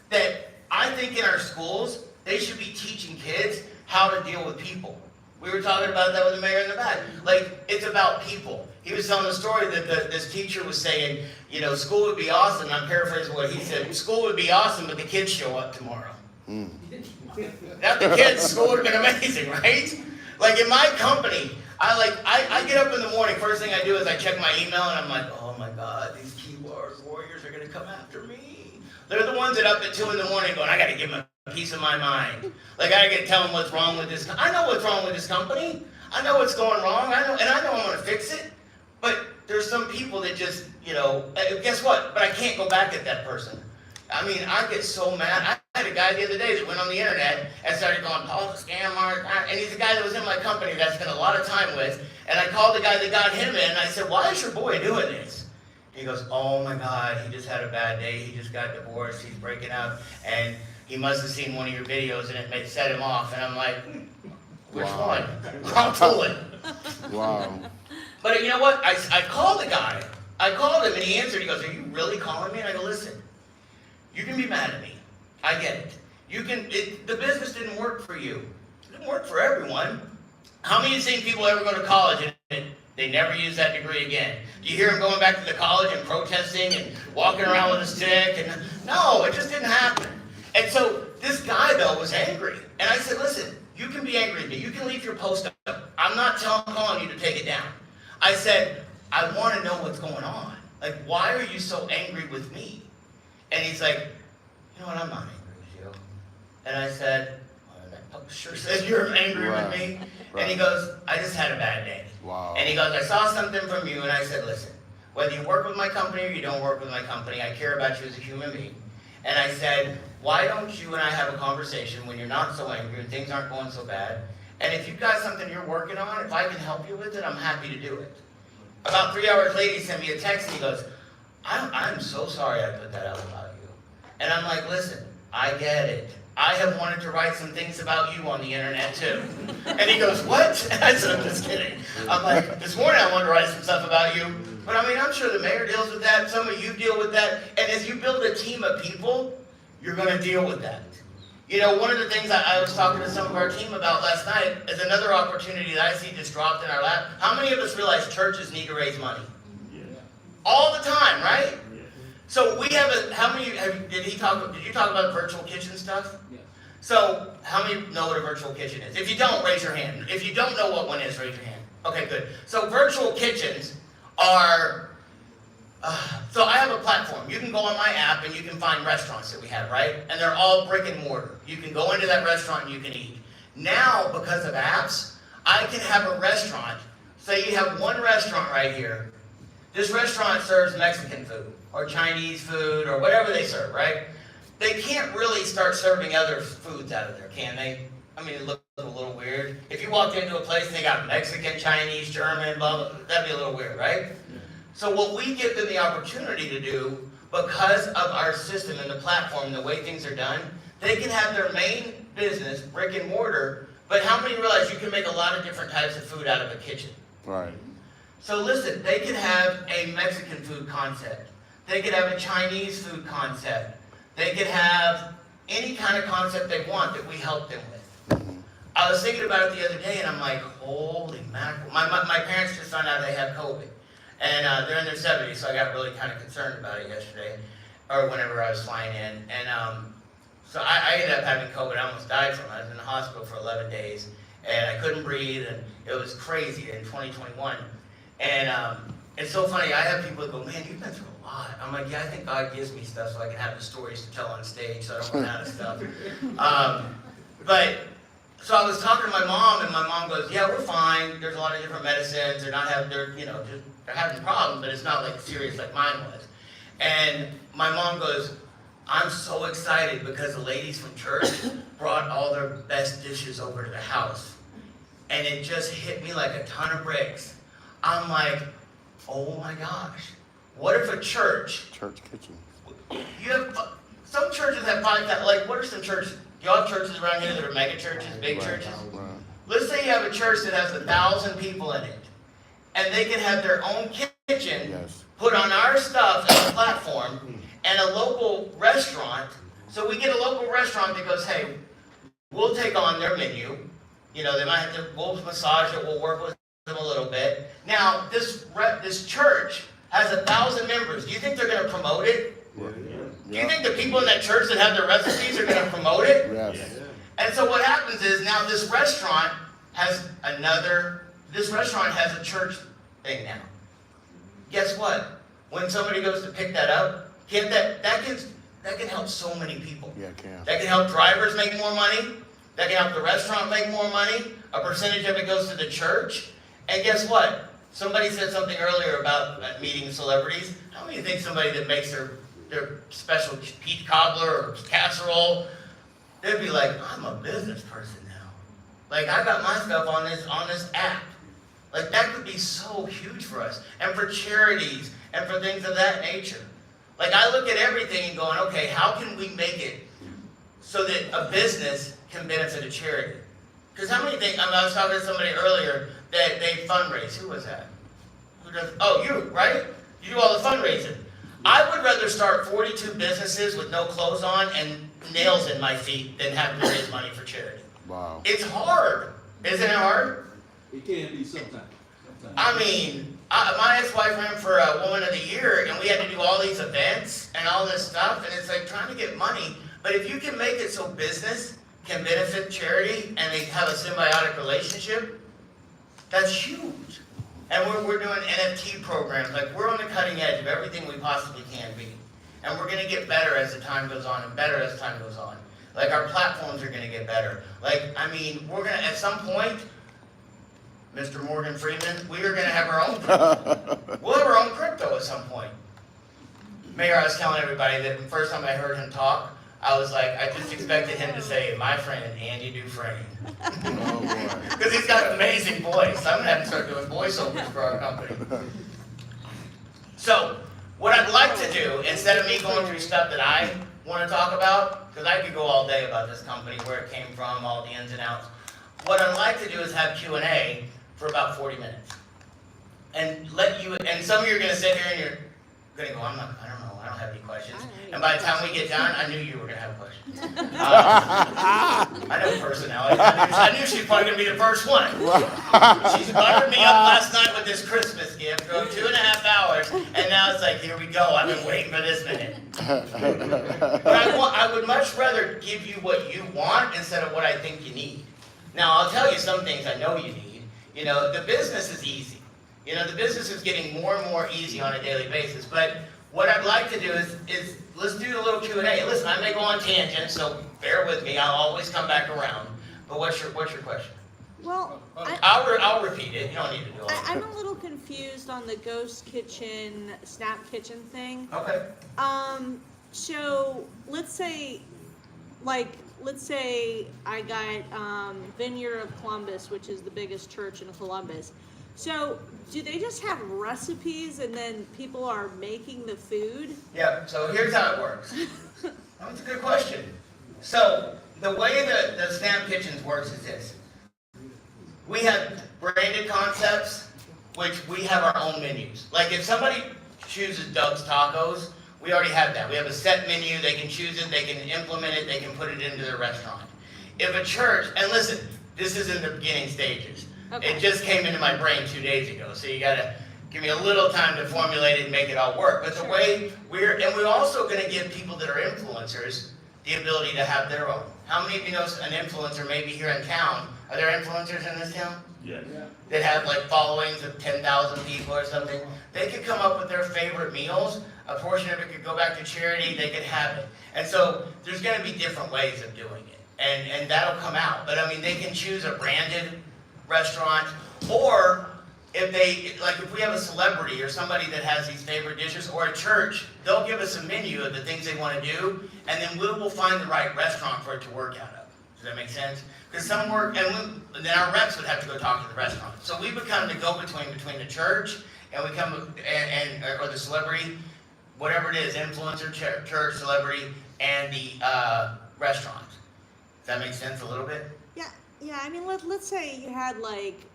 that I think in our schools, they should be teaching kids how to deal with people. We were talking about that with the mayor in the back. Like, it's about people. He was telling a story that this teacher was saying, you know, school would be awesome. I'm paraphrasing what he said. School would be awesome, but the kids show up tomorrow. Not the kids, school would have been amazing, right? Like in my company, I get up in the morning, first thing I do is I check my email and I'm like, oh my God, these keyboard warriors are going to come after me. They're the ones that up at 2 in the morning going, I got to give them a piece of my mind. Like I got to tell them what's wrong with this. I know what's wrong with this company. I know what's going wrong. I know I'm going to fix it. But there's some people that just, you know, guess what? But I can't go back at that person. I mean, I get so mad. I had a guy the other day that went on the internet and started going, Paul's a scammer. And he's a guy that was in my company that I spent a lot of time with. And I called the guy that got him in, and I said, why is your boy doing this? He goes, oh my God, he just had a bad day. He just got divorced. He's breaking up. And he must have seen one of your videos, and it set him off. And I'm like, which one? Wrong tool. Wow. But you know what? I called the guy. I called him, and he answered. He goes, are you really calling me? And I go, listen. You can be mad at me. I get it. The business didn't work for you. It didn't work for everyone. How many of you seen people ever go to college and they never use that degree again? Do you hear them going back to the college and protesting and walking around with a stick? And no, it just didn't happen. And so this guy, though, was angry. And I said, listen, you can be angry at me. You can leave your post up. I'm not calling you to take it down. I said, I want to know what's going on. Like, why are you so angry with me? And he's like, you know what, I'm not angry with you. And I said, well, that publisher says you're angry with me. Right. And he goes, I just had a bad day. Wow. And he goes, I saw something from you, and I said, listen, whether you work with my company or you don't work with my company, I care about you as a human being. And I said, why don't you and I have a conversation when you're not so angry and things aren't going so bad? And if you've got something you're working on, if I can help you with it, I'm happy to do it. About 3 hours later, he sent me a text, and he goes, I'm so sorry I put that out about you. And I'm like, listen, I get it. I have wanted to write some things about you on the internet too. And he goes, what? I said, I'm just kidding. I'm like, this morning I wanted to write some stuff about you. But I mean, I'm sure the mayor deals with that. Some of you deal with that. And as you build a team of people, you're going to deal with that. You know, one of the things I was talking to some of our team about last night is another opportunity that I see just dropped in our lap. How many of us realize churches need to raise money? Yeah. All the time, right? So we have did you talk about virtual kitchen stuff? Yeah. So how many know what a virtual kitchen is? If you don't, raise your hand. If you don't know what one is, raise your hand. Okay, good. So virtual kitchens are So I have a platform. You can go on my app and you can find restaurants that we have, right? And they're all brick and mortar. You can go into that restaurant and you can eat. Now, because of apps, I can have a restaurant. Say you have one restaurant right here. This restaurant serves Mexican food or Chinese food or whatever they serve, right? They can't really start serving other foods out of there, can they? I mean, it looks a little weird. If you walked into a place and they got Mexican, Chinese, German, blah, blah, that'd be a little weird, right? So what we give them the opportunity to do, because of our system and the platform and the way things are done, they can have their main business, brick and mortar, but how many realize you can make a lot of different types of food out of a kitchen? Right. So listen, they could have a Mexican food concept. They could have a Chinese food concept. They could have any kind of concept they want that we help them with. I was thinking about it the other day and I'm like, holy mackerel. My parents just found out they have COVID. And they're in their 70s, so I got really kind of concerned about it yesterday, or whenever I was flying in. And so I ended up having COVID. I almost died from it. I was in the hospital for 11 days, and I couldn't breathe, and it was crazy in 2021. And it's so funny. I have people that go, man, you've been through a lot. I'm like, yeah, I think God gives me stuff so I can have the stories to tell on stage, so I don't run out of stuff. So I was talking to my mom, and my mom goes, yeah, we're fine. There's a lot of different medicines. They're not having, they're having problems, but it's not like serious like mine was. And my mom goes, I'm so excited because the ladies from church brought all their best dishes over to the house. And it just hit me like a ton of bricks. I'm like, oh my gosh. What if a church kitchen. You have, some churches have 5,000, like what are some churches? Do y'all have churches around here that are mega churches, big churches? Right. Let's say you have a church that has 1,000 people in it. And they can have their own kitchen, put on our stuff as a platform, and a local restaurant. So we get a local restaurant that goes, hey, we'll take on their menu. You know, they might have to, we'll massage it, we'll work with them a little bit. Now, this church has 1,000 members. Do you think they're going to promote it? Yeah. Do you think the people in that church that have their recipes are going to promote it? Yes. And so what happens is now this restaurant has a church thing now. Guess what? When somebody goes to pick that up, that can help so many people. Yeah, it can. That can help drivers make more money. That can help the restaurant make more money. A percentage of it goes to the church. And guess what? Somebody said something earlier about meeting celebrities. How many think somebody that makes their special peach cobbler or casserole, they'd be like, I'm a business person now. Like, I got my stuff on this app. Like, that could be so huge for us. And for charities and for things of that nature. Like, I look at everything and going, okay, how can we make it so that a business can benefit a charity? Because how many think, I was talking to somebody earlier that they fundraise. Who was that? Who does? Oh, you, right? You do all the fundraising. I would rather start 42 businesses with no clothes on and nails in my feet than have to raise money for charity. Wow. It's hard. Isn't it hard? It can be sometimes. I mean, my ex-wife ran for a Woman of the Year, and we had to do all these events and all this stuff, and it's like trying to get money. But if you can make it so business can benefit charity and they have a symbiotic relationship, that's huge. And we're doing NFT programs. Like, we're on the cutting edge of everything we possibly can be. And we're going to get better as the time goes on and better as time goes on. Like, our platforms are going to get better. Like, I mean, we're going to, at some point, Mr. Morgan Freeman, we are going to have our own crypto. We'll have our own crypto at some point. Mayor, I was telling everybody that the first time I heard him talk, I was like, I just expected him to say, my friend, Andy Dufresne. Because he's got an amazing voice. I'm going to have to start doing voiceovers for our company. So, what I'd like to do, instead of me going through stuff that I want to talk about, because I could go all day about this company, where it came from, all the ins and outs. What I'd like to do is have Q&A for about 40 minutes. And some of you are going to sit here and you're going to go, I don't know, I don't have any questions. And by the time we get done, I knew you were going to have questions. I know personality. I knew she was probably going to be the first one. She's buttered me up last night with this Christmas gift for 2.5 hours, and now it's like, here we go. I've been waiting for this minute. But I would much rather give you what you want instead of what I think you need. Now, I'll tell you some things I know you need. You know, the business is easy. You know, the business is getting more and more easy on a daily basis. But what I'd like to do is let's do a little Q&A. Listen, I may go on tangents, so bear with me. I'll always come back around. But what's your question? Well, I'll repeat it. You don't need to do it. I'm a little confused on the ghost kitchen, snap kitchen thing. Okay. So let's say I got Vineyard of Columbus, which is the biggest church in Columbus. So do they just have recipes and then people are making the food? Yeah, so here's how it works. That's a good question. So the way the Snap Kitchens works is this. We have branded concepts, which we have our own menus. Like if somebody chooses Doug's Tacos, we already have that. We have a set menu, they can choose it, they can implement it, they can put it into their restaurant. If a church, and listen, this is in the beginning stages. Okay. It just came into my brain 2 days ago, so you gotta give me a little time to formulate it and make it all work. But the way we're also gonna give people that are influencers the ability to have their own. How many of you know an influencer maybe here in town? Are there influencers in this town? Yes. Yeah. That have like followings of 10,000 people or something. They could come up with their favorite meals. A portion of it could go back to charity. They could have it. And so there's going to be different ways of doing it. And that'll come out. But I mean, they can choose a branded restaurant, or if we have a celebrity or somebody that has these favorite dishes, or a church, they'll give us a menu of the things they want to do, and then we'll find the right restaurant for it to work out of. Does that make sense? Because some work, and then our reps would have to go talk to the restaurant. So we become the go-between between the church and or the celebrity, whatever it is, influencer, church, celebrity, and the restaurant. Does that make sense a little bit? Yeah. I mean, let's say you had like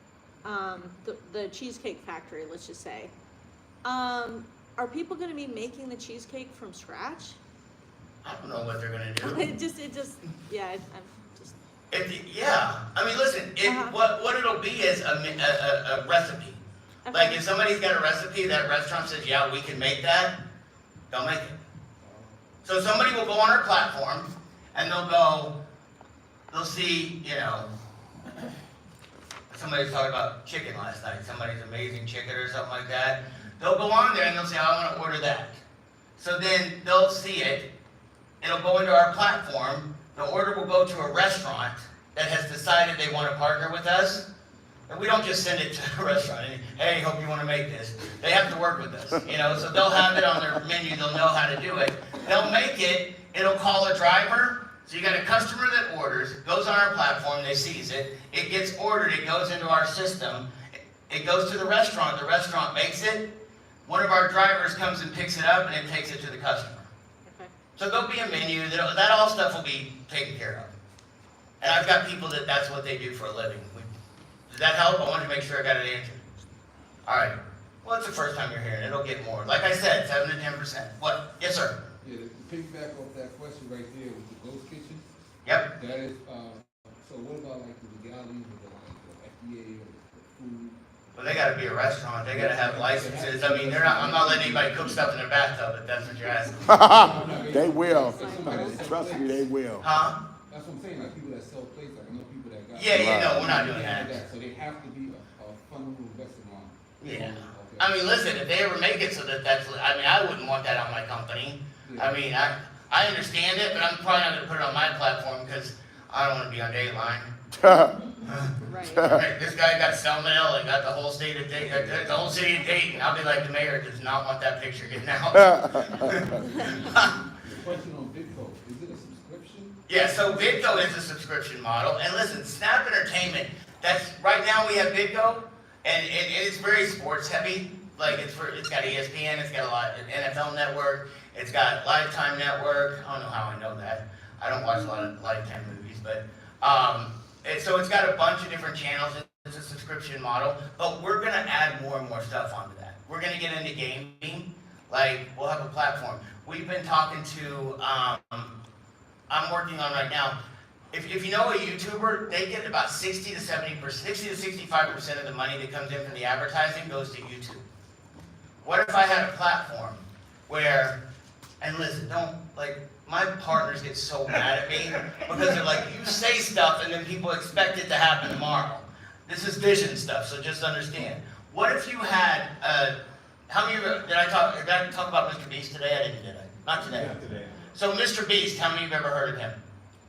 the Cheesecake Factory. Let's just say, are people going to be making the cheesecake from scratch? I don't know what they're going to do. It just yeah. I mean, listen. What it'll be is a recipe. Okay. Like if somebody's got a recipe, that restaurant says, "Yeah, we can make that." They'll make it. So somebody will go on our platform, and they'll see, you know, somebody was talking about chicken last night. Somebody's amazing chicken or something like that. They'll go on there and they'll say, "I want to order that." So then they'll see it. It'll go into our platform. The order will go to a restaurant that has decided they want to partner with us. And we don't just send it to a restaurant and, "Hey, hope you want to make this." They have to work with us, you know. So they'll have it on their menu. They'll know how to do it. They'll make it. It'll call a driver. So you got a customer that orders, goes on our platform, they sees it. It gets ordered. It goes into our system. It goes to the restaurant. The restaurant makes it. One of our drivers comes and picks it up, and it takes it to the customer. So there'll be a menu, that all stuff will be taken care of. And I've got people that's what they do for a living. Did that help? I wanted to make sure I got it answered. All right. Well, it's the first time you're hearing it. It'll get more. Like I said, 7 to 10%. What? Yes, sir. Yeah, to piggyback off that question right there with the ghost kitchen. Yep. That is, so what about like the legalities of the FDA or the food? Well, they got to be a restaurant. They got to have licenses. I mean, I'm not letting anybody cook stuff in their bathtub, if that's what you're asking. They will. Trust me, they will. Huh? That's what I'm saying. Like people that sell plates, like I know people that got. Yeah, no, we're not doing that. So they have to be a fundamental restaurant. Yeah. I mean, listen, if they ever make it so I wouldn't want that on my company. I mean, I understand it, but I'm probably not going to put it on my platform because I don't want to be on Dateline. Right. This guy got salmonella, got the whole state of Dayton, the whole city of Dayton. I'll be like, the mayor does not want that picture getting out. Question on Vidco, is it a subscription? Yeah, so Vidco is a subscription model. And listen, Snap Entertainment, right now we have Vidco, and it's very sports heavy. Like it's got ESPN, it's got a lot of NFL Network, it's got Lifetime Network. I don't know how I know that. I don't watch a lot of Lifetime movies, but so it's got a bunch of different channels. It's a subscription model, but we're gonna add more and more stuff onto that. We're gonna get into gaming. Like we'll have a platform. We've been talking to. I'm working on right now. If you know a YouTuber, they get about 60 to 65% of the money that comes in from the advertising goes to YouTube. What if I had a platform where, and listen, my partners get so mad at me because they're like, you say stuff and then people expect it to happen tomorrow. This is vision stuff, so just understand. What if you had, how many of you, did I talk about Mr. Beast today? I didn't, did I? Not today. Not today. So Mr. Beast, how many of you have ever heard of him?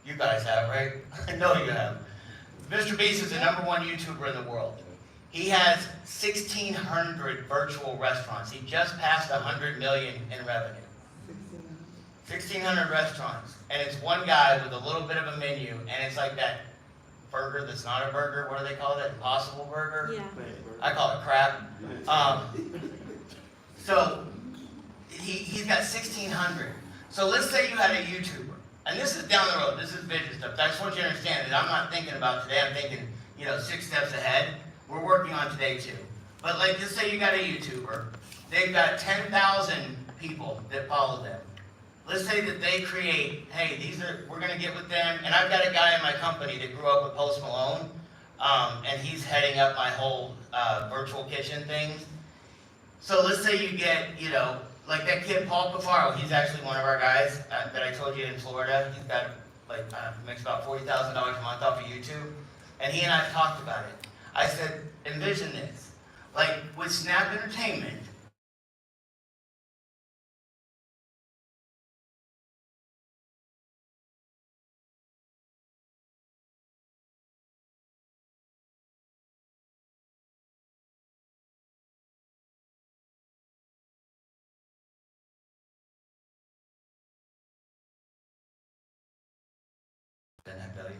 You guys have, right? I know you have. Mr. Beast is the #1 YouTuber in the world. He has 1,600 virtual restaurants. He just passed 100 million in revenue. 1,600 restaurants. And it's one guy with a little bit of a menu, and it's like that burger that's not a burger. What do they call it? Impossible burger? Yeah. I call it crap. So he's got 1,600. So let's say you had a YouTuber. And this is down the road. This is vision stuff. I just want you to understand that I'm not thinking about today. I'm thinking, 6 steps ahead. We're working on today too. But like, let's say you got a YouTuber. They've got 10,000 people that follow them. Let's say that they create, hey, we're gonna get with them. And I've got a guy in my company that grew up with Post Malone. And he's heading up my whole virtual kitchen things. So let's say you get, like that kid, Paul Cafaro, he's actually one of our guys that I told you in Florida. He's got, makes about $40,000 a month off of YouTube. And he and I talked about it. I said, envision this. Like, with Snap Entertainment, $1 billion.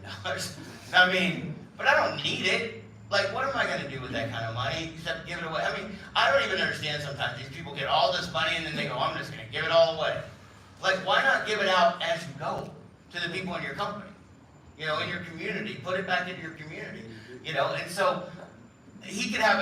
I mean, but I don't need it. Like, what am I going to do with that kind of money except give it away? I mean, I don't even understand sometimes. These people get all this money and then they go, I'm just going to give it all away. Like, why not give it out as you go to the people in your company? In your community. Put it back into your community. And so he could have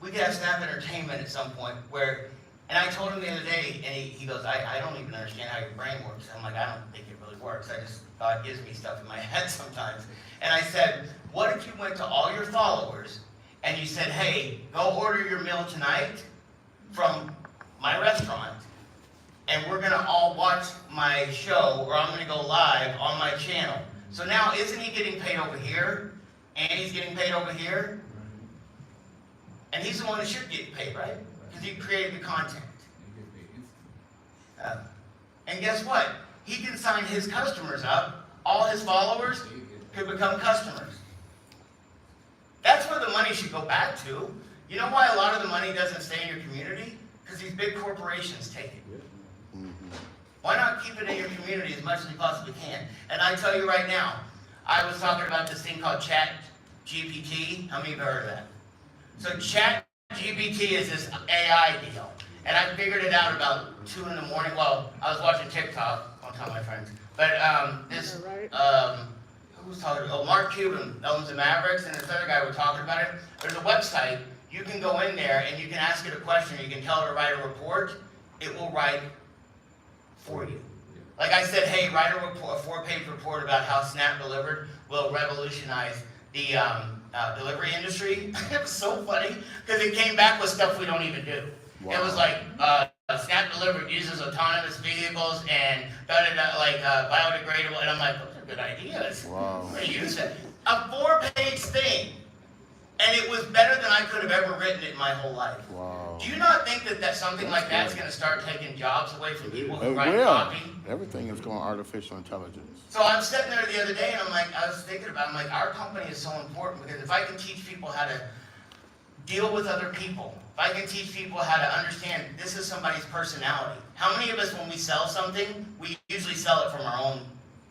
we could have Snap Entertainment at some point where, and I told him the other day, and he goes, I don't even understand how your brain works. I'm like, I don't think it really works. God gives me stuff in my head sometimes. And I said, what if you went to all your followers and you said, hey, go order your meal tonight from my restaurant, and we're going to all watch my show, or I'm going to go live on my channel. So now, isn't he getting paid over here? And he's getting paid over here? And he's the one that should get paid, right? Because he created the content. And guess what? He can sign his customers up. All his followers could become customers. That's where the money should go back to. You know why a lot of the money doesn't stay in your community? Because these big corporations take it. Why not keep it in your community as much as you possibly can? And I tell you right now, I was talking about this thing called Chat GPT. How many of you have heard of that? So Chat GPT is this AI deal. And I figured it out about 2 in the morning. Well, I was watching TikTok. I'll tell my friends. But who was talking? Oh, Mark Cuban owns the Mavericks, and this other guy were talking about it. There's a website. You can go in there and you can ask it a question. You can tell it to write a report. It will write for you. Like I said, hey, write a 4-page report about how Snap Delivered will revolutionize the delivery industry. It was so funny because it came back with stuff we don't even do. Wow. It was like Snap Delivered uses autonomous vehicles and biodegradable, and I'm like, those are good ideas. Wow. I'm going to use it. A 4-page thing. And it was better than I could have ever written it in my whole life. Wow. Do you not think that something like that's going to start taking jobs away from people who write copy? Everything is going artificial intelligence. So I'm sitting there the other day and I was thinking about it, I'm like, our company is so important because if I can teach people how to deal with other people, if I can teach people how to understand this is somebody's personality. How many of us, when we sell something, we usually sell it from our own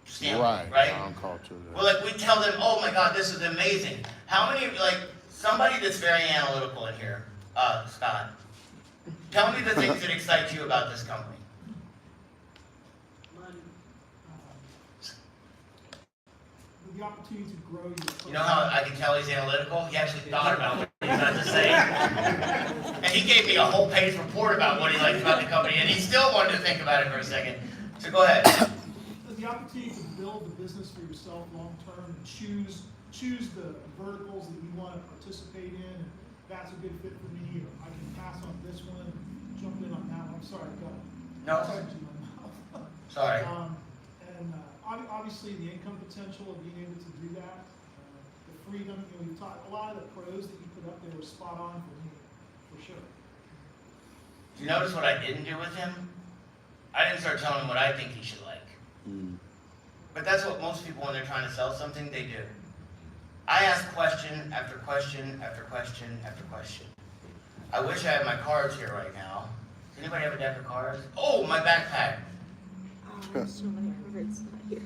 standpoint, right? Culture, well, like we tell them, oh my God, this is amazing. How many of you, like somebody that's very analytical in here, Scott, tell me the things that excite you about this company. The opportunity to grow your. You know how I can tell he's analytical? He actually thought about what he was about to say. And he gave me a whole page report about what he likes about the company, and he still wanted to think about it for a second. So go ahead. The opportunity to build the business for yourself long term and choose the verticals that you want to participate in. And that's a good fit for me, or I can pass on this one, jump in on that one. I'm sorry, go. No. Sorry. And obviously the income potential of being able to do that, the freedom. You know, we talked, a lot of the pros that you put up there were spot on for me, for sure. Do you notice what I didn't do with him? I didn't start telling him what I think he should like. But that's what most people, when they're trying to sell something, they do. I ask question after question after question after question. I wish I had my cards here right now. Does anybody have a deck of cards? Oh, my backpack. Oh, there's so many cards not here.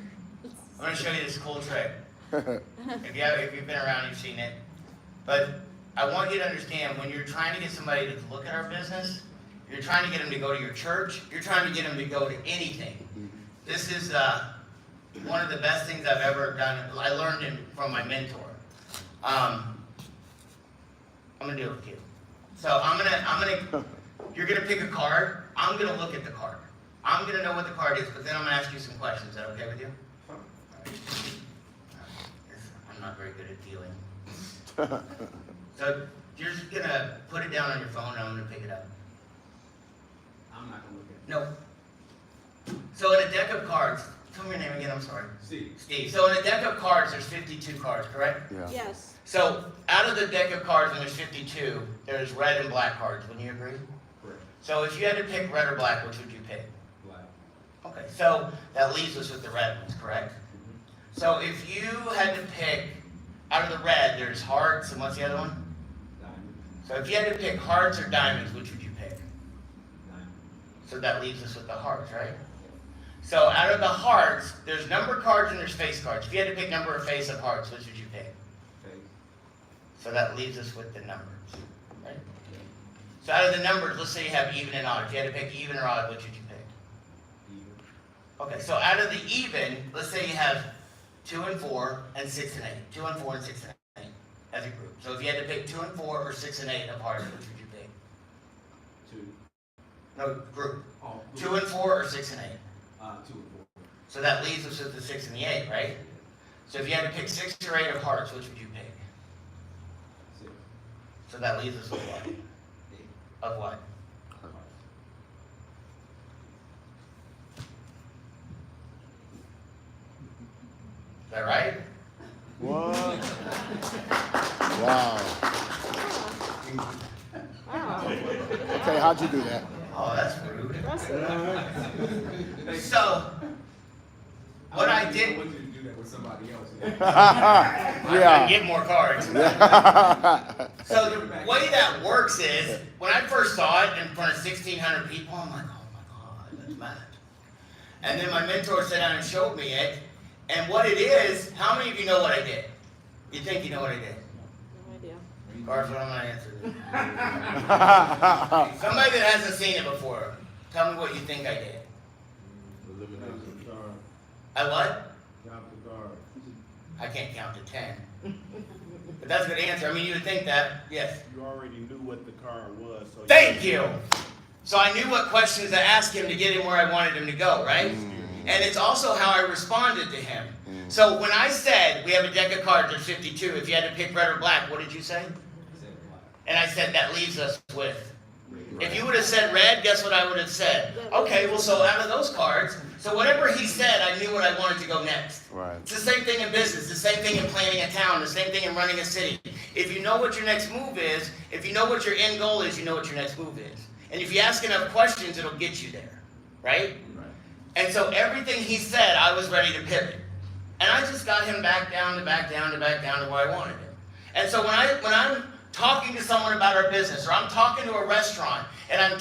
I'm going to show you this cool trick. If you've been around, you've seen it. But I want you to understand, when you're trying to get somebody to look at our business, you're trying to get them to go to your church, you're trying to get them to go to anything. This is one of the best things I've ever done. I learned it from my mentor. I'm going to do it with you. So you're going to pick a card. I'm going to look at the card. I'm going to know what the card is, but then I'm going to ask you some questions. Is that okay with you? I'm not very good at dealing. So you're just going to put it down on your phone, and I'm going to pick it up. I'm not going to look at it. No. So in a deck of cards, tell me your name again, I'm sorry. Steve. So in a deck of cards, there's 52 cards, correct? Yeah. Yes. So out of the deck of cards, when there's 52, there's red and black cards. Wouldn't you agree? Correct. So if you had to pick red or black, which would you pick? Black. Okay, so that leaves us with the red ones, correct? So if you had to pick, out of the red, there's hearts, and what's the other one? Diamond. So if you had to pick hearts or diamonds, which would you pick? Diamond. So that leaves us with the hearts, right? So out of the hearts, there's number cards and there's face cards. If you had to pick number or face of hearts, which would you pick? Face. So that leaves us with the numbers, right? So out of the numbers, let's say you have even and odd. If you had to pick even or odd, which would you pick? Even. Okay, so out of the even, let's say you have 2 and 4 and 6 and 8. 2 and 4 and 6 and 8 as a group. So if you had to pick 2 and 4 or 6 and 8 of hearts, which would you pick? 2. No, group. Oh, 2 and 4 or 6 and 8? 2 and 4. So that leaves us with the 6 and the 8, right? So if you had to pick 6 or 8 of hearts, which would you pick? 6. So that leaves us with what? 8. Of what? Is that right? What? Wow. Wow. Okay, how'd you do that? Oh, that's rude. Impressive. So, what I did. I want you to do that with somebody else. I'm gonna get more cards. So the way that works is, when I first saw it in front of 1,600 people, I'm like, oh my God, that's mad. And then my mentor sat down and showed me it. And what it is, how many of you know what I did? You think you know what I did? No idea. Cards, what I'm gonna answer. Somebody that hasn't seen it before, tell me what you think I did. I what? Count the card. I can't count to 10. But that's a good answer. I mean, you would think that. Yes. You already knew what the card was. So Thank you. So I knew what questions to ask him to get him where I wanted him to go, right? And it's also how I responded to him. So when I said we have a deck of cards, there's 52. If you had to pick red or black, what did you say? And I said that leaves us with. If you would have said red, guess what I would have said? Okay, well, so out of those cards, so whatever he said, I knew what I wanted to go next. Right. It's the same thing in business, the same thing in planning a town, the same thing in running a city. If you know what your next move is, if you know what your end goal is, you know what your next move is. And if you ask enough questions, it'll get you there, right? And so everything he said, I was ready to pivot. And I just got him back down to where I wanted him. And so when I'm talking to someone about our business, or I'm talking to a restaurant, and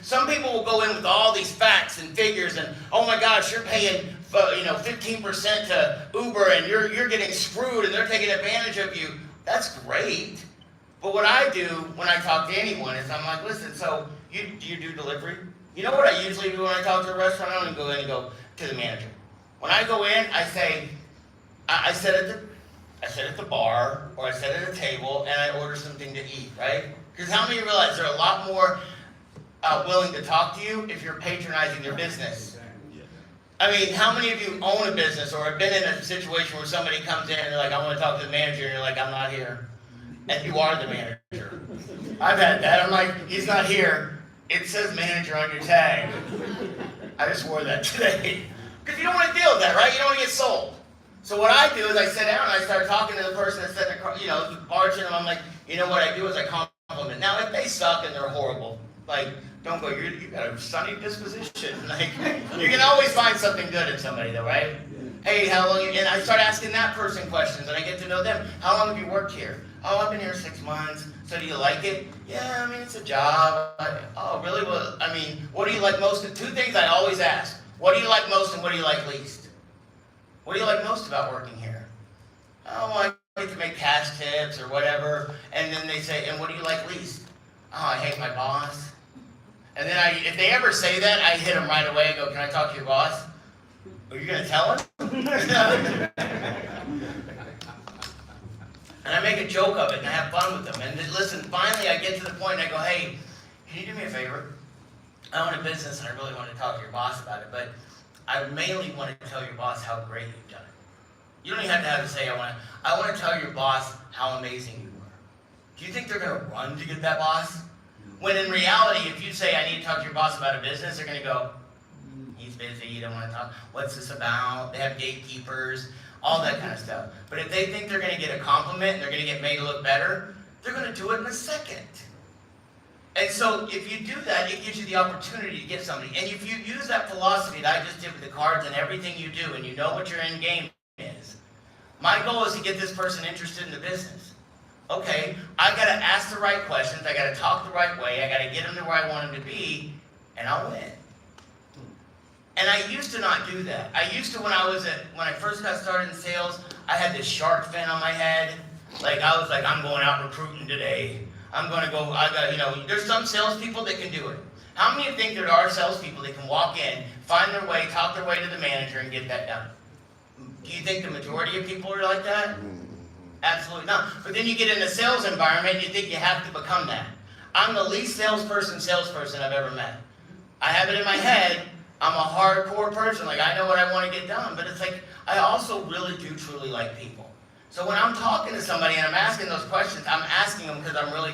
some people will go in with all these facts and figures, and oh my gosh, you're paying 15% to Uber, and you're getting screwed, and they're taking advantage of you. That's great. But what I do when I talk to anyone is I'm like, listen, so do you do delivery? You know what I usually do when I talk to a restaurant? I don't even go in and go to the manager. When I go in, I say, I sit at the bar, or I sit at a table, and I order something to eat, right? Because how many realize they're a lot more willing to talk to you if you're patronizing their business? I mean, how many of you own a business or have been in a situation where somebody comes in and they're like, I want to talk to the manager, and you're like, I'm not here. And you are the manager. I've had that. I'm like, he's not here. It says manager on your tag. I just wore that today. Because you don't want to deal with that, right? You don't want to get sold. So what I do is I sit down and I start talking to the person that's sitting across, barging them. I'm like, what I do is I compliment. Now, if they suck and they're horrible, like, don't go, you got a sunny disposition. Like, you can always find something good in somebody though, right? Hey, how long, and I start asking that person questions and I get to know them. How long have you worked here? Oh, I've been here 6 months. So do you like it? Yeah, I mean, it's a job. Oh, really? Well, I mean, what do you like most? 2 things I always ask. What do you like most and what do you like least? What do you like most about working here? Oh, well, I get to make cash tips or whatever. And then they say, and what do you like least? Oh, I hate my boss. And then if they ever say that, I hit them right away and go, can I talk to your boss? Are you going to tell him? And I make a joke of it and I have fun with them. And then, listen, finally I get to the point and I go, hey, can you do me a favor? I own a business and I really want to talk to your boss about it, but I mainly want to tell your boss how great you've done it. You don't even have to say I want to tell your boss how amazing you were. Do you think they're going to run to get that boss? When in reality, if you say I need to talk to your boss about a business, they're going to go, he's busy, you don't want to talk. What's this about? They have gatekeepers, all that kind of stuff. But if they think they're going to get a compliment and they're going to get made to look better, they're going to do it in a second. And so if you do that, it gives you the opportunity to get somebody. And if you use that philosophy that I just did with the cards and everything you do, and you know what your end game is, my goal is to get this person interested in the business. Okay, I got to ask the right questions, I got to talk the right way, I got to get them to where I want them to be, and I'll win. And I used to not do that. I used to, when I first got started in sales, I had this shark fin on my head. Like, I was like, I'm going out recruiting today. I'm going to go, there's some salespeople that can do it. How many think there are salespeople that can walk in, find their way, talk their way to the manager, and get that done? Do you think the majority of people are like that? Absolutely not. But then you get in a sales environment and you think you have to become that. I'm the least salesperson I've ever met. I have it in my head. I'm a hardcore person. Like, I know what I want to get done. But it's like, I also really do truly like people. So when I'm talking to somebody and I'm asking those questions, I'm asking them because I'm really,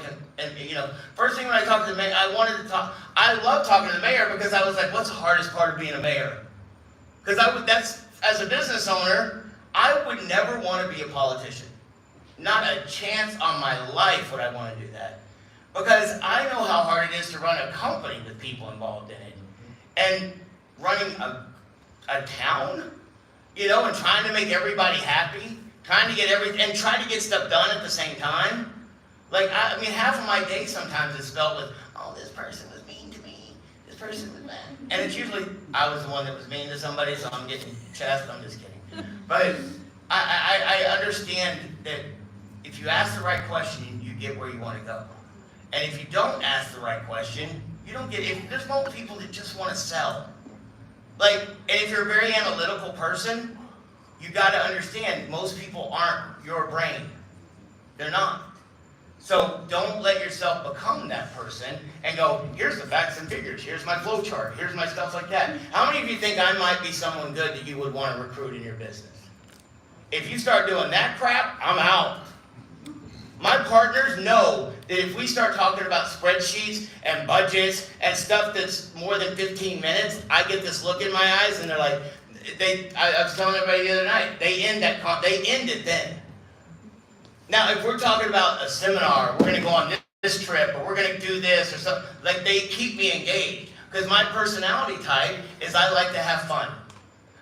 first thing when I talk to the mayor, I love talking to the mayor because I was like, what's the hardest part of being a mayor? Because as a business owner, I would never want to be a politician. Not a chance on my life would I want to do that. Because I know how hard it is to run a company with people involved in it. And running a town, and trying to make everybody happy, trying to get everything, and trying to get stuff done at the same time. Like, half of my day sometimes is spelled with, oh, this person was mean to me, this person was bad. And it's usually, I was the one that was mean to somebody, so I'm getting chest, I'm just kidding. But I understand that if you ask the right question, you get where you want to go. And if you don't ask the right question, you don't get, there's most people that just want to sell. Like, and if you're a very analytical person, you got to understand, most people aren't your brain. They're not. So don't let yourself become that person and go, here's the facts and figures, here's my flow chart, here's my stuff like that. How many of you think I might be someone good that you would want to recruit in your business? If you start doing that crap, I'm out. My partners know that if we start talking about spreadsheets and budgets and stuff that's more than 15 minutes, I get this look in my eyes and they're like, I was telling everybody the other night, they end it then. Now, if we're talking about a seminar, we're going to go on this trip, or we're going to do this or something, like, they keep me engaged. Because my personality type is I like to have fun.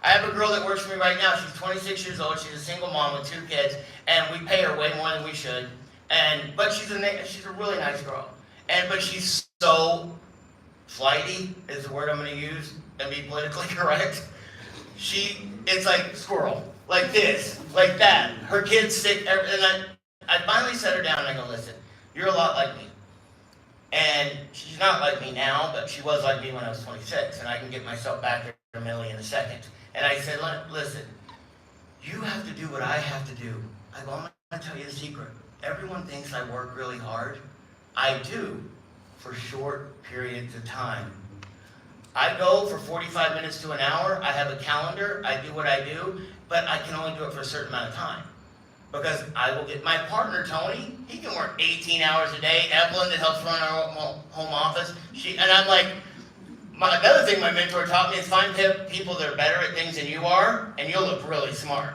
I have a girl that works for me right now. She's 26 years old. She's a single mom with 2 kids, and we pay her way more than we should. But she's a really nice girl. But she's so flighty, is the word I'm going to use, and be politically correct. It's like squirrel, like this, like that. Her kid's sick, and I finally set her down and I go, listen, you're a lot like me. And she's not like me now, but she was like me when I was 26, and I can get myself back there a million in a second. And I said, listen, you have to do what I have to do. I go, I'm going to tell you the secret. Everyone thinks I work really hard. I do, for short periods of time. I go for 45 minutes to an hour. I have a calendar. I do what I do, but I can only do it for a certain amount of time. Because I will get my partner, Tony, he can work 18 hours a day. Evelyn, that helps run our home office. And I'm like, another thing my mentor taught me is find people that are better at things than you are, and you'll look really smart.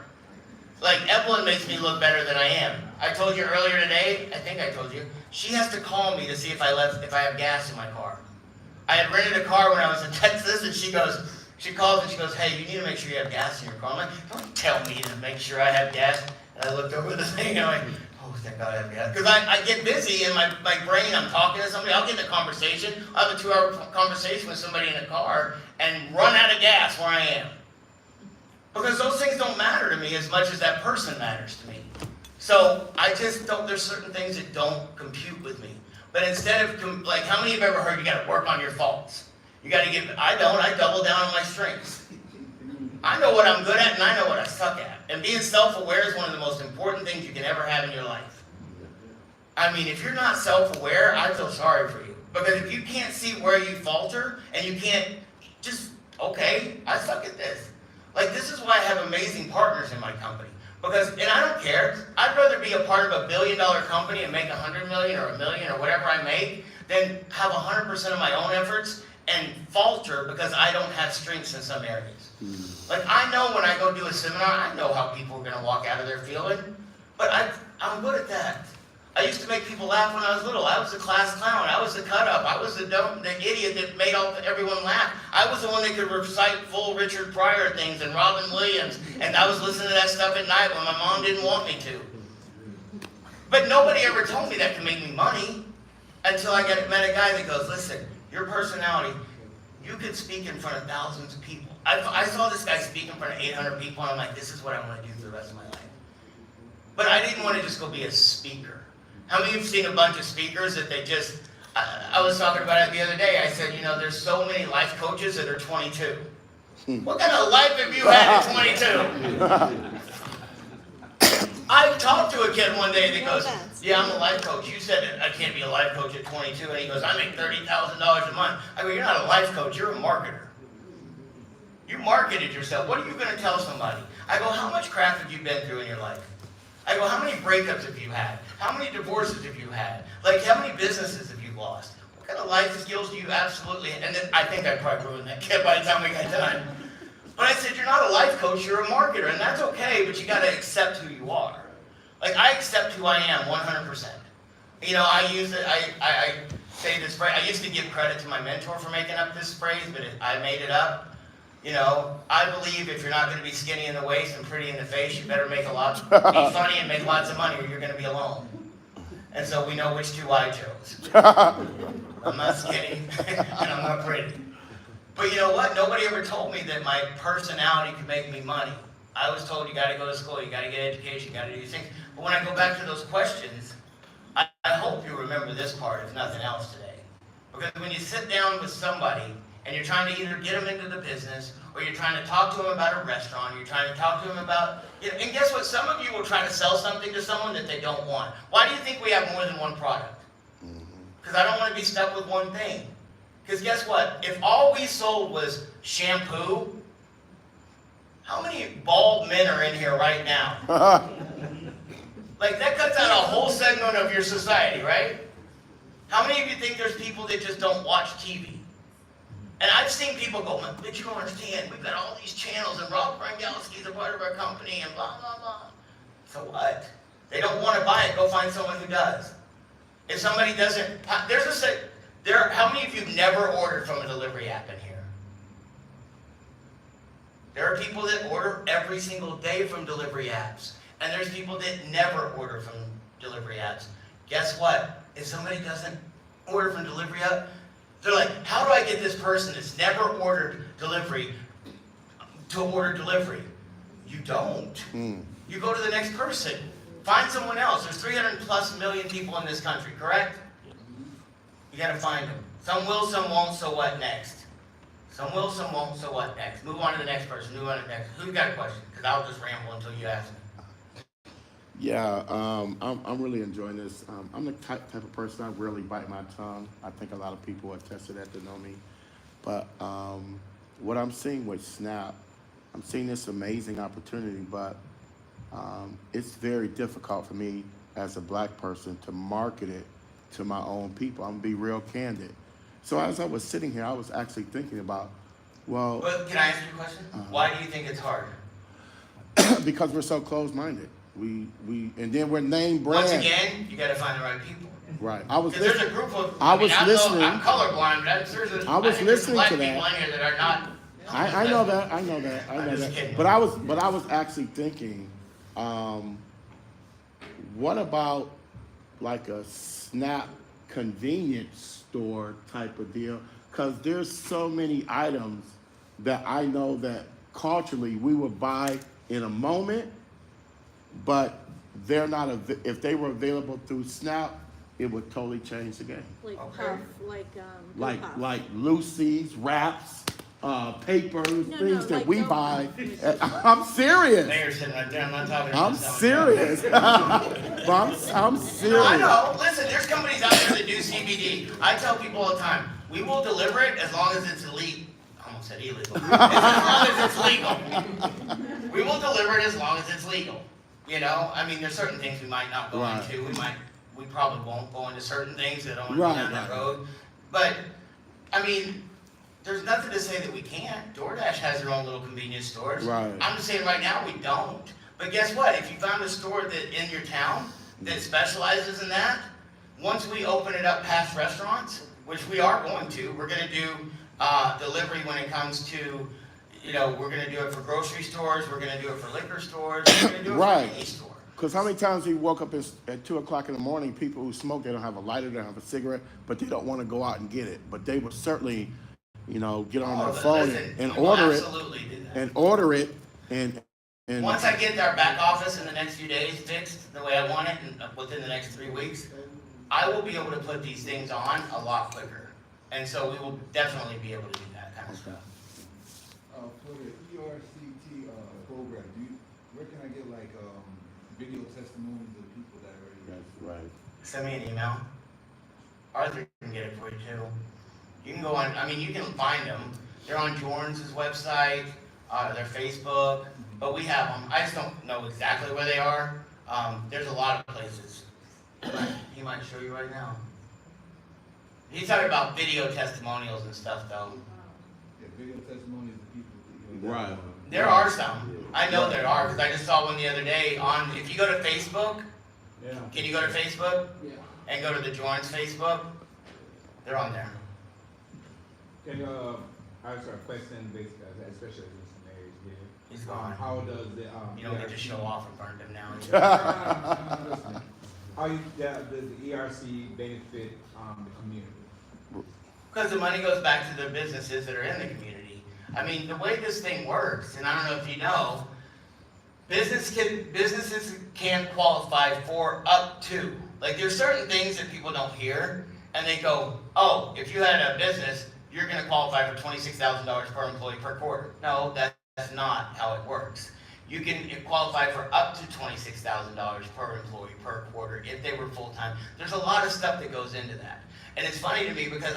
Like, Evelyn makes me look better than I am. I told you earlier today, I think I told you, she has to call me to see if I have gas in my car. I had rented a car when I was in Texas, and she calls and she goes, hey, you need to make sure you have gas in your car. I'm like, don't tell me to make sure I have gas. And I looked over the thing, and I'm like, oh, thank God I have gas. Because I get busy in my brain, I'm talking to somebody, I'll get in a conversation, I'll have a 2-hour conversation with somebody in a car, and run out of gas where I am. Because those things don't matter to me as much as that person matters to me. So I just don't, there's certain things that don't compute with me. But instead of, like, how many of you have ever heard you got to work on your faults? You got to I double down on my strengths. I know what I'm good at and I know what I suck at. And being self-aware is one of the most important things you can ever have in your life. I mean, if you're not self-aware, I feel sorry for you. Because if you can't see where you falter and you can't just, okay, I suck at this. Like, this is why I have amazing partners in my company. Because, and I don't care, I'd rather be a part of $1 billion company and make $100 million or $1 million or whatever I make than have 100% of my own efforts and falter because I don't have strengths in some areas. Like, I know when I go do a seminar, I know how people are going to walk out of there feeling, but I'm good at that. I used to make people laugh when I was little. I was the class clown. I was the cut-up. I was the idiot that made everyone laugh. I was the one that could recite full Richard Pryor things and Robin Williams, and I was listening to that stuff at night when my mom didn't want me to. But nobody ever told me that could make me money until I met a guy that goes, listen, your personality, you could speak in front of thousands of people. I saw this guy speak in front of 800 people, and I'm like, this is what I want to do for the rest of my life. But I didn't want to just go be a speaker. How many of you have seen a bunch of speakers that they just, I was talking about it the other day. I said, you know, there's so many life coaches that are 22. What kind of life have you had at 22? I talked to a kid one day that goes, yeah, I'm a life coach. You said I can't be a life coach at 22. And he goes, I make $30,000 a month. I go, you're not a life coach, you're a marketer. You marketed yourself. What are you going to tell somebody? I go, how much crap have you been through in your life? I go, how many breakups have you had? How many divorces have you had? Like, how many businesses have you lost? What kind of life skills do you absolutely, and then I think I probably ruined that kid by the time we got done. But I said, you're not a life coach, you're a marketer, and that's okay, but you got to accept who you are. Like, I accept who I am 100%. You know, I use it, I say this phrase, I used to give credit to my mentor for making up this phrase, but I made it up. You know, I believe if you're not going to be skinny in the waist and pretty in the face, you better make be funny and make lots of money or you're going to be alone. And so we know which two I chose. I'm not skinny and I'm not pretty. But you know what? Nobody ever told me that my personality could make me money. I was told you got to go to school, you got to get education, you got to do these things. But when I go back to those questions, I hope you remember this part, if nothing else today. Because when you sit down with somebody and you're trying to either get them into the business, or you're trying to talk to them about a restaurant, or you're trying to talk to them about, you know, and guess what? Some of you will try to sell something to someone that they don't want. Why do you think we have more than one product? Because I don't want to be stuck with one thing. Because guess what? If all we sold was shampoo, how many bald men are in here right now? Like, that cuts out a whole segment of your society, right? How many of you think there's people that just don't watch TV? And I've seen people go, but you don't understand, we've got all these channels and Rob Brangalski's a part of our company and blah, blah, blah. So what? They don't want to buy it, go find someone who does. If somebody doesn't, how many of you have never ordered from a delivery app in here? There are people that order every single day from delivery apps. And there's people that never order from delivery apps. Guess what? If somebody doesn't order from delivery app, they're like, how do I get this person that's never ordered delivery to order delivery? You don't. You go to the next person. Find someone else. There's 300+ million people in this country, correct? You got to find them. Some will, some won't, so what next? Some will, some won't, so what next? Move on to the next person. Move on to the next. Who's got a question? Because I'll just ramble until you ask me. Yeah, I'm really enjoying this. I'm the type of person, I rarely bite my tongue. I think a lot of people attest to that to know me. But what I'm seeing with Snap, I'm seeing this amazing opportunity, but it's very difficult for me as a black person to market it to my own people. I'm gonna be real candid. So as I was sitting here, I was actually thinking about, well... But can I ask you a question? Why do you think it's hard? because we're so closed-minded. And then we're name brand. Once again, you gotta find the right people. Right. I was Because listening. there's a group of, I was listening. I'm colorblind, but I was listening black to people that. in here that are not. I know that. I know that. I know just that. kidding. But I was actually thinking, what about like a SNAP convenience store type of deal? Because there's so many items that I know that culturally we would buy in a moment, but they're not. If they were available through SNAP, it would totally change the game. Like puff, Like Lucy's, wraps, papers, things that like we Go buy. Puff. I'm serious. Mayor's sitting right there, I'm not talking to I'm myself. serious. I'm serious. No, I know. Listen, there's companies out there that do CBD. I tell people all the time, we will deliver it as long as it's illegal. I almost said illegal. As long as it's legal. We will deliver it as long as it's legal. You know, I mean, there's certain things we might not go into. We probably won't go into certain things that don't want to go down that road. But, I mean, there's nothing to say that we can't. DoorDash has their own little convenience stores. Right. I'm just saying right now we don't. But guess what? If you found a store that in your town that specializes in that, once we open it up past restaurants, which we are going to, we're going to do delivery when it comes to, you know, we're going to do it for grocery stores, we're going to do it for liquor stores, we're going to do it for any store. Because how many times we woke up at 2 o'clock in the morning, people who smoke, they don't have a lighter, they don't have a cigarette, but they don't want to go out and get it. But they would certainly, you know, get on their phone and order it. Absolutely do that. And order it. And once I get our back office in the next few days fixed the way I want it, and within the next 3 weeks, I will be able to put these things on a lot quicker. And so we will definitely be able to do that kind of stuff. For the ERCT program, where can I get like video testimonies of people that already? That's right. Send me an email. Arthur can get it for you too. You can go on, I mean, you can find them. They're on Jorns' website, their Facebook, but we have them. I just don't know exactly where they are. There's a lot of places. He might show you right now. He's talking about video testimonials and stuff though. Yeah, video testimonies of people. Right. There are some. I know there are, because I just saw one the other day on, if you go to Facebook, can you go to Facebook? Yeah. And go to the Jorns Facebook? They're on there. Can I ask a question, basically, especially as Mr. Mayor is here? He's gone. How does the You don't get to show off in front of him now. How does the ERC benefit the community? Because the money goes back to the businesses that are in the community. I mean, the way this thing works, and I don't know if you know, businesses can qualify for up to. Like, there's certain things that people don't hear, and they go, oh, if you had a business, you're going to qualify for $26,000 per employee per quarter. No, that's not how it works. You can qualify for up to $26,000 per employee per quarter if they were full-time. There's a lot of stuff that goes into that. And it's funny to me because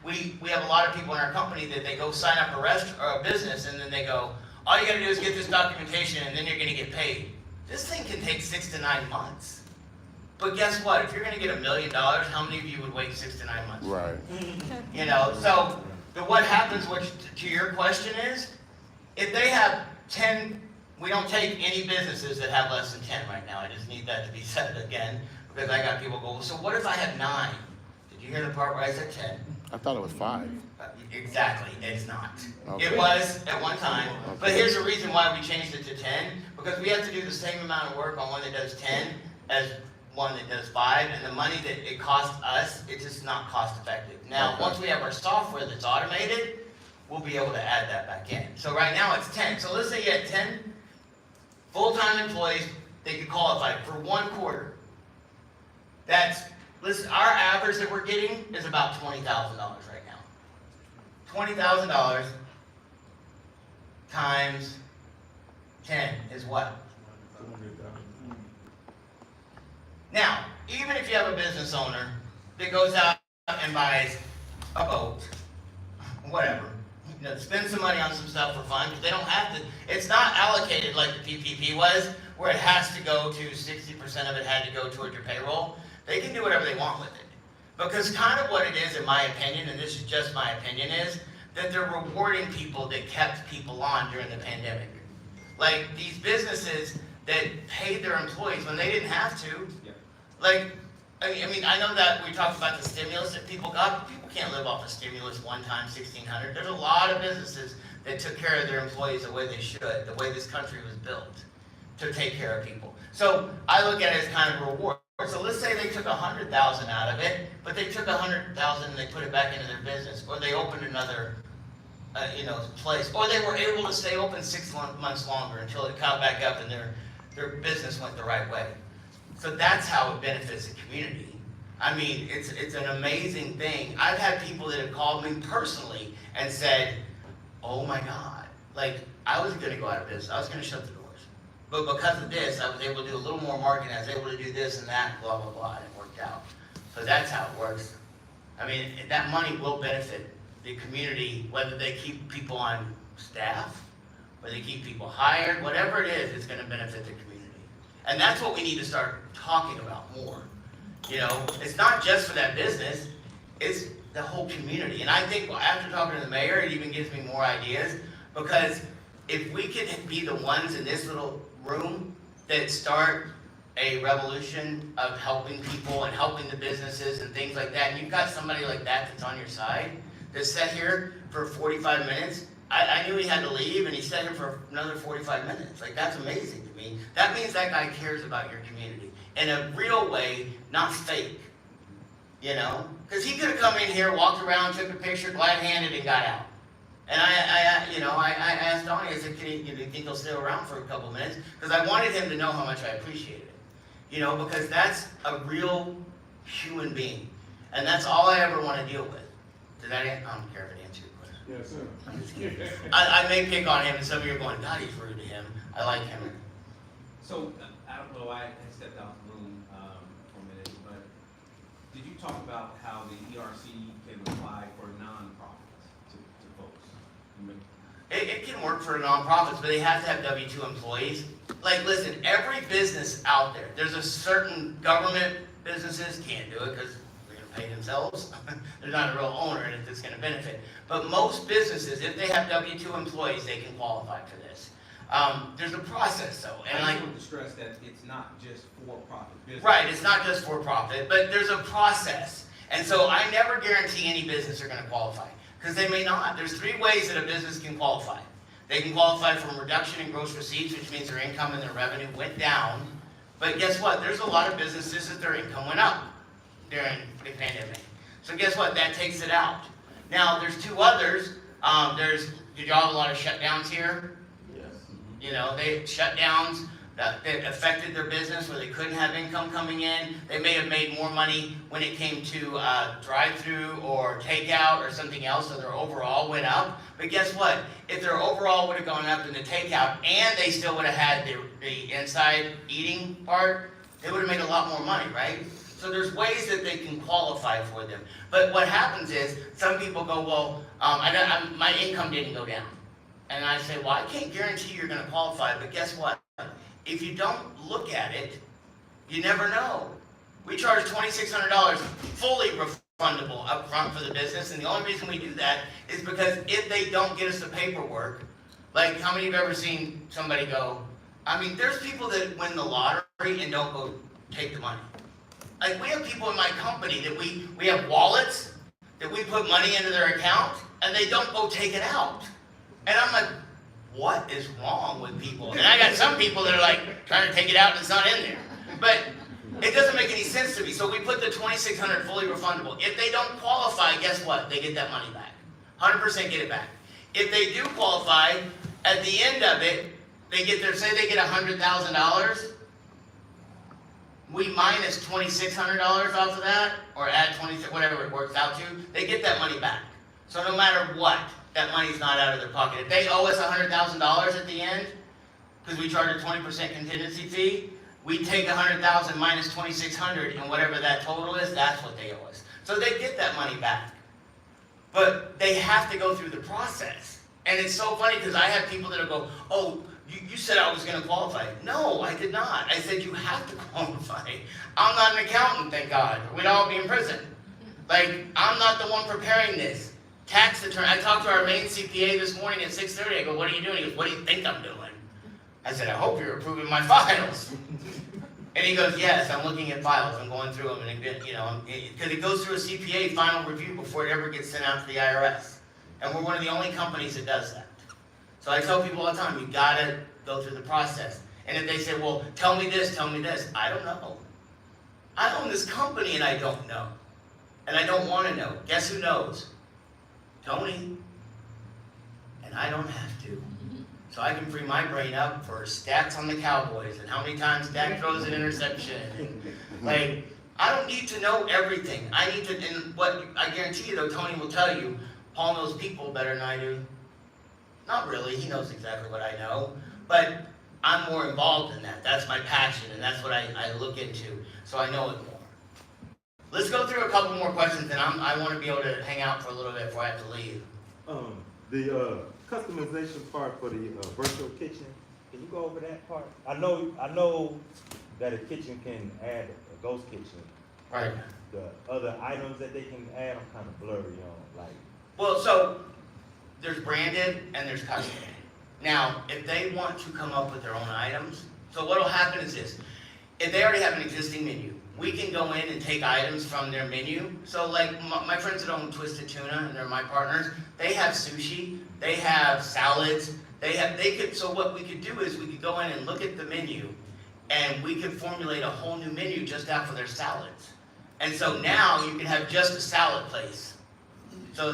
we have a lot of people in our company that they go sign up a business and then they go, all you got to do is get this documentation and then you're going to get paid. This thing can take 6 to 9 months. But guess what? If you're going to get $1 million, how many of you would wait 6 to 9 months? Right. You know, so what happens, which to your question is, if they have 10, we don't take any businesses that have less than 10 right now. I just need that to be said again, because I got people go, well, so what if I have 9? Did you hear the part where I said 10? I thought it was 5. Exactly, it's not. Okay. It was at one time, Okay. but here's the reason why we changed it to 10, because we have to do the same amount of work on one that does 10 as one that does 5, and the money that it costs us, it's just not cost effective. Now, once we have our software that's automated, we'll be able to add that back in. So right now it's 10. So let's say you had 10 full-time employees that could qualify for 1 quarter. Listen, our average that we're getting is about $20,000 right now. $20,000 times 10 is what? Now, even if you have a business owner that goes out and buys a boat, whatever, you know, spend some money on some stuff for fun, because they don't have to, it's not allocated like the PPP was, where it has to go to 60% of it had to go toward your payroll. They can do whatever they want with it. Because kind of what it is, in my opinion, and this is just my opinion, is that they're rewarding people that kept people on during the pandemic. Like these businesses that paid their employees when they didn't have to. Yeah. Like, I mean, I know that we talked about the stimulus that people got. People can't live off of stimulus one time, $1,600. There's a lot of businesses that took care of their employees the way they should, the way this country was built to take care of people. So I look at it as kind of a reward. So let's say they took 100,000 out of it, but they took 100,000 and they put it back into their business, or they opened another, place, or they were able to stay open 6 months longer until it caught back up and their business went the right way. So that's how it benefits the community. I mean, it's an amazing thing. I've had people that have called me personally and said, oh my God, like I was gonna go out of business, I was gonna shut the doors. But because of this, I was able to do a little more marketing, I was able to do this and that, blah, blah, blah, and it worked out. So that's how it works. I mean, that money will benefit the community, whether they keep people on staff, or they keep people hired, whatever it is, it's gonna benefit the community. And that's what we need to start talking about more. You know, it's not just for that business, it's the whole community. And I think after talking to the mayor, it even gives me more ideas, because if we could be the ones in this little room that start a revolution of helping people and helping the businesses and things like that, and you've got somebody like that that's on your side, that sat here for 45 minutes, I knew he had to leave, and he sat here for another 45 minutes. Like, that's amazing to me. That means that guy cares about your community in a real way, not fake. You know? Because he could have come in here, walked around, took a picture, glad-handed, and got out. And I asked Donnie, I said, do you think he'll stay around for a couple minutes? Because I wanted him to know how much I appreciated it. You know, because that's a real human being. And that's all I ever want to deal with. Did that answer? I don't care if it answered your question. Yes, sir. I'm just kidding. I may pick on him, and some of you are going, God, he's rude to him. I like him. So, I don't know, I stepped out the room for a minute, but did you talk about how the ERC can apply for nonprofits to folks? It can work for nonprofits, but they have to have W-2 employees. Like, listen, every business out there, there's a certain government businesses can't do it because they're going to pay themselves. They're not a real owner and it's going to benefit. But most businesses, if they have W-2 employees, they can qualify for this. There's a process, though. And I just want to stress that it's not just for-profit business. Right, it's not just for-profit, but there's a process. And so I never guarantee any business are going to qualify, because they may not. There's 3 ways that a business can qualify. They can qualify from reduction in gross receipts, which means their income and their revenue went down. But guess what? There's a lot of businesses that their income went up during the pandemic. So guess what? That takes it out. Now, there's 2 others. Did y'all have a lot of shutdowns here? Yes. You know, they shutdowns that affected their business where they couldn't have income coming in. They may have made more money when it came to drive-through or takeout or something else, so their overall went up. But guess what? If their overall would have gone up in the takeout and they still would have had the inside eating part, they would have made a lot more money, right? So there's ways that they can qualify for them. But what happens is some people go, well, my income didn't go down. And I say, well, I can't guarantee you're going to qualify, but guess what? If you don't look at it, you never know. We charge $2,600 fully refundable up front for the business, and the only reason we do that is because if they don't get us the paperwork, like how many of you have ever seen somebody go, I mean, there's people that win the lottery and don't go take the money. Like, we have people in my company that we have wallets that we put money into their account, and they don't go take it out. And I'm like, what is wrong with people? And I got some people that are like trying to take it out and it's not in there. But it doesn't make any sense to me. So we put the $2,600 fully refundable. If they don't qualify, guess what? They get that money back. 100% get it back. If they do qualify, at the end of it, they get say they get $100,000, we minus $2,600 off of that, or add 20, whatever it works out to, they get that money back. So no matter what, that money's not out of their pocket. If they owe us $100,000 at the end, because we charge a 20% contingency fee, we take $100,000 minus $2,600, and whatever that total is, that's what they owe us. So they get that money back. But they have to go through the process. And it's so funny because I have people that'll go, oh, you said I was going to qualify. No, I did not. I said you have to qualify. I'm not an accountant, thank God. We'd all be in prison. Like, I'm not the one preparing this. Tax attorney. I talked to our main CPA this morning at 6:30. I go, what are you doing? He goes, what do you think I'm doing? I said, I hope you're approving my files. And he goes, yes, I'm looking at files. I'm going through them, and because it goes through a CPA final review before it ever gets sent out to the IRS. And we're one of the only companies that does that. So I tell people all the time, you gotta go through the process. And if they say, well, tell me this, I don't know. I own this company and I don't know. And I don't want to know. Guess who knows? Tony. And I don't have to. So I can free my brain up for stats on the Cowboys and how many times Dak throws an interception. Like, I don't need to know everything. I need to, and what I guarantee you though, Tony will tell you, Paul knows people better than I do. Not really, he knows exactly what I know. But I'm more involved in that. That's my passion, and that's what I look into. So I know it more. Let's go through a couple more questions, and I want to be able to hang out for a little bit before I have to leave. The customization part for the virtual kitchen, can you go over that part? I know that a kitchen can add a ghost kitchen. Right. The other items that they can add, I'm kind of blurry on. Like, well, so there's branded and there's custom. Now, if they want to come up with their own items, so what will happen is this. If they already have an existing menu, we can go in and take items from their menu. So like my friends that own Twisted Tuna, and they're my partners, they have sushi, they have salads, so what we could do is we could go in and look at the menu, and we could formulate a whole new menu just out for their salads. And so now you can have just a salad place. So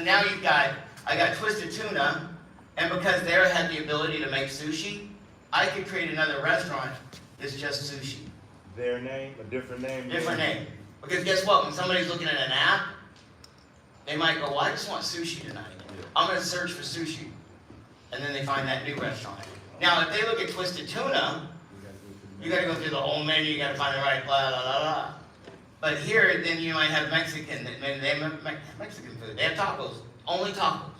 now I got Twisted Tuna, and because they had the ability to make sushi, I could create another restaurant that's just sushi. their name, a different name? Different name. Because guess what? When somebody's looking at an app, they might go, well, I just want sushi tonight. I'm going to search for sushi. And then they find that new restaurant. Now, if they look at Twisted Tuna, you got to go through the whole menu. You got to find the right blah, blah, blah, blah. But here, then you might have Mexican. They have Mexican food. They have tacos. Only tacos.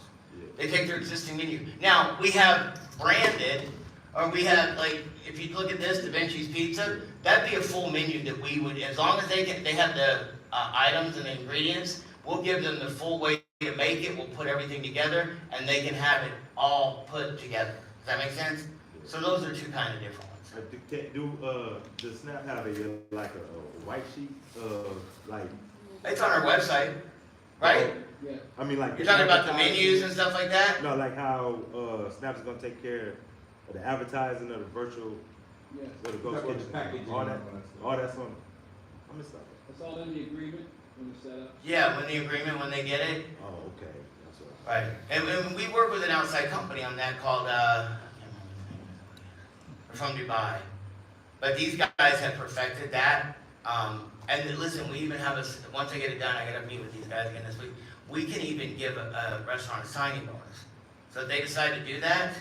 They take their existing menu. Now, we have branded, or we have, like, if you look at this, Da Vinci's Pizza, that'd be a full menu that we would, as long as they have the items and the ingredients, we'll give them the full way to make it. We'll put everything together, and they can have it all put together. Does that make sense? So those are two kind of different ones. Does Snap have a white sheet like? It's on our website, right? Yeah. I mean, like you're talking about the menus and stuff like that. No, like how Snap's gonna take care of the advertising of the virtual, or the ghost kitchen, all that's on. I'm just like, That's all in the agreement when it's set up? Yeah, when they get it. Oh, okay. That's right. Right, and we work with an outside company on that called, from Dubai. But these guys have perfected that. And listen, we even have once I get it done, I gotta meet with these guys again this week. We can even give a restaurant a signing bonus. So if they decide to do that,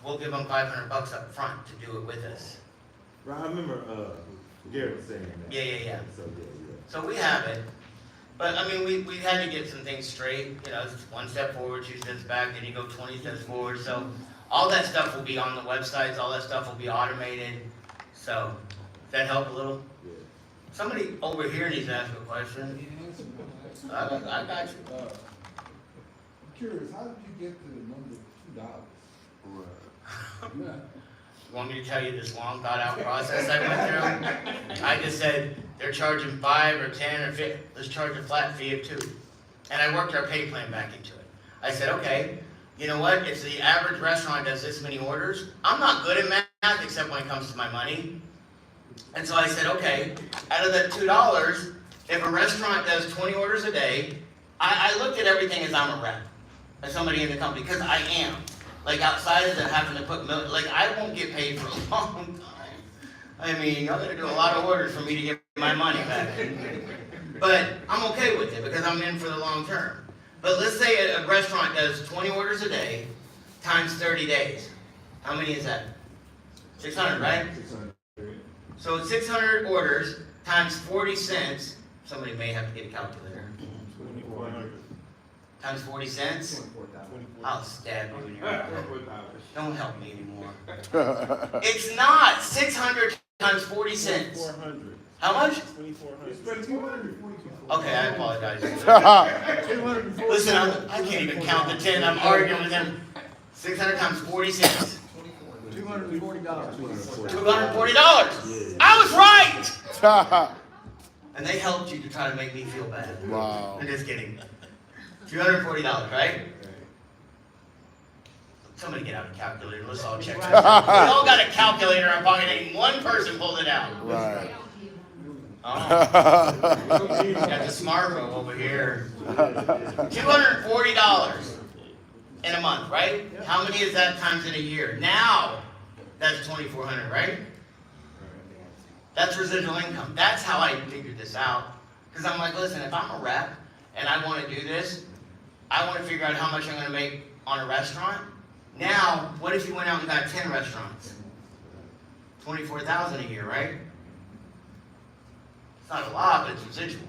we'll give them $500 up front to do it with us. Right, I remember Garrett saying that. Yeah. So So we have it. But I mean, we had to get some things straight. You know, it's one step forward, 2 steps back, then you go 20 steps forward. So all that stuff will be on the websites. All that stuff will be automated. So does that help a little? Yeah. Somebody over here needs to ask a question. I got you. I'm curious, how did you get to the number $2? You want me to tell you this long thought out process I went through? I just said, they're charging 5 or 10 or 50. Let's charge a flat fee of 2. And I worked our pay plan back into it. I said, okay, you know what? If the average restaurant does this many orders, I'm not good at math except when it comes to my money. And so I said, okay, out of that $2, if a restaurant does 20 orders a day, I looked at everything as I'm a rep, as somebody in the company, because I am. Like outside of having to put milk, like I won't get paid for a long time. I mean, y'all gotta do a lot of orders for me to get my money back. But I'm okay with it because I'm in for the long term. But let's say a restaurant does 20 orders a day times 30 days. How many is that? 600, right? 600. So it's 600 orders times 40 cents. Somebody may have to get a calculator. 2,400. Times 40 cents? I'll stab you in your eye. Don't help me anymore. It's not 600 times 40 cents. 2,400. How much? 2,400. Okay, I apologize. Listen, I can't even count the 10. I'm arguing with him. 600 times 40 cents. $240. $240. I was right. And they helped you to try to make me feel bad. Wow. I'm just kidding. $240, right? Somebody get out a calculator. Let's all check. We all got a calculator in our pocket. Ain't one person pulled it out. Right. Oh. Got the smart room over here. $240 in a month, right? How many is that times in a year? Now, that's $2,400, right? That's residual income. That's how I figured this out. Because I'm like, listen, if I'm a rep and I want to do this, I want to figure out how much I'm going to make on a restaurant. Now, what if you went out and got 10 restaurants? $24,000 a year, right? It's not a lot, but it's residual.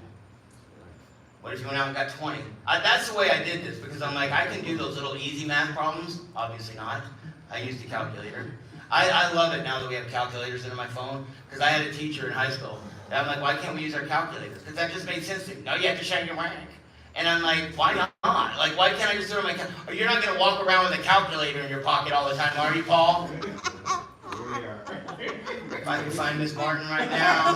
What if you went out and got 20? That's the way I did this, because I'm like, I can do those little easy math problems. Obviously not. I used a calculator. I love it now that we have calculators in my phone, because I had a teacher in high school. And I'm like, why can't we use our calculators? Because that just made sense to me. No, you have to check your rank. And I'm like, why not? Like, why can't I just do it on my calculator? You're not going to walk around with a calculator in your pocket all the time, are you, Paul? If I can find Miss Martin right now.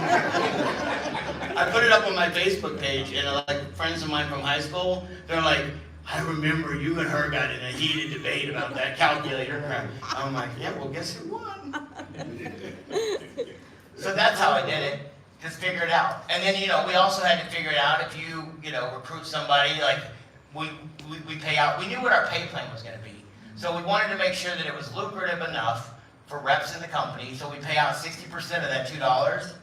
I put it up on my Facebook page, and like friends of mine from high school, they're like, I remember you and her got in a heated debate about that calculator. I'm like, yeah, well, guess who won? So that's how I did it. Just figure it out. And then, we also had to figure it out if you, recruit somebody, like we pay out. We knew what our pay plan was going to be. So we wanted to make sure that it was lucrative enough for reps in the company. So we pay out 60% of that $2,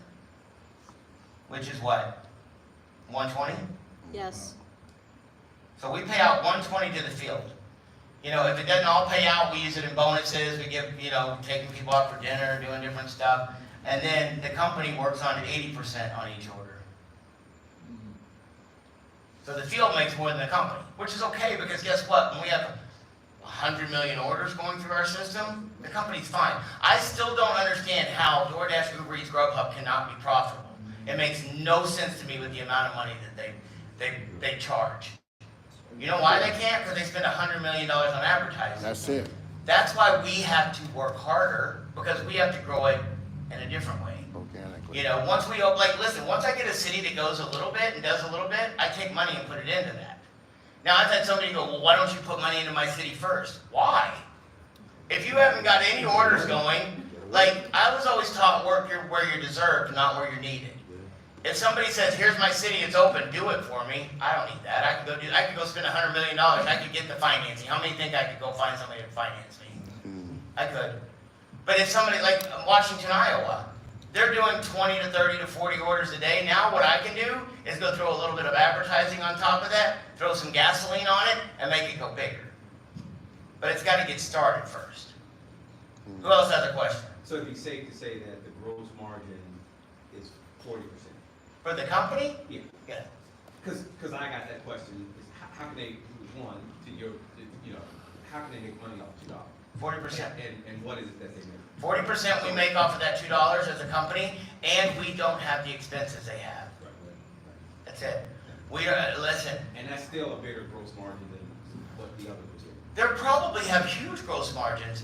which is what? 120? Yes. So we pay out 120 to the field. If it doesn't all pay out, we use it in bonuses. We give, taking people out for dinner, doing different stuff. And then the company works on 80% on each order. So the field makes more than the company, which is okay, because guess what? When we have 100 million orders going through our system, the company's fine. I still don't understand how DoorDash, Uber Eats, Grubhub cannot be profitable. It makes no sense to me with the amount of money that they charge. You know why they can't? Because they spend $100 million on advertising. That's it. That's why we have to work harder, because we have to grow it in a different way. Organically. Once I get a city that goes a little bit and does a little bit, I take money and put it into that. Now, I've had somebody go, well, why don't you put money into my city first? Why? If you haven't got any orders going, like, I was always taught work where you're deserved, not where you're needed. If somebody says, here's my city, it's open, do it for me, I don't need that. I could go spend $100 million, I could get the financing. How many think I could go find somebody to finance me? I could. But if somebody, like Washington, Iowa, they're doing 20 to 30 to 40 orders a day. Now what I can do is go throw a little bit of advertising on top of that, throw some gasoline on it, and make it go bigger. But it's got to get started first. Who else has a question? So it'd be safe to say that the gross margin is 40%? For the company? Yeah. Yeah. Because I got that question. Is how can they, how can they make money off $2? 40%. And what is it that they make? 40% we make off of that $2 as a company, and we don't have the expenses they have. That's it. Listen. And that's still a bigger gross margin than what the other was doing. They'll probably have huge gross margins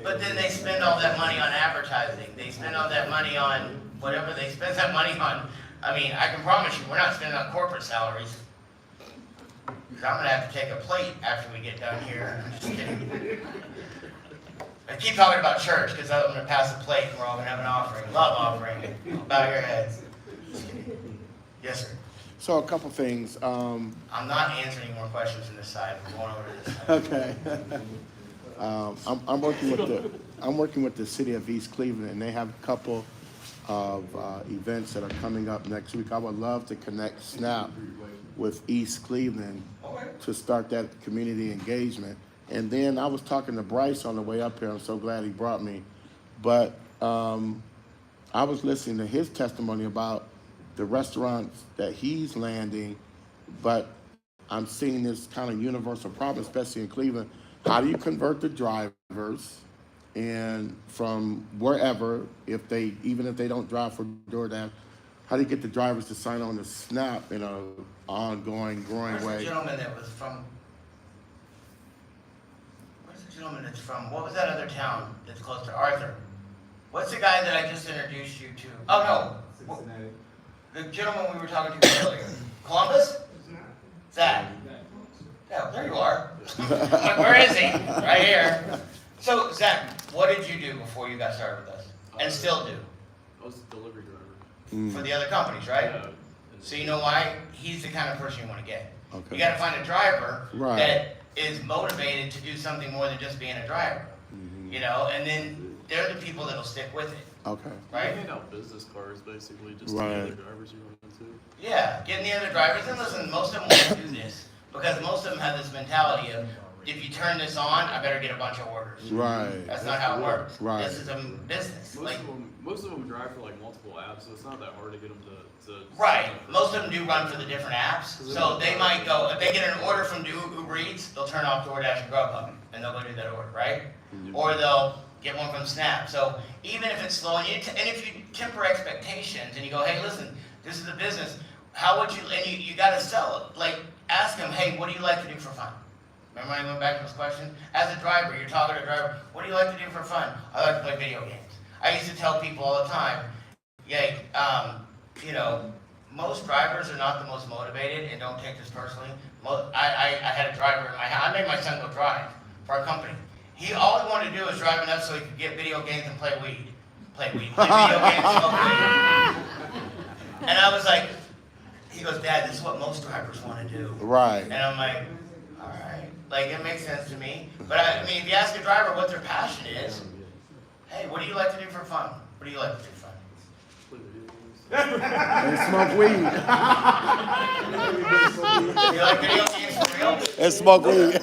but then they spend all that money on advertising. They spend all that money on whatever they spend that money on. I mean, I can promise you, we're not spending on corporate salaries. Because I'm going to have to take a plate after we get done here. I'm just kidding. I keep talking about church because I'm going to pass a plate and we're all going to have an offering. Love offering. Bow your heads. Yes, sir. So a couple things. I'm not answering any more questions from this side. We're going over to this side. Okay. I'm working with the city of East Cleveland, and they have a couple of events that are coming up next week. I would love to connect SNAP with East Cleveland to start that community engagement. And then I was talking to Bryce on the way up here. I'm so glad he brought me. But I was listening to his testimony about the restaurants that he's landing, but I'm seeing this kind of universal problem, especially in Cleveland. How do you convert the drivers and from wherever, even if they don't drive for DoorDash, how do you get the drivers to sign on to SNAP in an ongoing, growing way? Where's the gentleman that was from? gentleman that's from, what was that other town that's close to Arthur? What's the guy that I just introduced you to? Oh, no. Cincinnati. The gentleman we were talking to earlier. Columbus? Zach. Yeah, there you are. Like, where is he? Right here. So, Zach, what did you do before you got started with us? And still do? I was a delivery driver. For the other companies, right? Yeah. So you know why? He's the kind of person you want to get. Okay. You got to find a driver Right. that is motivated to do something more than just being a driver. You know, and then they're the people that'll stick with it. Okay. Right? We hand out business cards basically, just Right. to the other drivers you run into. Yeah, getting the other drivers, and listen, most of them won't do this, because most of them have this mentality of, if you turn this on, I better get a bunch of orders. Right. That's not how it works. Right. This is a business. Most of them drive for like multiple apps, so it's not that hard to get them to Right, most of them do run for the different apps, so they might go, if they get an order from Uber Eats, they'll turn off DoorDash and Grubhub, and they'll go do that order, right? Or they'll get one from Snap, so even if it's slow, and if you temper expectations, and you go, hey, listen, this is a business, how would you, and you gotta sell it, like, ask them, hey, what do you like to do for fun? Remember I went back to this question? As a driver, you're talking to a driver, what do you like to do for fun? I like to play video games. I used to tell people all the time, yeah, you know, most drivers are not the most motivated, and don't take this personally. I had a driver in my house. I made my son go drive for our company. All he wanted to do was drive enough so he could get video games and play weed. Play video games, smoke weed. And I was like, he goes, Dad, this is what most drivers want to do. Right. And I'm like, all right. Like, it makes sense to me. But I mean, if you ask a driver what their passion is, hey, what do you like to do for fun? What do you like to do for fun? And smoke weed. You like video games for real? And smoke weed.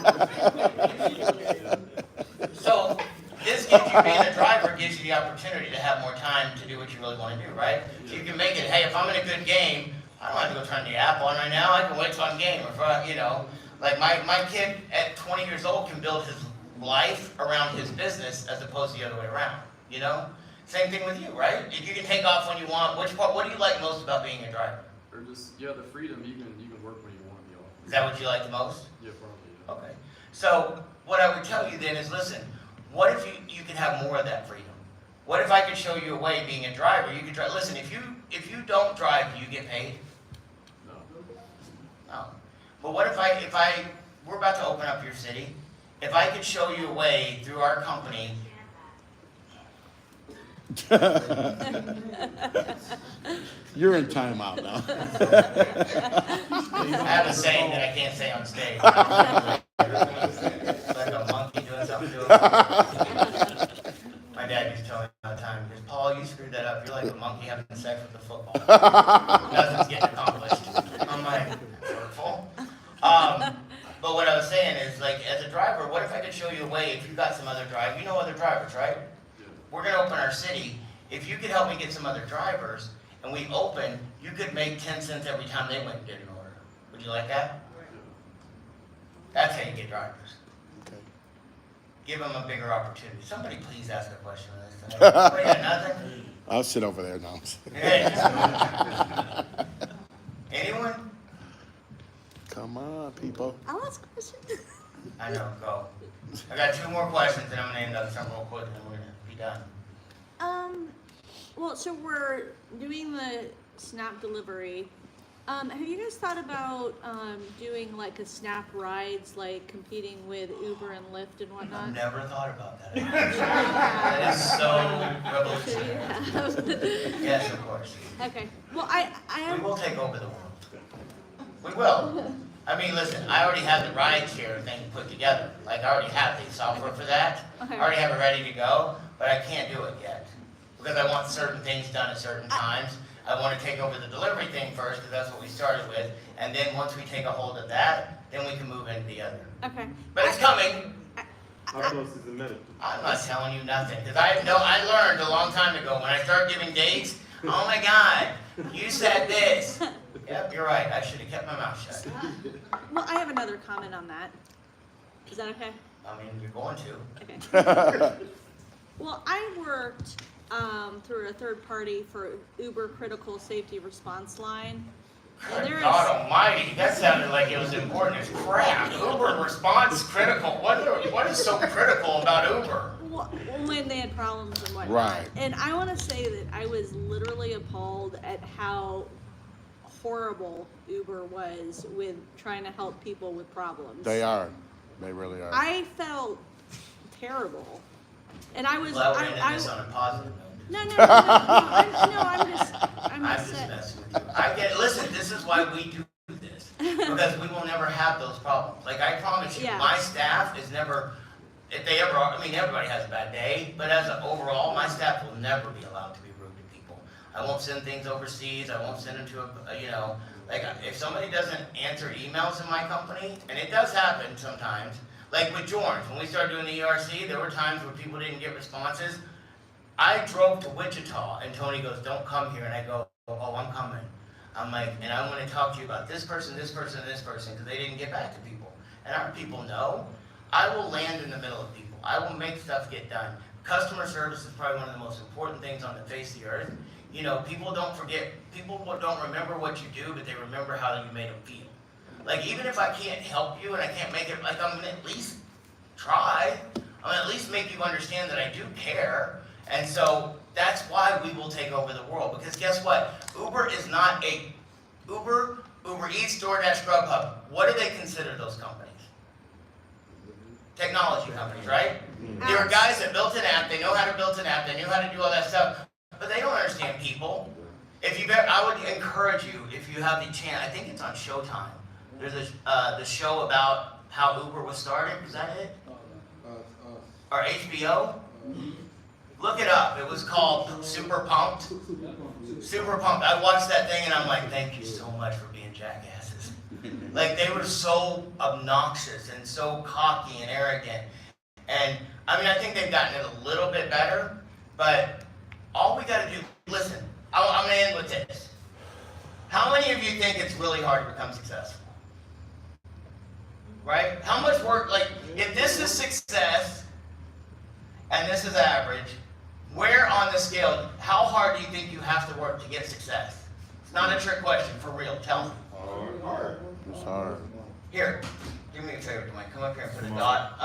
So this gives you, being a driver, gives you the opportunity to have more time to do what you really want to do, right? So you can make it, hey, if I'm in a good game, I don't have to go turn the app on right now. I can wait till I'm game. Or, you know, like my kid at 20 years old can build his life around his business as opposed to the other way around, you know? Same thing with you, right? If you can take off when you want, what do you like most about being a driver? Or just, the freedom, you can work when you want to be off. Is that what you like the most? Yeah, probably, yeah. Okay. So what I would tell you then is, listen, what if you could have more of that freedom? What if I could show you a way, being a driver, you could drive, listen, if you don't drive, do you get paid? No. But what if we're about to open up your city, if I could show you a way through our company. You're in timeout now. I have a saying that I can't say on stage. Like a monkey doing something to him. My dad used to tell me all the time, he goes, Paul, you screwed that up. You're like a monkey having sex with a football. Nothing's getting accomplished. I'm like, hurtful. But what I was saying is, like, as a driver, what if I could show you a way, if you got some other drivers, you know other drivers, right? We're going to open our city. If you could help me get some other drivers, and we open, you could make 10 cents every time they went and did an order. Would you like that? That's how you get drivers. Okay. Give them a bigger opportunity. Somebody please ask a question on this tonight. Anybody got nothing? I'll sit over there now. Anyone? Come on, people. I'll ask a question. I know, go. I got 2 more questions, and I'm going to end up something real quick, and then we're going to be done. Well, so we're doing the Snap delivery. Have you guys thought about doing like a Snap rides, like competing with Uber and Lyft and whatnot? I've never thought about that. That is so revolutionary. Yes, of course. Okay. Well, I We will take over the world. We will. I mean, listen, I already have the ride share thing put together. Like, I already have the software for that. Okay. I already have it ready to go, but I can't do it yet. Because I want certain things done at certain times. I want to take over the delivery thing first, because that's what we started with. And then once we take a hold of that, then we can move into the other. Okay. But it's coming. How close is the medical? I'm not telling you nothing, because I learned a long time ago, when I started giving dates, oh my God, you said this. Yep, you're right, I should have kept my mouth shut. Well, I have another comment on that. Is that okay? I mean, you're going to. Okay. Well, I worked through a third party for Uber Critical Safety Response Line, And there God is, almighty, that sounded like it was important as crap. Uber response critical. What is so critical about Uber? when they had problems and whatnot. Right. And I want to say that I was literally appalled at how horrible Uber was with trying to help people with problems. They are. They really are. I felt terrible. And I was, Well, we're ending this on a positive note. I'm just messing with you. I get it. Listen, this is why we do this. Because we will never have those problems. Like, I promise you, Yeah. my staff is never, if they ever are, I mean, everybody has a bad day, but as an overall, my staff will never be allowed to be rude to people. I won't send things overseas. I won't send them to like, if somebody doesn't answer emails in my company, and it does happen sometimes, like with Jorns, when we started doing the ERC, there were times where people didn't get responses. I drove to Wichita, and Tony goes, don't come here, and I go, oh, I'm coming. I'm like, and I want to talk to you about this person, and this person, because they didn't get back to people. And our people know, I will land in the middle of people. I will make stuff get done. Customer service is probably one of the most important things on the face of the earth. You know, people don't forget, people don't remember what you do, but they remember how you made them feel. Like, even if I can't help you and I can't make it, like, I'm gonna at least try. I'm gonna at least make you understand that I do care. And so that's why we will take over the world. Because guess what? Uber is not a, Uber Eats, DoorDash, Grubhub. What do they consider those companies? Technology companies, right? There are guys that built an app, they know how to build an app, they knew how to do all that stuff, but they don't understand people. If you've ever, I would encourage you, if you have the chance, I think it's on Showtime. There's the show about how Uber was started, is that it? Or HBO? Look it up. It was called Super Pumped. Super Pumped. I watched that thing and I'm like, thank you so much for being jackasses. Like, they were so obnoxious and so cocky and arrogant. And I mean, I think they've gotten it a little bit better, but all we got to do, listen, I'm going to end with this. How many of you think it's really hard to become successful? Right? How much work, like, if this is success and this is average, where on the scale, how hard do you think you have to work to get success? It's not a trick question, for real, tell me. Hard. It's hard. Here, do me a favor, Dwayne, come up here and put a dot,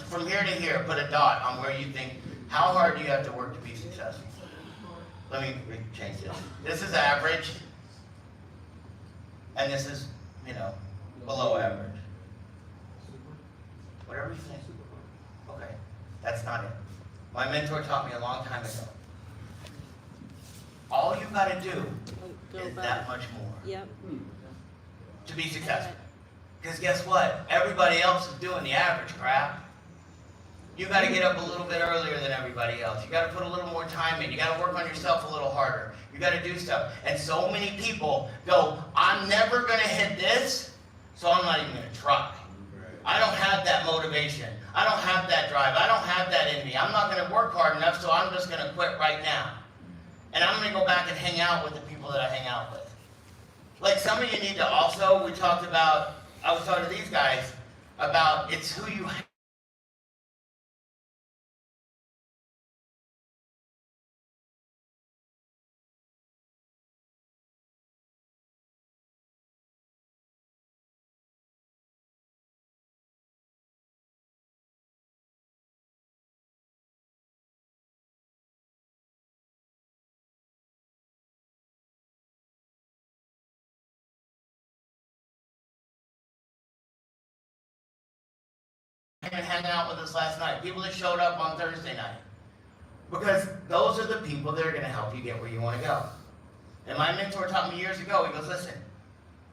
from here to here, put a dot on where you think, how hard do you have to work to be successful? Let me change this. This is average, and this is, below average. Whatever you think. Okay, that's not it. My mentor taught me a long time ago. All you gotta do is that much more. Yep. To be successful. Because guess what? Everybody else is doing the average crap. You gotta get up a little bit earlier than everybody else. You gotta put a little more time in. You gotta work on yourself a little harder. You gotta do stuff. And so many people go, I'm never gonna hit this, so I'm not even gonna try. I don't have that motivation. I don't have that drive. I don't have that in me. I'm not going to work hard enough, so I'm just going to quit right now. And I'm going to go back and hang out with the people that I hang out with. Like, some of you need to also, I was talking to these guys about it's who you and hang out with us last night. People that showed up on Thursday night. Because those are the people that are going to help you get where you want to go. And my mentor taught me years ago, he goes, listen,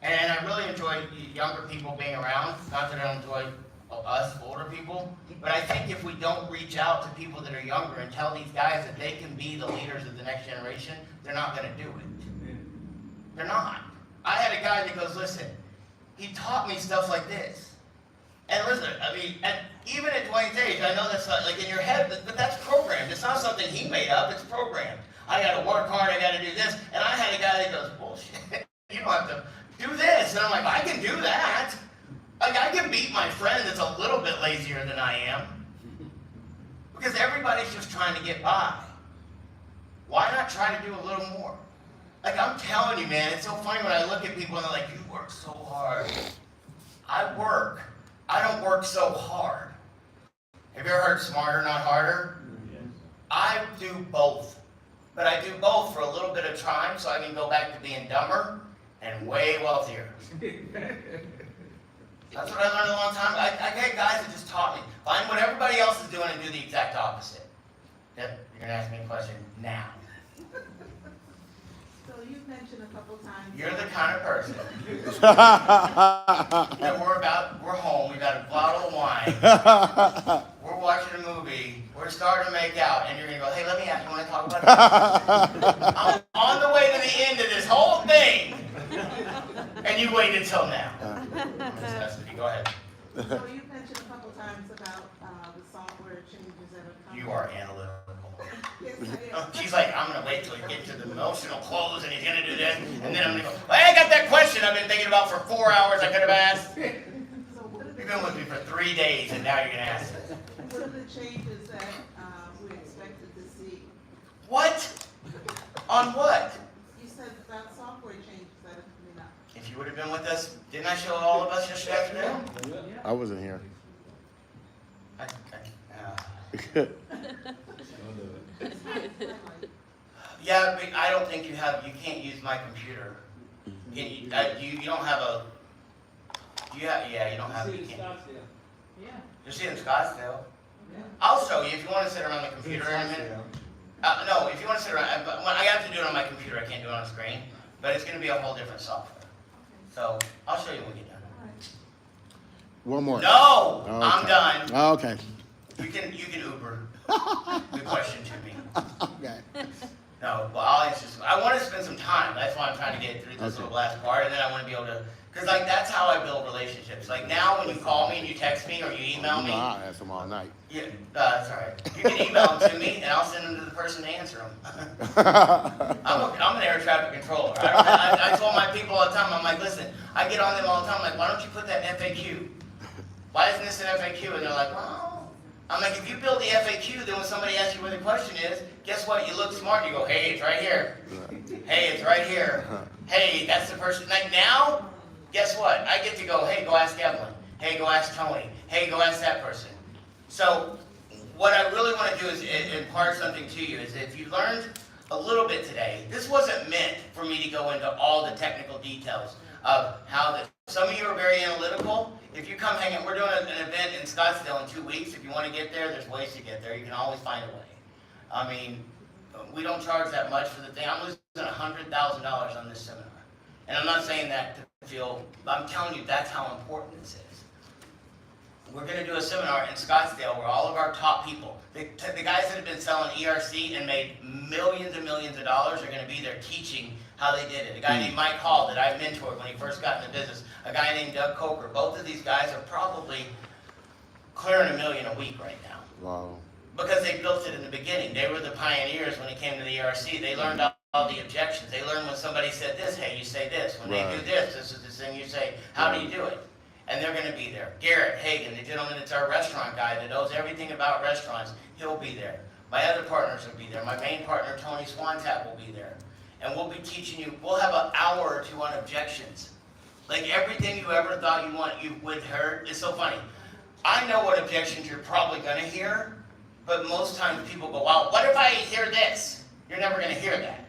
and I really enjoy younger people being around. Not that I don't enjoy us older people, but I think if we don't reach out to people that are younger and tell these guys that they can be the leaders of the next generation, they're not going to do it. They're not. I had a guy that goes, listen, he taught me stuff like this. And listen, I mean, even at Dwayne's age, I know that's not, like, in your head, but that's programmed. It's not something he made up, it's programmed. I gotta work hard, I gotta do this. And I had a guy that goes, bullshit, you don't have to do this. And I'm like, I can do that. Like, I can beat my friend that's a little bit lazier than I am. Because everybody's just trying to get by. Why not try to do a little more? Like, I'm telling you, man, it's so funny when I look at people and they're like, you work so hard. I don't work so hard. Have you ever heard smarter, not harder? I do both. But I do both for a little bit of time so I can go back to being dumber and way wealthier. That's what I learned a long time. I get guys that just taught me. Find what everybody else is doing and do the exact opposite. Yep, you're going to ask me a question now. So you've mentioned a couple times. You're the kind of person that we're home, we got a bottle of wine, we're watching a movie, we're starting to make out, and you're going to go, hey, let me ask you, want to talk about it? I'm on the way to the end of this whole thing, and you waited until now. Necessity, go ahead. So you've mentioned a couple times about the software changes that are coming. You are analytical. Yes, I am. She's like, I'm going to wait till you get to the emotional close, and he's going to do this, and then I'm going to go, hey, I got that question I've been thinking about for 4 hours I could have asked. You've been with me for 3 days, and now you're going to ask it. What are the changes that we expected to see? What? On what? You said about software changes that are coming up. If you would have been with us, didn't I show all of us yesterday afternoon? I wasn't here. Yeah, but I don't think you can't use my computer. You don't have a, you don't have, you can't. You'll see it in Scottsdale. I'll show you if you want to sit around the computer in a minute. No, if you want to sit around, but when I have to do it on my computer, I can't do it on the screen. But it's going to be a whole different software. So I'll show you when we get done. One more. No, okay. I'm done. Okay. You can Uber the question to me. Okay. No, well, I'll answer. I want to spend some time. That's why I'm trying to get through this little last part, and then I want to be able to, because like that's how I build relationships. Like now, when you call me and you text me or you email me, I'll ask them all night. Yeah, that's all right. You can email them to me, and I'll send them to the person to answer them. I'm an air traffic controller. I told my people all the time. I'm like, listen, I get on them all the time. I'm like, why don't you put that in FAQ? Why isn't this an FAQ? And they're like, well. I'm like, if you build the FAQ, then when somebody asks you what the question is, guess what? You look smart. You go, hey, it's right here. Hey, it's right here. Hey, that's the person. Like now, guess what? I get to go, hey, go ask Evelyn. Hey, go ask Tony. Hey, go ask that person. So what I really want to do is impart something to you. Is if you learned a little bit today, this wasn't meant for me to go into all the technical details of how the. Some of you are very analytical. If you come hang out, we're doing an event in Scottsdale in 2 weeks. If you want to get there, there's ways to get there. You can always find a way. I mean, we don't charge that much for the thing. I'm losing $100,000 on this seminar. And I'm not saying that to feel, I'm telling you that's how important this is. We're going to do a seminar in Scottsdale where all of our top people, the guys that have been selling ERC and made millions and millions of dollars are going to be there teaching how they did it. A guy named Mike Hall that I mentored when he first got in the business. A guy named Doug Coker. Both of these guys are probably clearing $1 million a week right now. Wow. Because they built it in the beginning. They were the pioneers when it came to the ERC. They learned all the objections. They learned when somebody said this, hey, you say this. When they do this, this is the thing you say. How do you do it? And they're going to be there. Garrett Hagan, the gentleman that's our restaurant guy that knows everything about restaurants, he'll be there. My other partners will be there. My main partner, Tony Swantap, will be there. And we'll be teaching you, we'll have an hour or two on objections. Like everything you ever thought you would hear. It's so funny. I know what objections you're probably going to hear, but most times people go, well, what if I hear this? You're never going to hear that.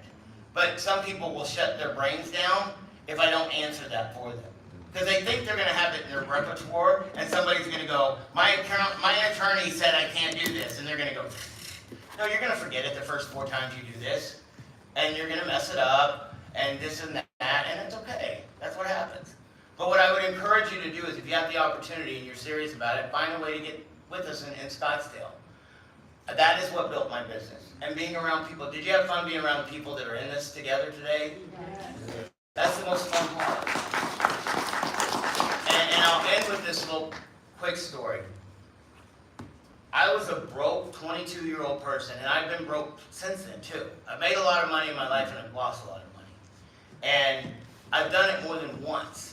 But some people will shut their brains down if I don't answer that for them. Because they think they're going to have it in their repertoire, and somebody's going to go, my attorney said I can't do this, and they're going to go, no, you're going to forget it the first 4 times you do this, and you're going to mess it up, and this and that, and it's okay. That's what happens. But what I would encourage you to do is if you have the opportunity and you're serious about it, find a way to get with us in Scottsdale. That is what built my business. And being around people. Did you have fun being around people that are in this together today? Yes. That's the most fun part. And I'll end with this little quick story. I was a broke 22-year-old person, and I've been broke since then too. I've made a lot of money in my life, and I've lost a lot of money. And I've done it more than once.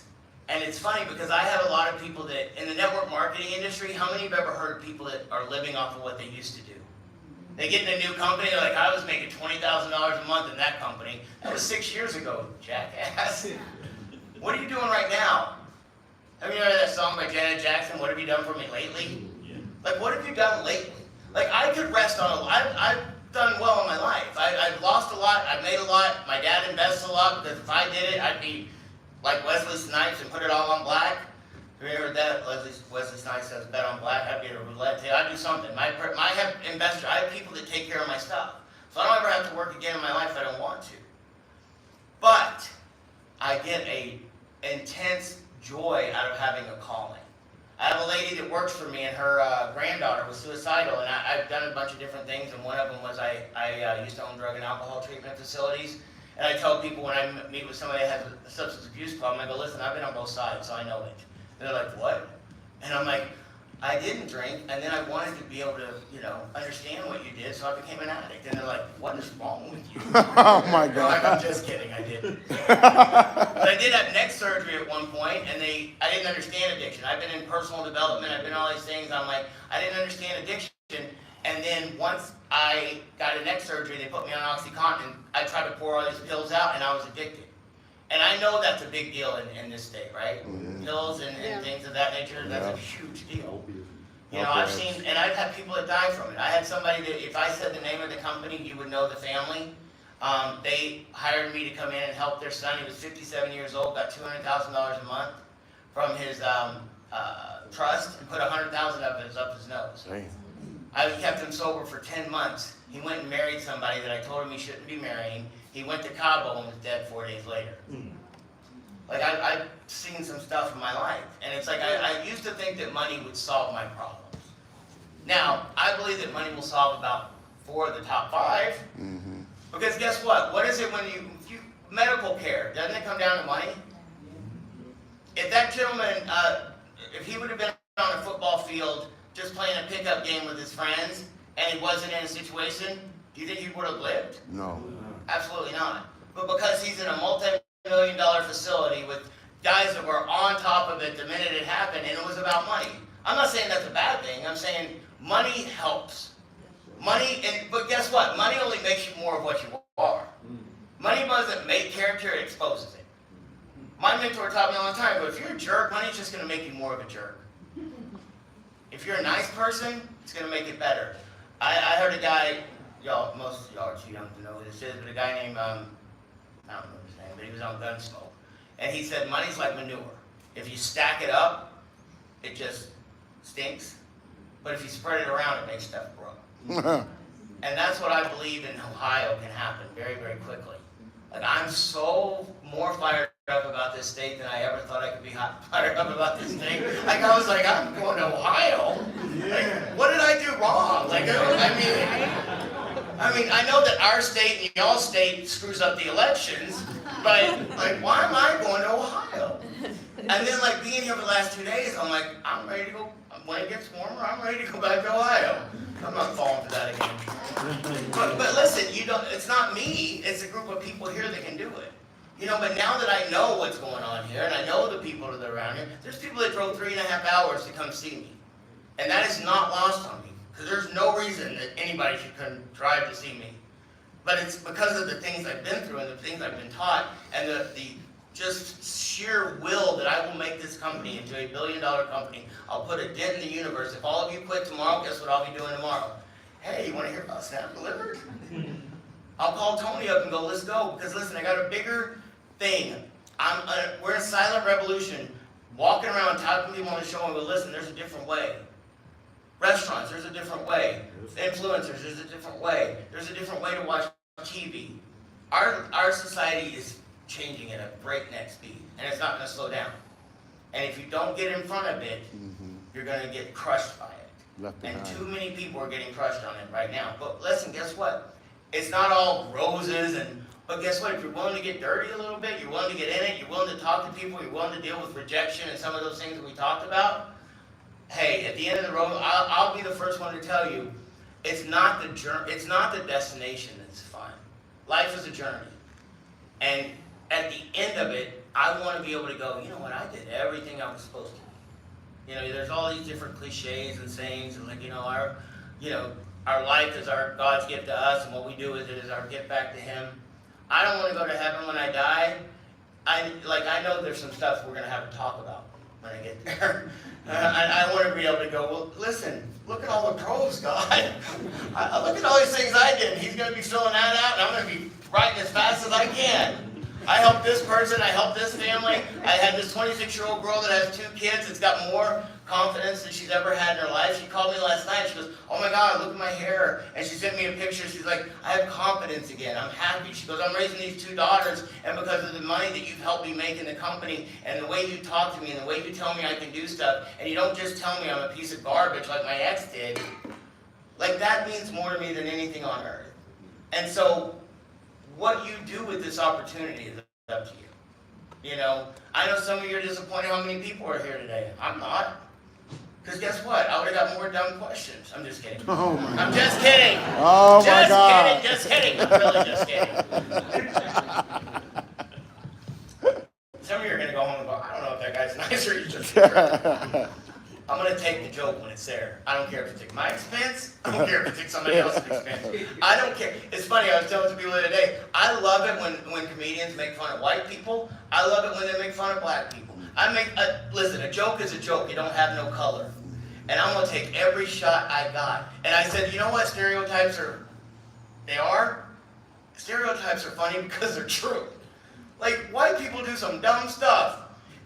And it's funny because I have a lot of people that, in the network marketing industry, how many of you have ever heard of people that are living off of what they used to do? They get in a new company, they're like, I was making $20,000 a month. month in that company. That was 6 years ago, jackass. What are you doing right now? Have you heard that song by Janet Jackson, What Have You Done For Me Lately? Like, what have you done lately? Like, I could rest on I've done well in my life. I've lost a lot, I've made a lot, my dad invests a lot, because if I did it, I'd be like Wesley Snipes and put it all on black. Have you heard that? Wesley Snipes says bet on black, I'd get a roulette table, I'd do something. I have people that take care of my stuff. So I don't ever have to work again in my life if I don't want to. But I get a intense joy out of having a calling. I have a lady that works for me, and her granddaughter was suicidal, and I've done a bunch of different things, and one of them was I used to own drug and alcohol treatment facilities, and I tell people when I meet with somebody that has a substance abuse problem, I go, listen, I've been on both sides, so I know it. And they're like, what? And I'm like, I didn't drink, and then I wanted to be able to, understand what you did, so I became an addict. And they're like, what is wrong with you? Oh my God. Like, I'm just kidding, I didn't. But I did have neck surgery at one point, and I didn't understand addiction. I've been in personal development, I've been all these things, I'm like, I didn't understand addiction. And then once I got a neck surgery, they put me on OxyContin, I tried to pour all these pills out, and I was addicted. And I know that's a big deal in this state, right? Mm-hmm. Pills and things of that nature, that's a huge deal. I've seen, and I've had people that die from it. I had somebody that, if I said the name of the company, you would know the family. They hired me to come in and help their son. He was 57 years old, got $200,000 a month from his trust, and put $100,000 of it up his nose. Damn. I kept him sober for 10 months. He went and married somebody that I told him he shouldn't be marrying. He went to Cabo and was dead 4 days later. Like, I've seen some stuff in my life. And it's like, I used to think that money would solve my problems. Now, I believe that money will solve about 4 of the top 5. Mm-hmm. Because guess what? What is it when medical care, doesn't it come down to money? If that gentleman, if he would have been on a football field just playing a pickup game with his friends, and he wasn't in a situation, do you think he would have lived? No. Absolutely not. But because he's in a multi-million-dollar facility with guys that were on top of it the minute it happened, and it was about money. I'm not saying that's a bad thing. I'm saying money helps. But guess what? Money only makes you more of what you are. Money doesn't make character, it exposes it. My mentor taught me all the time, but if you're a jerk, money's just going to make you more of a jerk. If you're a nice person, it's going to make it better. I heard a guy, most of y'all are too young to know who this is, but a guy named, I don't know his name, but he was on Gunsmoke. And he said, money's like manure. If you stack it up, it just stinks. But if you spread it around, it makes stuff grow. And that's what I believe in Ohio can happen very, very quickly. Like, I'm so more fired up about this state than I ever thought I could be fired up about this state. Like, I was like, I'm going to Ohio? Like, what did I do wrong? Like, I mean, I know that our state and y'all's state screws up the elections, but, like, why am I going to Ohio? And then, like, being here for the last 2 days, I'm like, I'm ready to go. When it gets warmer, I'm ready to go back to Ohio. I'm not falling for that again. But listen, it's not me, it's a group of people here that can do it. But now that I know what's going on here, and I know the people that are around here, there's people that drove 3.5 hours to come see me. And that is not lost on me, because there's no reason that anybody should drive to see me. But it's because of the things I've been through and the things I've been taught, and the just sheer will that I will make this company into a $1 billion company. I'll put a dent in the universe. If all of you quit tomorrow, guess what I'll be doing tomorrow? Hey, you want to hear about Snap Delivered? I'll call Tony up and go, let's go. Because listen, I got a bigger thing. We're in a silent revolution. Walking around talking to people on the show and go, listen, there's a different way. Restaurants, there's a different way. Influencers, there's a different way. There's a different way to watch TV. Our society is changing at a breakneck speed, and it's not going to slow down. And if you don't get in front of it, you're going to get crushed by it. And too many people are getting crushed on it right now. But listen, guess what? It's not all roses, but guess what? If you're willing to get dirty a little bit, you're willing to get in it, you're willing to talk to people, you're willing to deal with rejection and some of those things that we talked about, hey, at the end of the road, I'll be the first one to tell you, it's not the destination that's fun. Life is a journey. And at the end of it, I want to be able to go, you know what, I did everything I was supposed to. There's all these different cliches and sayings, and our life is our God's gift to us, and what we do with it is our gift back to Him. I don't want to go to heaven when I die. I know there's some stuff we're going to have to talk about when I get there. I want to be able to go, well, listen, look at all the pros, God. Look at all these things I did. He's going to be filling that out, and I'm going to be writing as fast as I can. I helped this person. I helped this family. I had this 26-year-old girl that has 2 kids that's got more confidence than she's ever had in her life. She called me last night. She goes, oh my God, look at my hair. And she sent me a picture. She's like, I have confidence again. I'm happy. She goes, I'm raising these 2 daughters, and because of the money that you've helped me make in the company, and the way you talk to me, and the way you tell me I can do stuff, and you don't just tell me I'm a piece of garbage like my ex did, like that means more to me than anything on earth. And so what you do with this opportunity is up to you. You know, I know some of you are disappointed how many people are here today. I'm not. Because guess what? I would have got more dumb questions. I'm just kidding. Oh my I'm just kidding. Oh my God. Just kidding. I'm really just kidding. Some of you are going to go home and go, I don't know if that guy's nice or he's just I'm going to take the joke when it's there. I don't care if it's at my expense. I don't care if it's at somebody else's expense. I don't care. It's funny, I was telling some people the other day, I love it when comedians make fun of white people. I love it when they make fun of black people. Listen, a joke is a joke. You don't have no color. And I'm going to take every shot I got. And I said, you know what stereotypes are? They are? Stereotypes are funny because they're true. Like, white people do some dumb stuff.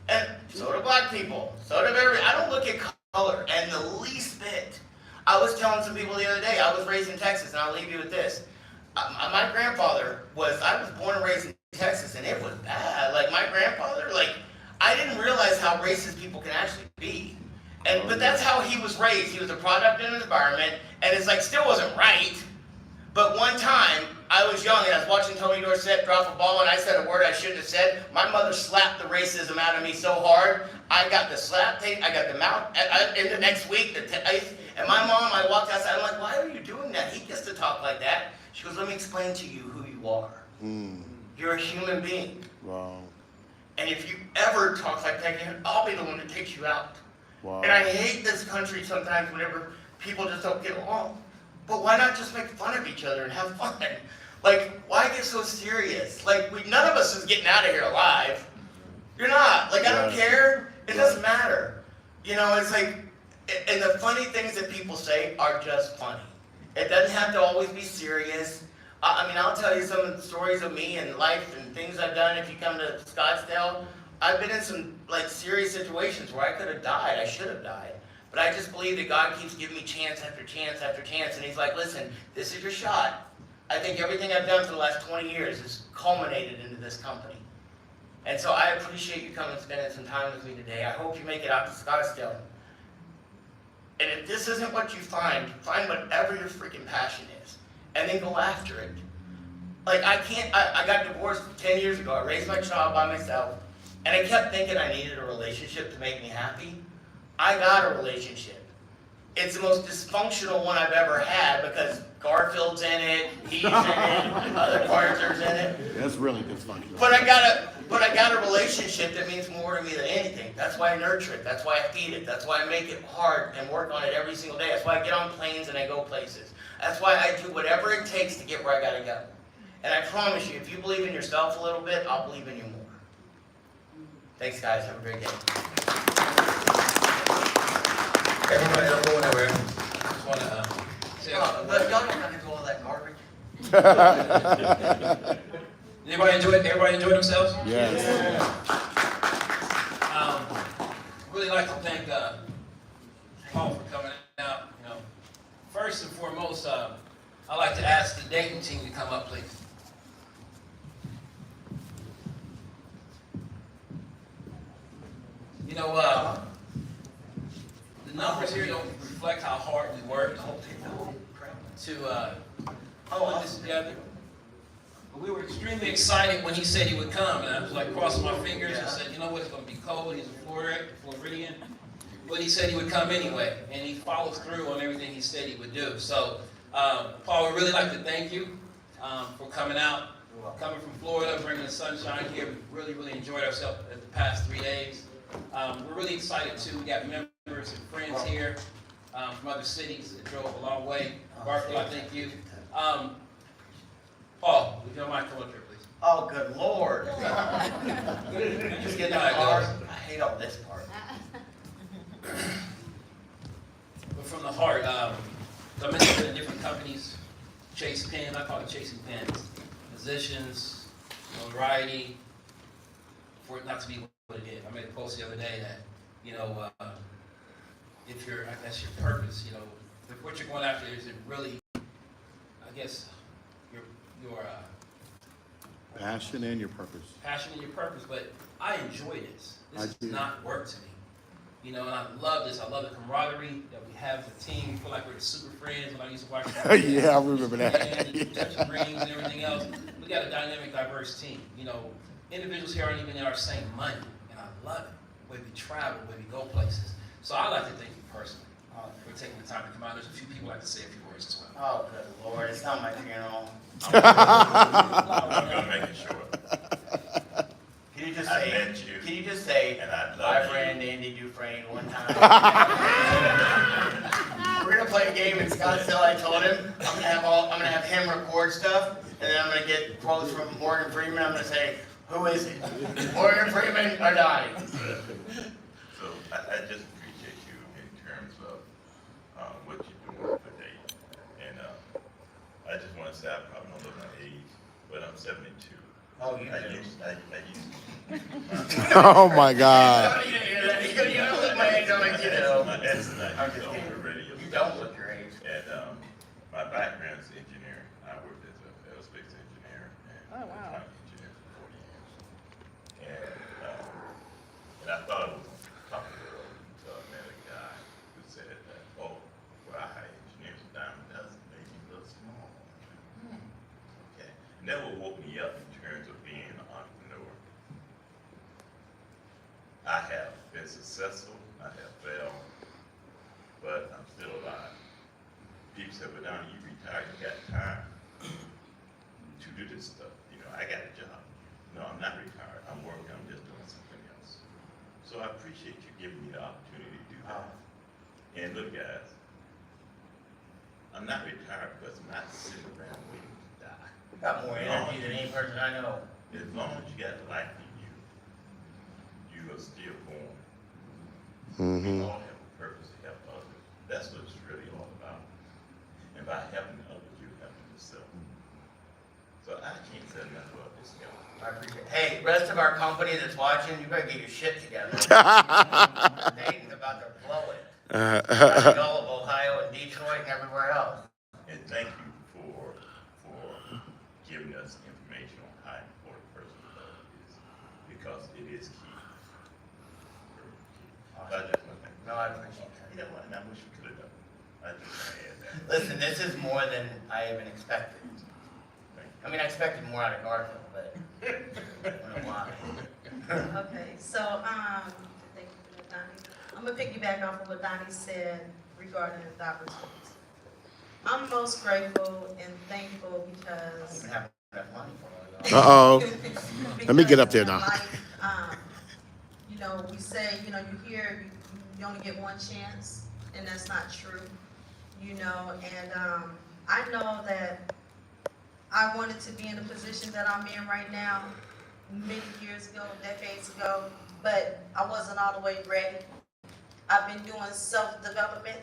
And so do black people. So do I don't look at color and the least bit. I was telling some people the other day, I was raised in Texas, and I'll leave you with this. My grandfather I was born and raised in Texas, and it was bad. Like, my grandfather, I didn't realize how racist people can actually be. But that's how he was raised. He was a product in an environment, and it's still wasn't right. But one time, I was young, and I was watching Tony Dorsett drop a ball, and I said a word I shouldn't have said. My mother slapped the racism out of me so hard, I got the slap tape, I got the mouth, in the next week, and my mom, I walked outside, I'm like, why are you doing that? He gets to talk like that. She goes, let me explain to you who you are. You're a human being. Wow. And if you ever talk like that again, I'll be the one that takes you out. Wow. And I hate this country sometimes whenever people just don't get along. But why not just make fun of each other and have fun? Why get so serious? None of us is getting out of here alive. You're not. I don't care. It doesn't matter. You know, it's and the funny things that people say are just funny. It doesn't have to always be serious. I'll tell you some stories of me and life and things I've done. If you come to Scottsdale, I've been in some serious situations where I could have died. I should have died. But I just believe that God keeps giving me chance after chance after chance. And He's like, listen, this is your shot. I think everything I've done for the last 20 years has culminated into this company. And so I appreciate you coming and spending some time with me today. I hope you make it out to Scottsdale. And if this isn't what you find whatever your freaking passion is. And then go after it. I got divorced 10 years ago. I raised my child by myself. And I kept thinking I needed a relationship to make me happy. I got a relationship. It's the most dysfunctional one I've ever had because Garfield's in it, he's in it, other characters in it. That's really dysfunctional. But I got a relationship that means more to me than anything. That's why I nurture it. That's why I feed it. That's why I make it hard and work on it every single day. That's why I get on planes and I go places. That's why I do whatever it takes to get where I gotta go. And I promise you, if you believe in yourself a little bit, I'll believe in you more. Thanks, guys. Have a great day. Everybody don't go anywhere. Just want to say but y'all don't have to do all that garbage. Everybody enjoy themselves? Yes. Really like to thank Paul for coming out. First and foremost, I'd like to ask the Dayton team to come up, please. The numbers here don't reflect how hard we worked to put this together. But we were extremely excited when he said he would come, and I was crossing my fingers and said, you know what, it's going to be cold. He's a Floridian. But he said he would come anyway, and he follows through on everything he said he would do. So, Paul, we'd really like to thank you for coming out, coming from Florida, bringing the sunshine here. We really, really enjoyed ourselves the past 3 days. We're really excited, too. We got members and friends here. from other cities that drove a long way. Barfield, I thank you. Paul, would you don't mind coming up here, please? Oh, good Lord. Just get that hard. I hate all this part. But from the heart, I mentioned in different companies, Chase Pen, I call it chasing pens, positions, notoriety, for it not to be what it is. I made a post the other day that, if that's your purpose, if what you're going after isn't really, I guess, your passion and your purpose. Passion and your purpose, but I enjoy this. This is not work to me. And I love this. I love the camaraderie that we have as a team. We feel like we're the super friends when I used to watch. Yeah, I remember that. Touching rings and everything else. We got a dynamic, diverse team. Individuals here aren't even in our same money, and I love it. Where we travel, where we go places. So I'd like to thank you personally for taking the time to come out. There's a few people I'd like to say a few words as well. Oh, good Lord, it's not my funeral. I'm gonna make it short. Can you just I say, met you, can you just say, and I love I you. ran Andy Dufresne one time. We're gonna play a game in Scottsdale. I told him I'm gonna have him record stuff, and then I'm gonna get quotes from Morgan Freeman. I'm gonna say, who is it? Morgan Freeman or Donnie? So I just appreciate you in terms of what you're doing today. And I just want to say, I probably don't look my age, but I'm 72. Oh, you I do. Oh my God. You don't look my age, I'm like, you know. That's not on the radio. You don't look your age. And my background is engineering. I worked as an aerospace engineer and electronic engineer for 40 years. And I thought it was top of the world until I met a guy who said that, oh, well, I hire engineers down, doesn't make me look small. Okay. And that will woke me up in terms of being an entrepreneur. I have been successful, I have failed, but I'm still alive. People say, well, Donnie, you retired, you got time to do this stuff. I got a job. No, I'm not retired. I'm working, I'm just doing something else. So I appreciate you giving me the opportunity to do that. And look, guys, I'm not retired because I'm not sitting around waiting to die. You got more energy than any person I know. As long as you got life in you, you are still born. We all have a purpose to help others. That's what it's really all about. And by helping others, you're helping yourself. So I can't say enough about this guy. I appreciate it. Hey, rest of our company that's watching, you better get your shit together. Dayton's about to blow it. Like all of Ohio and Detroit and everywhere else. And thank you for giving us information on how important personal development is, because it is key. I just want to thank you. No, I appreciate that. You know what? And I wish we could have done it. I just want to add that. Listen, this is more than I even expected. I mean, I expected more out of Garfield, but I don't know why. Okay, so, thank you for that, Donnie. I'm gonna piggyback off of what Donnie said regarding the opportunities. I'm most grateful and thankful because. I don't even have enough money for all y'all. Uh-oh. Let me get up there now. We say, you hear you only get one chance, and that's not true, and I know that I wanted to be in the position that I'm in right now many years ago, decades ago, but I wasn't all the way ready. I've been doing self-development.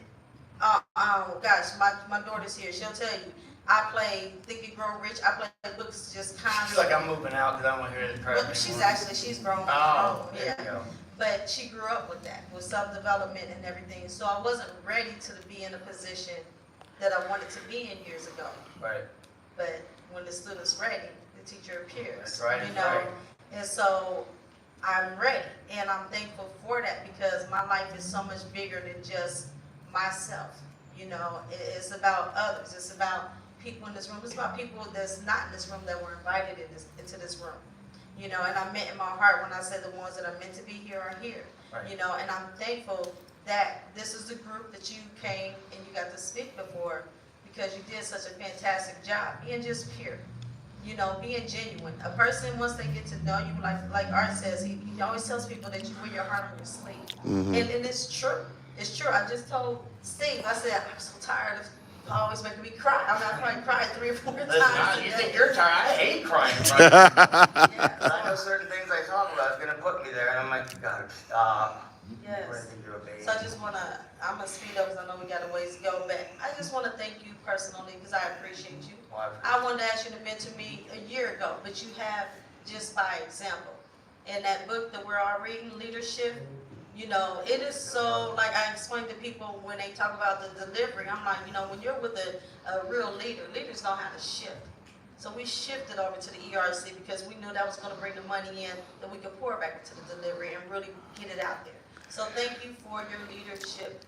Oh gosh, my daughter's here, she'll tell you. I play Think and Grow Rich. I play books just I feel like I'm moving out because I don't want to hear this crap Well, anymore. she's grown. Oh, there you go. But she grew up with that, with self-development and everything. So I wasn't ready to be in a position that I wanted to be in years ago. Right. But when the student's ready, the teacher appears. That's right, that's right. And so I'm ready, and I'm thankful for that because my life is so much bigger than just myself. It's about others. It's about people in this room. It's about people that's not in this room that were invited into this room. And I meant in my heart when I said the ones that are meant to be here are here. Right. And I'm thankful that this is the group that you came and you got to speak before because you did such a fantastic job being just pure. Being genuine. A person, once they get to know you, like Art says, he always tells people that you wear your heart on your sleeve. And it's true. It's true. I just told Steve, I said, I'm so tired of always making me cry. I'm not crying 3 or 4 times. Listen, you think you're tired? I hate crying. I know certain things I talk about is gonna put me there, and I'm like, you gotta stop. Yes. I think you're a baby. So I just wanna, I'm gonna speed up because I know we got a ways to go, but I just wanna thank you personally because I appreciate you. I wanted to ask you to mentor me a year ago, but you have just by example. And that book that we're all reading, Leadership, you know, it is so, like I explain to people when they talk about the delivery, I'm like, you know, when you're with a real leader, leaders know how to shift. So we shifted over to the ERC because we knew that was gonna bring the money in that we could pour back into the delivery and really get it out there. So thank you for your leadership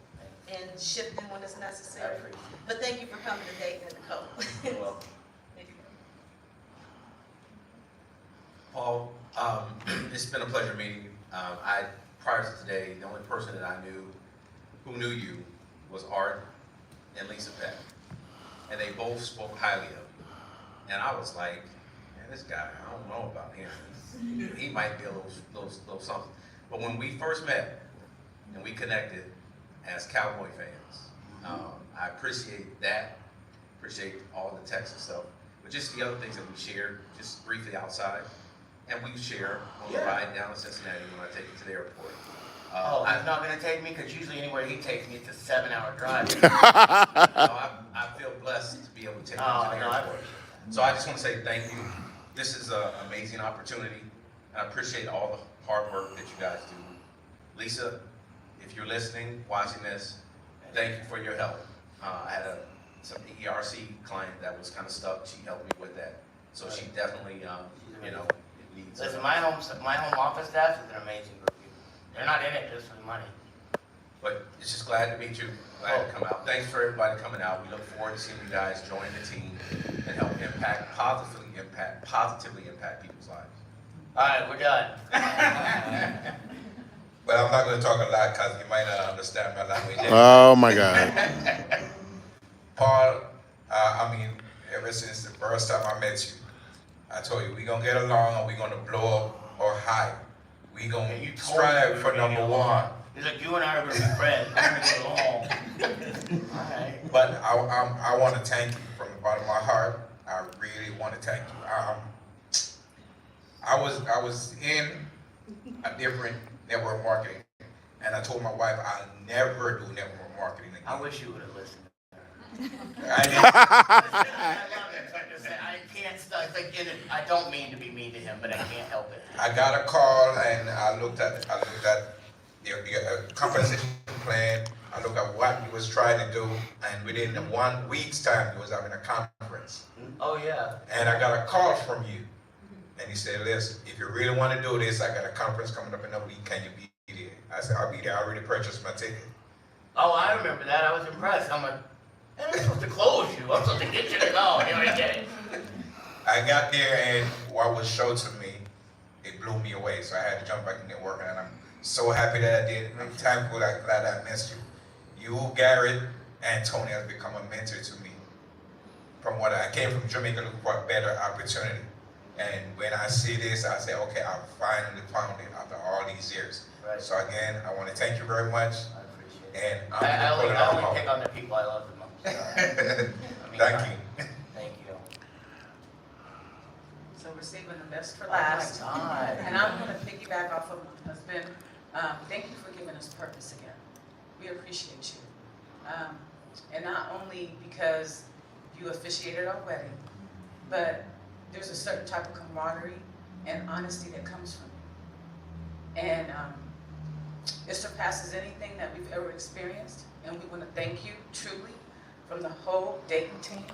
and shifting when it's necessary. But thank you for coming to Dayton and Nicole. You're welcome. Paul, it's been a pleasure meeting you. Prior to today, the only person that I knew who knew you was Art and Lisa Peck. And they both spoke highly of you. And I was like, man, this guy, I don't know about him. He might be a little something. But when we first met and we connected as Cowboy fans, I appreciate that, appreciate all the text and stuff, but just the other things that we shared, just briefly outside. And we share on the ride down to Cincinnati when I take you to the airport. He's not gonna take me, because usually anywhere he takes me, it's a 7-hour drive. I feel blessed to be able to take you to the airport. So I just want to say thank you. This is an amazing opportunity, and I appreciate all the hard work that you guys do. Lisa, if you're listening, watching this, thank you for your help. I had some ERC client that was kind of stuck. She helped me with that. So she definitely, you know, needs. Listen, my home office staff is an amazing group of people. They're not in it just for the money. But it's just glad to meet you, glad to come out. Thanks for everybody coming out. We look forward to seeing you guys join the team and help positively impact people's lives. All right, we're done. Well, I'm not going to talk a lot because you might not understand my language. Oh my God. Paul, I mean, ever since the first time I met you, I told you we're going to get along and we're going to blow up or high. We're going to strive for #1. He's like, you and I are going to be friends. We're going to get along. All right. But I want to thank you from the bottom of my heart. I really want to thank you. I was in a different network marketing, and I told my wife I'll never do network marketing again. I wish you would have listened. I don't mean to be mean to him, but I can't help it. I got a call and I looked at the compensation plan. I looked at what he was trying to do, and within 1 week's time, he was having a conference. Oh yeah. And I got a call from you, and he said, "Listen, if you really want to do this, I got a conference coming up in a week. Can you be there?" I said, "I'll be there. I already purchased my ticket." Oh, I remember that. I was impressed. I'm like, man, I'm supposed to close you. I'm supposed to get you to go. You already did it. I got there, and what was shown to me, it blew me away. So I had to jump back in there working, and I'm so happy that I did. I'm thankful, glad I missed you. You, Garrett, and Tony has become a mentor to me. From what I came from Jamaica looking for a better opportunity. And when I see this, I say, okay, I finally found it after all these years. Right. So again, I want to thank you very much. I appreciate it. And I only pick on the people I love the most. Thank you. Thank you. So we're saving the best for last. Oh my God. And I'm going to piggyback off of my husband. Thank you for giving us purpose again. We appreciate you. And not only because you officiated our wedding, but there's a certain type of camaraderie and honesty that comes from it. And it surpasses anything that we've ever experienced. And we want to thank you truly from the whole Dayton team.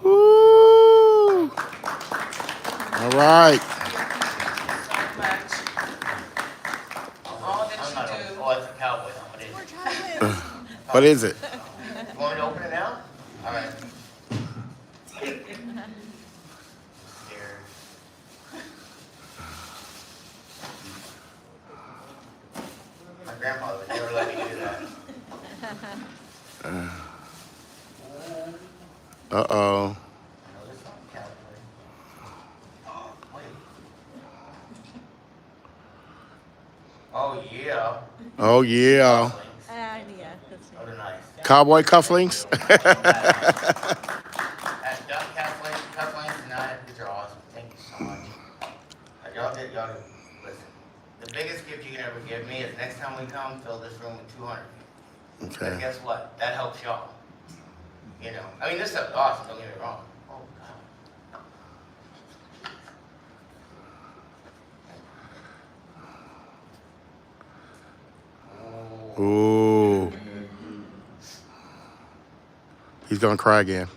Woo! All right. Thank you so much. All that you do. Oh, it's a cowboy. What is it? You want me to open it now? All right. My grandfather would never let me do that. Uh-oh. Oh yeah. Oh yeah. Yeah. Cowboy cufflinks. Duck cufflinks tonight. These are awesome. Thank you so much. Y'all listen. The biggest gift you can ever give me is next time we come, fill this room with 200 people. Okay. But guess what? That helps y'all. You know, I mean, this stuff's awesome. Don't get me wrong. Oh God. Ooh. He's gonna cry again.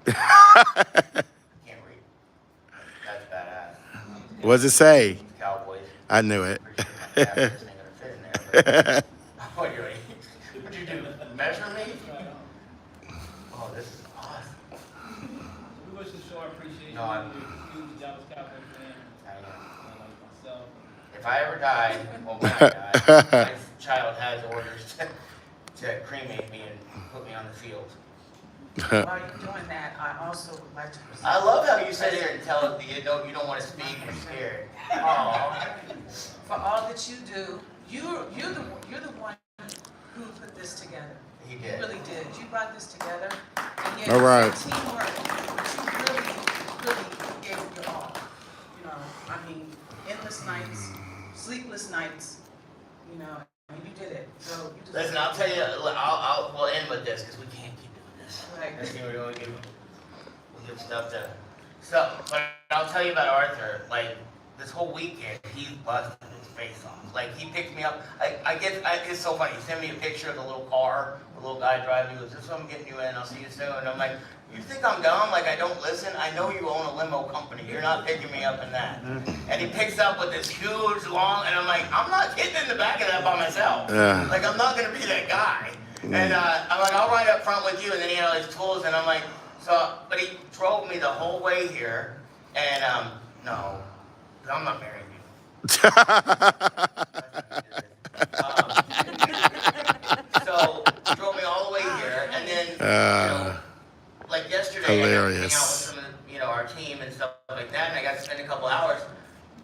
Can't read. That's badass. What does it say? Cowboys. I knew it. This ain't gonna fit in there. What do you do? Measure me? Oh, this is awesome. We wish to show our appreciation. No, I'm. You, the Dallas Cowboy fan. I am. Like myself. If I ever die, well, when I die, my child has orders to cremate me and put me on the field. While you're doing that, I also would like to present. I love how you sit here and tell us that you don't want to speak. You're scared. Oh. For all that you do, you're the one who put this together. He did. You really did. You brought this together, and yet All right. it's teamwork. But you really gave it your all. You know, I mean, endless nights, sleepless nights. You know, and you did it. So you just Listen, I'll tell you. We'll end with this because we can't keep doing this. Right. We'll give stuff to. So, but I'll tell you about Arthur. Like this whole weekend, he busted his face off. Like he picked me up. It's so funny. He sent me a picture of the little car, the little guy driving. He goes, "This is what I'm getting you in. I'll see you soon." And I'm like, "You think I'm dumb? Like I don't listen? I know you own a limo company. You're not picking me up in that." And he picks up with this huge long, and I'm like, "I'm not getting in the back of that by myself. Yeah. Like I'm not gonna be that guy." And I'm like, "I'll ride up front with you." And then he had all his tools, and I'm like, but he drove me the whole way here, and no, I'm not marrying you. So he drove me all the way here, and then like yesterday, I got to hang out with some of our team and stuff like that, and I got to spend a couple hours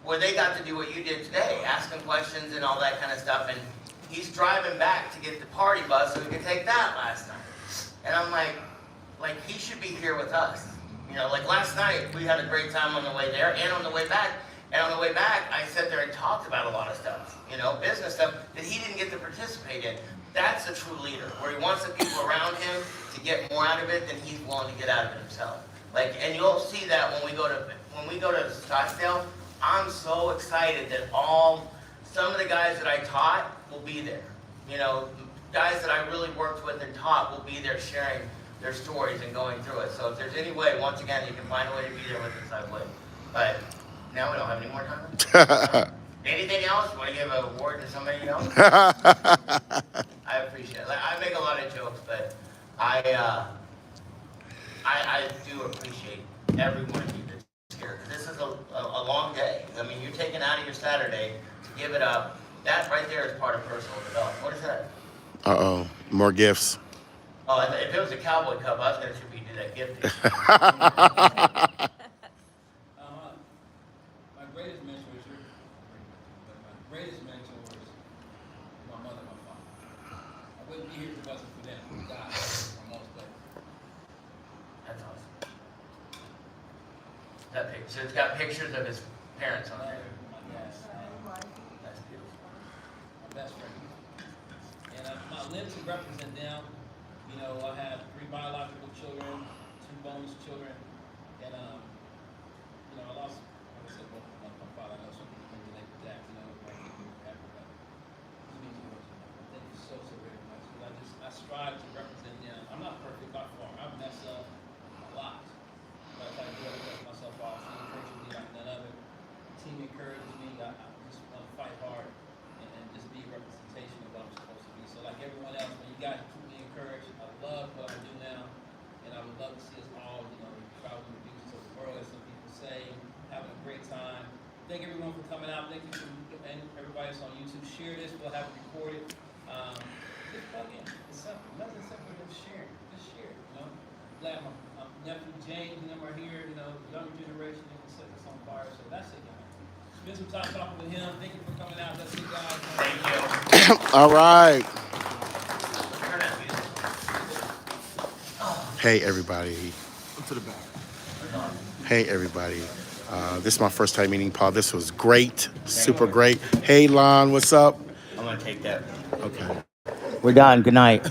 where they got to do what you did today, ask them questions and all that kind of stuff. And he's driving back to get the party bus so we could take that last night. And I'm like he should be here with us. You know, like last night we had a great time on the way there and on the way back. And on the way back, I sat there and talked about a lot of stuff, business stuff that he didn't get to participate in. That's a true leader, where he wants the people around him to get more out of it than he's willing to get out of it himself. And you'll see that when we go to Scottsdale. I'm so excited that some of the guys that I taught will be there. Guys that I really worked with and taught will be there sharing their stories and going through it. So if there's any way, once again, you can find a way to be there with us, I would. But now we don't have any more time. Anything else? Want to give an award to somebody else? I appreciate it. I make a lot of jokes, but I do appreciate every one of you that's here. This is a long day. I mean, you're taking out of your Saturday to give it up. That right there is part of personal development. What is that? Uh-oh. More gifts. Oh, if it was a Cowboy Cup, I was going to see if we could do that gift. My greatest mentor is my greatest mentor is my mother and my father. I wouldn't be here if it wasn't for them. God, for most places. That's awesome. That picture. So it's got pictures of his parents on there. That's beautiful. My best friend. And I live to represent them. I have 3 biological children, 2 bonus children, and I lost, like I said, both my father. I know some people can relate to that. Thank you so very much. I strive to represent them. I'm not perfect by far. I mess up a lot, but I try to do everything myself off. Team encourages me like none of it. Team encourages me. I just want to fight hard and just be a representation of what I'm supposed to be. So like everyone else, when you guys keep me encouraged, I love what I do now, and I would love to see us all, traveling the beaches of the world, as some people say, having a great time. Thank everyone for coming out. Thank you and everybody that's on YouTube. Share this. We'll have it recorded. Just plug in. It's simple. Nothing simple than sharing. Just share it. Glad my nephew James and them are here. Younger generation, they can set this on fire. So that's it, guys. Spend some time talking with him. Thank you for coming out. That's it, guys. Thank you. All right. Hey, everybody. To the back. Hey, everybody. This is my first time meeting Paul. This was great, super great. Hey, Lon, what's up? I'm gonna take that. Okay. We're done. Good night.